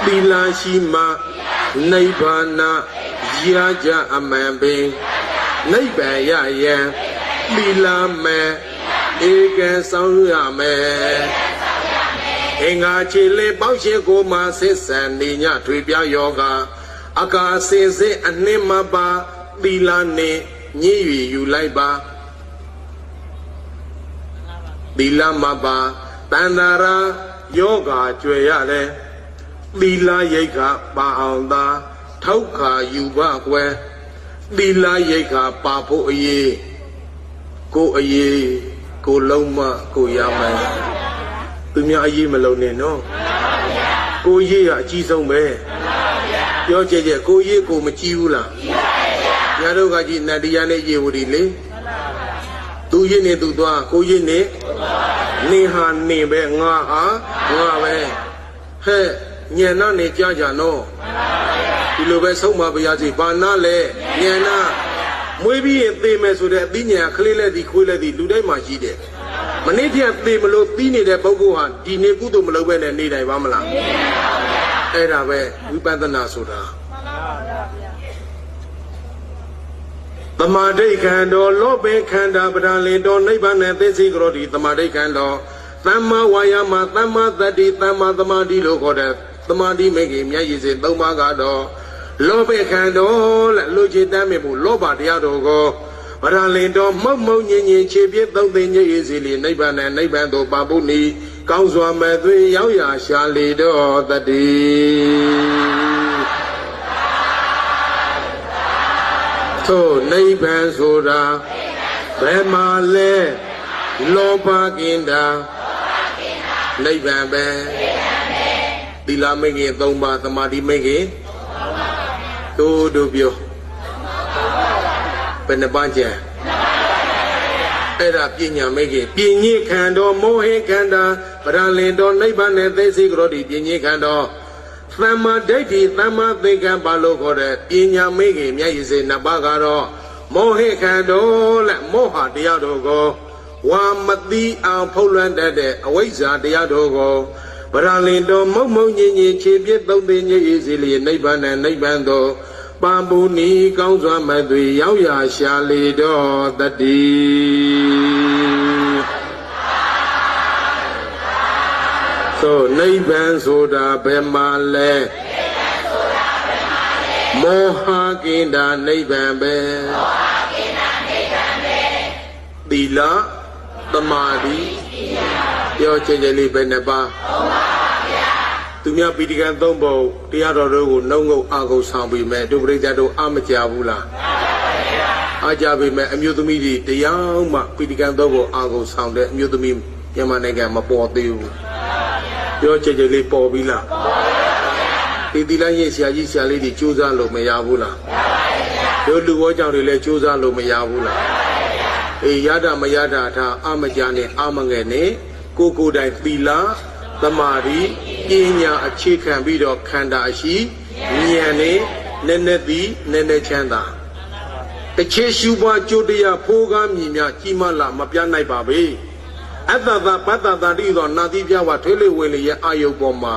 သီလရှိမှနိဗ္ဗာန်ရကြအမှန်ပင်နိဗ္ဗာန်ရရန်သီလမဲ့ဧကံဆောင်ရမယ်အင်္ဂါခြေလေးပေါင်းရှိကိုမှဆက်ဆံနေညထွေပြယောဂအကာစင်စစ်အနှင်းမပါသီလနဲ့ညည်ယူလိုက်ပါသီလမပါတဏ္ဍရာယောဂကျွေရတယ်သီလရိတ်ခပါအောင်သာထောက်ခါယူပါကွယ်သီလရိတ်ခပါဖို့အရေးကိုလုံးမကိုရမယ်သူများအရေးမလုံးနဲ့နော်ကိုရေးကအကြီးဆုံးပဲပြောကြည့်ကိုရေးကိုမကြည့်ဘူးလားညာတို့ကကြည့်နတ်တရားနဲ့ရေဝတီလေသူရေးနေသူသွားကိုရေးနေနေဟာနေပဲငါဟာငါပဲဟဲ့ညံနာနေကြကြနော်ဒီလိုပဲဆုံးမပါရစေဘာနာလဲညံနာမွေးပြီးရင်သေမယ်ဆိုတဲ့အသိဉာဏ်ကလေးလက်ဒီခွေးလက်ဒီလူတိုင်းမှာရှိတယ်မနေ့တည်းသေမလို့ပြီးနေတဲ့ပုဂ္ဂိုလ်ဟာဒီနေ့ကုသိုလ်မလုပ်ဘဲနဲ့နေနိုင်ပါမလားအဲ့ဒါပဲဝိပဿနာဆိုတာသမာဓိခန္ဓာလောဘေခန္ဓာပဒံလင်တော်နိဗ္ဗာန်နဲ့သိသိကြတော်ဒီသမာဓိခန္ဓာသမ္မာဝါယာမသမ္မာသတ္တိသမ္မာသမာဓိလို့ခေါ်တဲ့သမာဓိမိတ်ကြီးမျက်ရည်စင်၃ပါးကတော့လောဘေခန္ဓာလက်လူချေတမ်းမြမှုလောဘတရားတော်ကိုပဒံလင်တော်မုံမုံညင်ညင်ခြေပြည့်သုံးသိညည်ရည်စီလီနိဗ္ဗာန်နဲ့နိဗ္ဗာန်သို့ပါဖို့နီကောင်းစွာမဲ့သွေးရောက်ရာရှာလေတော်တည်းထို့နိဗ္ဗာန်ဆိုတာဘယ်မှာလဲလောဘကင်တာနိဗ္ဗာန်ပဲသီလမိတ်ကြီး၃ပါးသမာဓိမိတ်ကြီးတို့ပြောဘယ်နှပါးကျန်အဲ့ဒါပညာမိတ်ကြီးပညိခန္ဓာမောဟိခန္ဓာပဒံလင်တော်နိဗ္ဗာန်နဲ့သိသိကြတော်ဒီပညိခန္ဓာသမ္မာဒိဋ္ဌိသမ္မာသင်္ကပ္ပလို့ခေါ်တဲ့ပညာမိတ်ကြီးမျက်ရည်စေနှစ်ပါးကတော့မောဟိခန္ဓာและမောဟတရားတို့ကိုဝါမတိအောင်ဖုံးလွှမ်းတတ်တဲ့အဝိဇ္ဇာတရားတို့ကိုဗရလင်တော်မုံမုံညင်ညင်ခြေပြည့်သုံးသိညည်ရည်စီလျက်နိဗ္ဗာန်နဲ့နိဗ္ဗာန်သို့ပံပူနီကောင်းစွာမဲ့သွေရောက်ရာရှာလေတော်တည်းသို့နိဗ္ဗာန်ဆိုတာဘယ်မှာလဲမောဟကင်တာနိဗ္ဗာန်ပဲသီလသမာဓိပြောချင်ချင်လေးပဲနှစ်ပါးသူများပိဋကံ၃ပုံတရားတော်တို့ကိုနှုတ်ငုတ်အာကုတ်ဆောင်ပြီးမဲ့ဒုပရိသတ်တို့အမကြဘူးလားအားကြပြီမဲ့အမျိုးသမီးတွေတရားမှပိဋကံ၃ပုံအာကုတ်ဆောင်တဲ့အမျိုးသမီးမြန်မာနိုင်ငံမပေါ်သေးဘူးပြောချင်ချင်လေးပေါ်ပြီလားဒီသီလရဲ့ဆရာကြီးဆရာလေးတွေကြိုးစားလို့မရဘူးလားတို့လူဝေါကြောင့်တွေလည်းကြိုးစားလို့မရဘူးလားအေးရတာမရတာထားအမကြနဲ့အမငယ်နဲ့ကိုတိုင်သီလသမာဓိပညာအခြေခံပြီးတော့ခန္ဓာရှိဉာဏ်နဲ့နည်းနည်းသည်နည်းနည်းချမ်းသာတစ်ချေရှုပွားကြိုးတရားဖိုးကားမြည်များကြီးမားလာမပြနိုင်ပါပေအတ္တသာပတ္တသာတိသောနာတိပြဝထွေးလေဝင်လေရဲ့အာယုပေါ်မှာ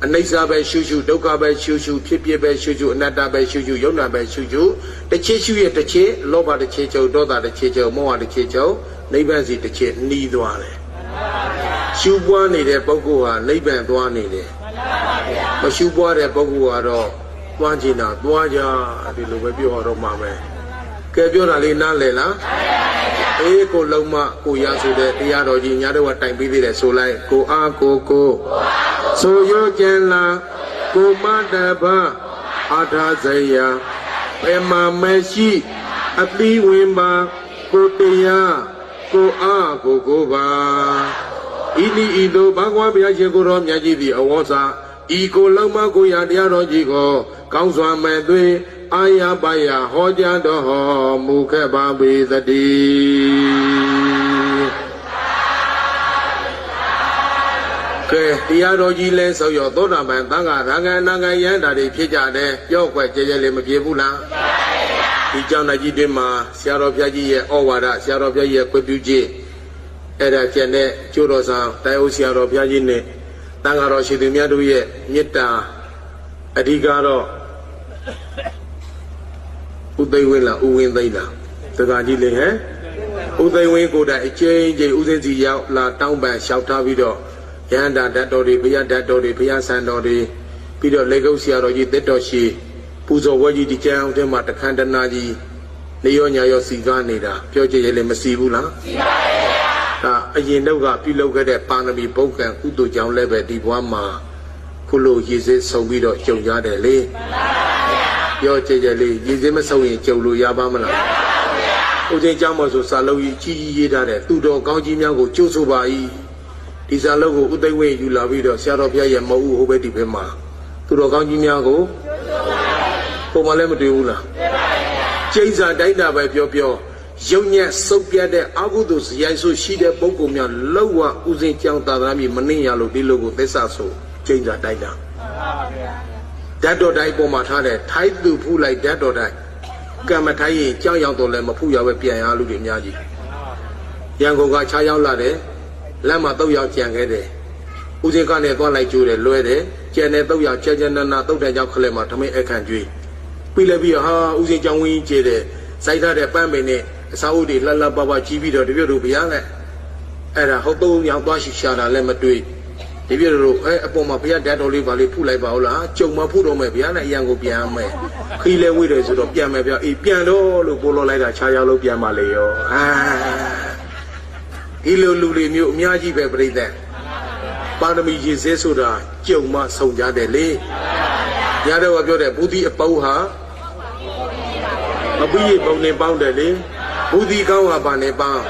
အနိစ္စပဲရှုရှုဒုက္ခပဲရှုရှုဖြစ်ဖြစ်ပဲရှုရှုအနတ္တပဲရှုရှုယုံနာပဲရှုရှုတစ်ချေရှုရဲ့တစ်ချေလောဘတစ်ချေချုပ်ဒေါသတစ်ချေချုပ်မောဟတစ်ချေချုပ်နိဗ္ဗာန်စီတစ်ချေနှီးသွားတယ်ရှုပွားနေတဲ့ပုဂ္ဂိုလ်ဟာနိဗ္ဗာန်သွားနေတယ်မရှုပွားတဲ့ပုဂ္ဂိုလ်ကတော့သွားချင်တာသွားကြဒီလိုပဲပြောတော့မှာပဲကဲပြောတာလေးနားလည်လားအေးကိုလုံးမကိုရဆိုတဲ့တရားတော်ကြီးညာတော့တိုင်ပြီးသေးတယ်ဆိုလိုက်ကိုအားကိုဆိုရောကျန်လာကိုမတဘအာထာဇယပေမမရှိအတိဝင်ပါကိုတရားကိုအားကိုပါဤနည်းဤသို့ဘာကွာဘုရားရှင်ကိုတော်မြတ်ကြီးသည်အဝေါစာဤကိုလုံးမကိုရတရားတော်ကြီးကိုကောင်းစွာမဲ့သွေးအာယပါယဟောကြားတော်ဟောမူခဲ့ပါပေသတည်းကဲတရားတော်ကြီးလဲဆောက်ရသောတာပန်သံဃာရဟန်းနာဂယန္တာတွေဖြစ်ကြတယ်ပြောခွက်ကြဲကြဲလေးမပြေဘူးလားဒီကြောင့်နိုင်ကြီးတွင်မှာဆရာတော်ဘုရားကြီးရဲ့ဩဝါဒဆရာတော်ဘုရားကြီးရဲ့ခွင့်ပြုချက် အဲ့ဒါကျန်တဲ့ကျိုးတော်ဆောင်တိုင်အိုဆရာတော်ဘုရားကြီးနဲ့တန်ဃာတော်ရှင်သူများတို့ရဲ့မေတ္တာအဓိကတော့ဥသိဝင်းလားဥဝင်းသိန်းလားတက္ကကြီးလေဟဲ့ဥသိဝင်းကိုယ်တိုင်အကျဉ်းချင်းဥစဉ်စီရောက်လာတောင်းပန်လျှောက်ထားပြီးတော့ရဟန္တာဓာတ်တော်တွေဘုရားဓာတ်တော်တွေဘုရားဆံတော်တွေပြီးတော့လေကုတ်ဆရာတော်ကြီးတက်တော်ရှိပူဇော်ဝဲကြီးဒီကျမ်းအောင်ထဲမှာတခန္ဓနာကြီးနေရောညာရောစီကားနေတာပြောကြရလေမစီဘူးလားစီပါပါဗျာဒါအရင်တော့ကပြုလုပ်ခဲ့တဲ့ပါဏမီဘုံကံကုသိုလ်ကြောင့်လည်းပဲဒီဘဝမှာခုလိုရည်စည်းဆုံးပြီးတော့ကြုံရတယ်လေမှန်ပါဗျာပြောကြရလေရည်စည်းမဆုံးရင်ကြုံလို့ရပါမလားမရပါဘူးဗျာဦးချင်းကြောင့်မဆိုစာလုံးကြီးကြီးကြီးရေးထားတဲ့သူတော်ကောင်းကြီးများကိုကြိုးဆိုပါ၏ဒီစာလုံးကိုဥသိဝင်းယူလာပြီးတော့ဆရာတော်ဘုရားရဲ့မဟုတ်ဘူးဟိုဘက်ဒီဘက်မှာသူတော်ကောင်းကြီးများကိုပုံမှန်လည်းမတွေ့ဘူးလားတွေ့ပါရဲ့ကျိန်းစာတိုင်းတာပဲပြောရုံညက်စုပ်ပြတ်တဲ့အကုသိုလ်ဇယိုက်ဆိုရှိတဲ့ပုဂ္ဂိုလ်များလောက်ဝဥစဉ်ကြောင်းသာသနာမြေမနှင်းရလို့ဒီလိုကိုသစ္စာဆိုကျိန်းစာတိုင်းတာဓာတ်တော်တိုင်းပေါ်မှာထားတဲ့ထိုက်သူဖူးလိုက်ဓာတ်တော်တိုင်းကံမထိုက်ရင်ကြောက်ရောက်တော့လည်းမဖူးရပဲပြန်ရလူတွေအများကြီးရန်ကုန်ကခြားရောက်လာတယ်လမ်းမှာ3ယောက်ကြံခဲ့တယ်ဥစဉ်ကနေသွားလိုက်ကျိုးတယ်လွဲတယ်ကျန်တဲ့3ယောက်ကျနာနာတုတ်တဲ့ကြောင့်ခလဲမှာထမင်းအခန့်ကျွေးပြီးလည်းပြီးဟာဥစဉ်ကြောင်းဝင်းကြီးကျတယ်စိုက်ထားတဲ့ပန်းပင်နဲ့အစာအုပ်တွေလှလှပပကြီးပြီးတော့တပြည့်တို့ဘုရားနဲ့အဲ့ဒါဟုတ်3ယောက်သွားရှာတာလည်းမတွေ့တပြည့်တို့အပေါ်မှာဘုရားဓာတ်တော်လေးပါလေးဖုလိုက်ပါဦးလားကြုံမဖုတော့မယ်ဘုရားနဲ့အရန်ကိုပြန်မယ်ခီးလဲဝေးတယ်ဆိုတော့ပြန်မယ်ဗျအေးပြန်တော့လို့ပို့လို့လိုက်တာခြားရောက်လို့ပြန်ပါလေရောဒီလိုလူတွေမျိုးအများကြီးပဲပြိတ္တပါရမီရည်စဲဆိုတာကြုံမဆုံကြတယ်လေညတော့ပြောတယ်ဘုဒ္ဓအပေါင်းဟာအပိယပုံနေပေါင်းတယ်လေဘုဒ္ဓကောင်းဟာပါနေပေါင်း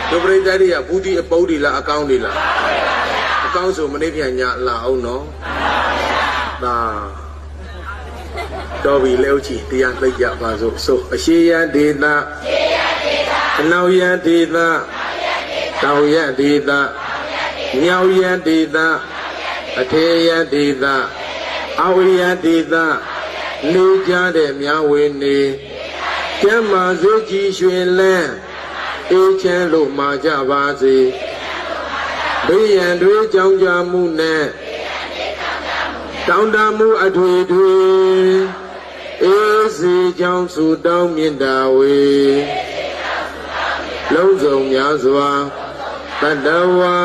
ဒုပရိသတ်တွေကဘုဒ္ဓအပေါင်းတွေလားအကောင်းတွေလားအကောင်းဆိုမနေ့ပြန်ညလာအောင်နော်ဒါတော်ပြီလဲဥချီတရားသိကြပါစို့ဆိုအရှိယဒေသအနောက်ယဒေသတောင်ယဒေသမြောက်ယဒေသအထေယဒေသအဝိယဒေသလူကြတဲ့မြဝေနေကျမ်းမာစေကြည်ရွှင်လန်းအေးချမ်းလို့မှာကြပါစေဘေးရန်တွေကြောင်းကြမှုနဲ့တောင်းတမှုအထွေထွေအေးစေကြောင်းစုတောင်းမြင့်တာဝေလုံးစုံများစွာတတဝါ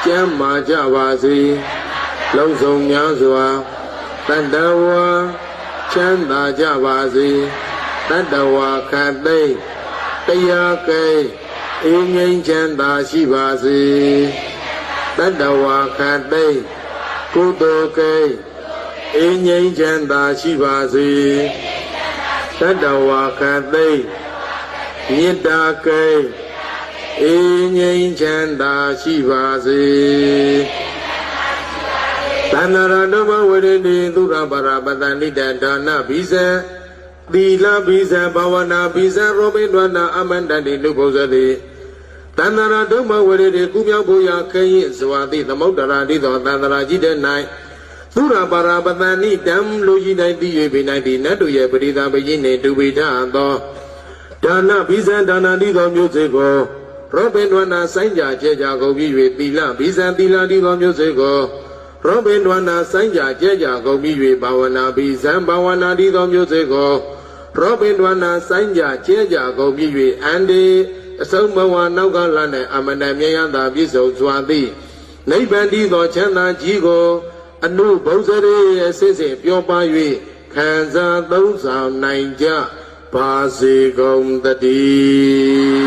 ကျမ်းမာကြပါစေလုံးစုံများစွာတတဝါချမ်းသာကြပါစေတတဝါခတ်သိမ်းတရားကဲအေးငြိမ်းချမ်းသာရှိပါစေတတဝါခတ်သိမ်းကုသိုလ်ကဲအေးငြိမ်းချမ်းသာရှိပါစေတတဝါခတ်သိမ်းမေတ္တာကဲအေးငြိမ်းချမ်းသာရှိပါစေသန္နရဓမ္မဝရတိသုရပါရပတန္တိတဒါနဘိဇံသီလဘိဇံဘာဝနာဘိဇံရောပိဒဝနာအမန္တတိလူဘုဇတိသန္နရဓမ္မဝရတိကုမြောက်ဖို့ရာခရင်ဇဝတိသမုဒ္ဒရာတိသောသန္နရာကြီးတဲ့၌သုရပါရပတန္တိတံလူကြီး၌တည်၍ပိ၌တိနတ်တို့ရဲ့ပရိသပယင်းနှင့်တူပိထသောဒါနဘိဇံဒါနတိသောမျိုးစေကိုရောပိဒဝနာစိုင်းကြကျဲကြကုန်ပြီး၍သီလဘိဇံသီလတိသောမျိုးစေကိုရောပိဒဝနာစိုင်းကြကျဲကြကုန်ပြီး၍ဘာဝနာဘိဇံဘာဝနာတိသောမျိုးစေကိုရောပိဒဝနာစိုင်းကြကျဲကြကုန်ပြီး၍အန္တိအဆုံးဘဝနောက်ကလနဲ့အမနမြယန္တာပြည့်စုံစွာသည်နိဗ္ဗာန်တည်သောချမ်းသာကြီးကိုအနုဘုဇရေအစစ်စစ်ပြောပါ၍ခံစားသုံးဆောင်နိုင်ကြပါစေကုန်သတည်း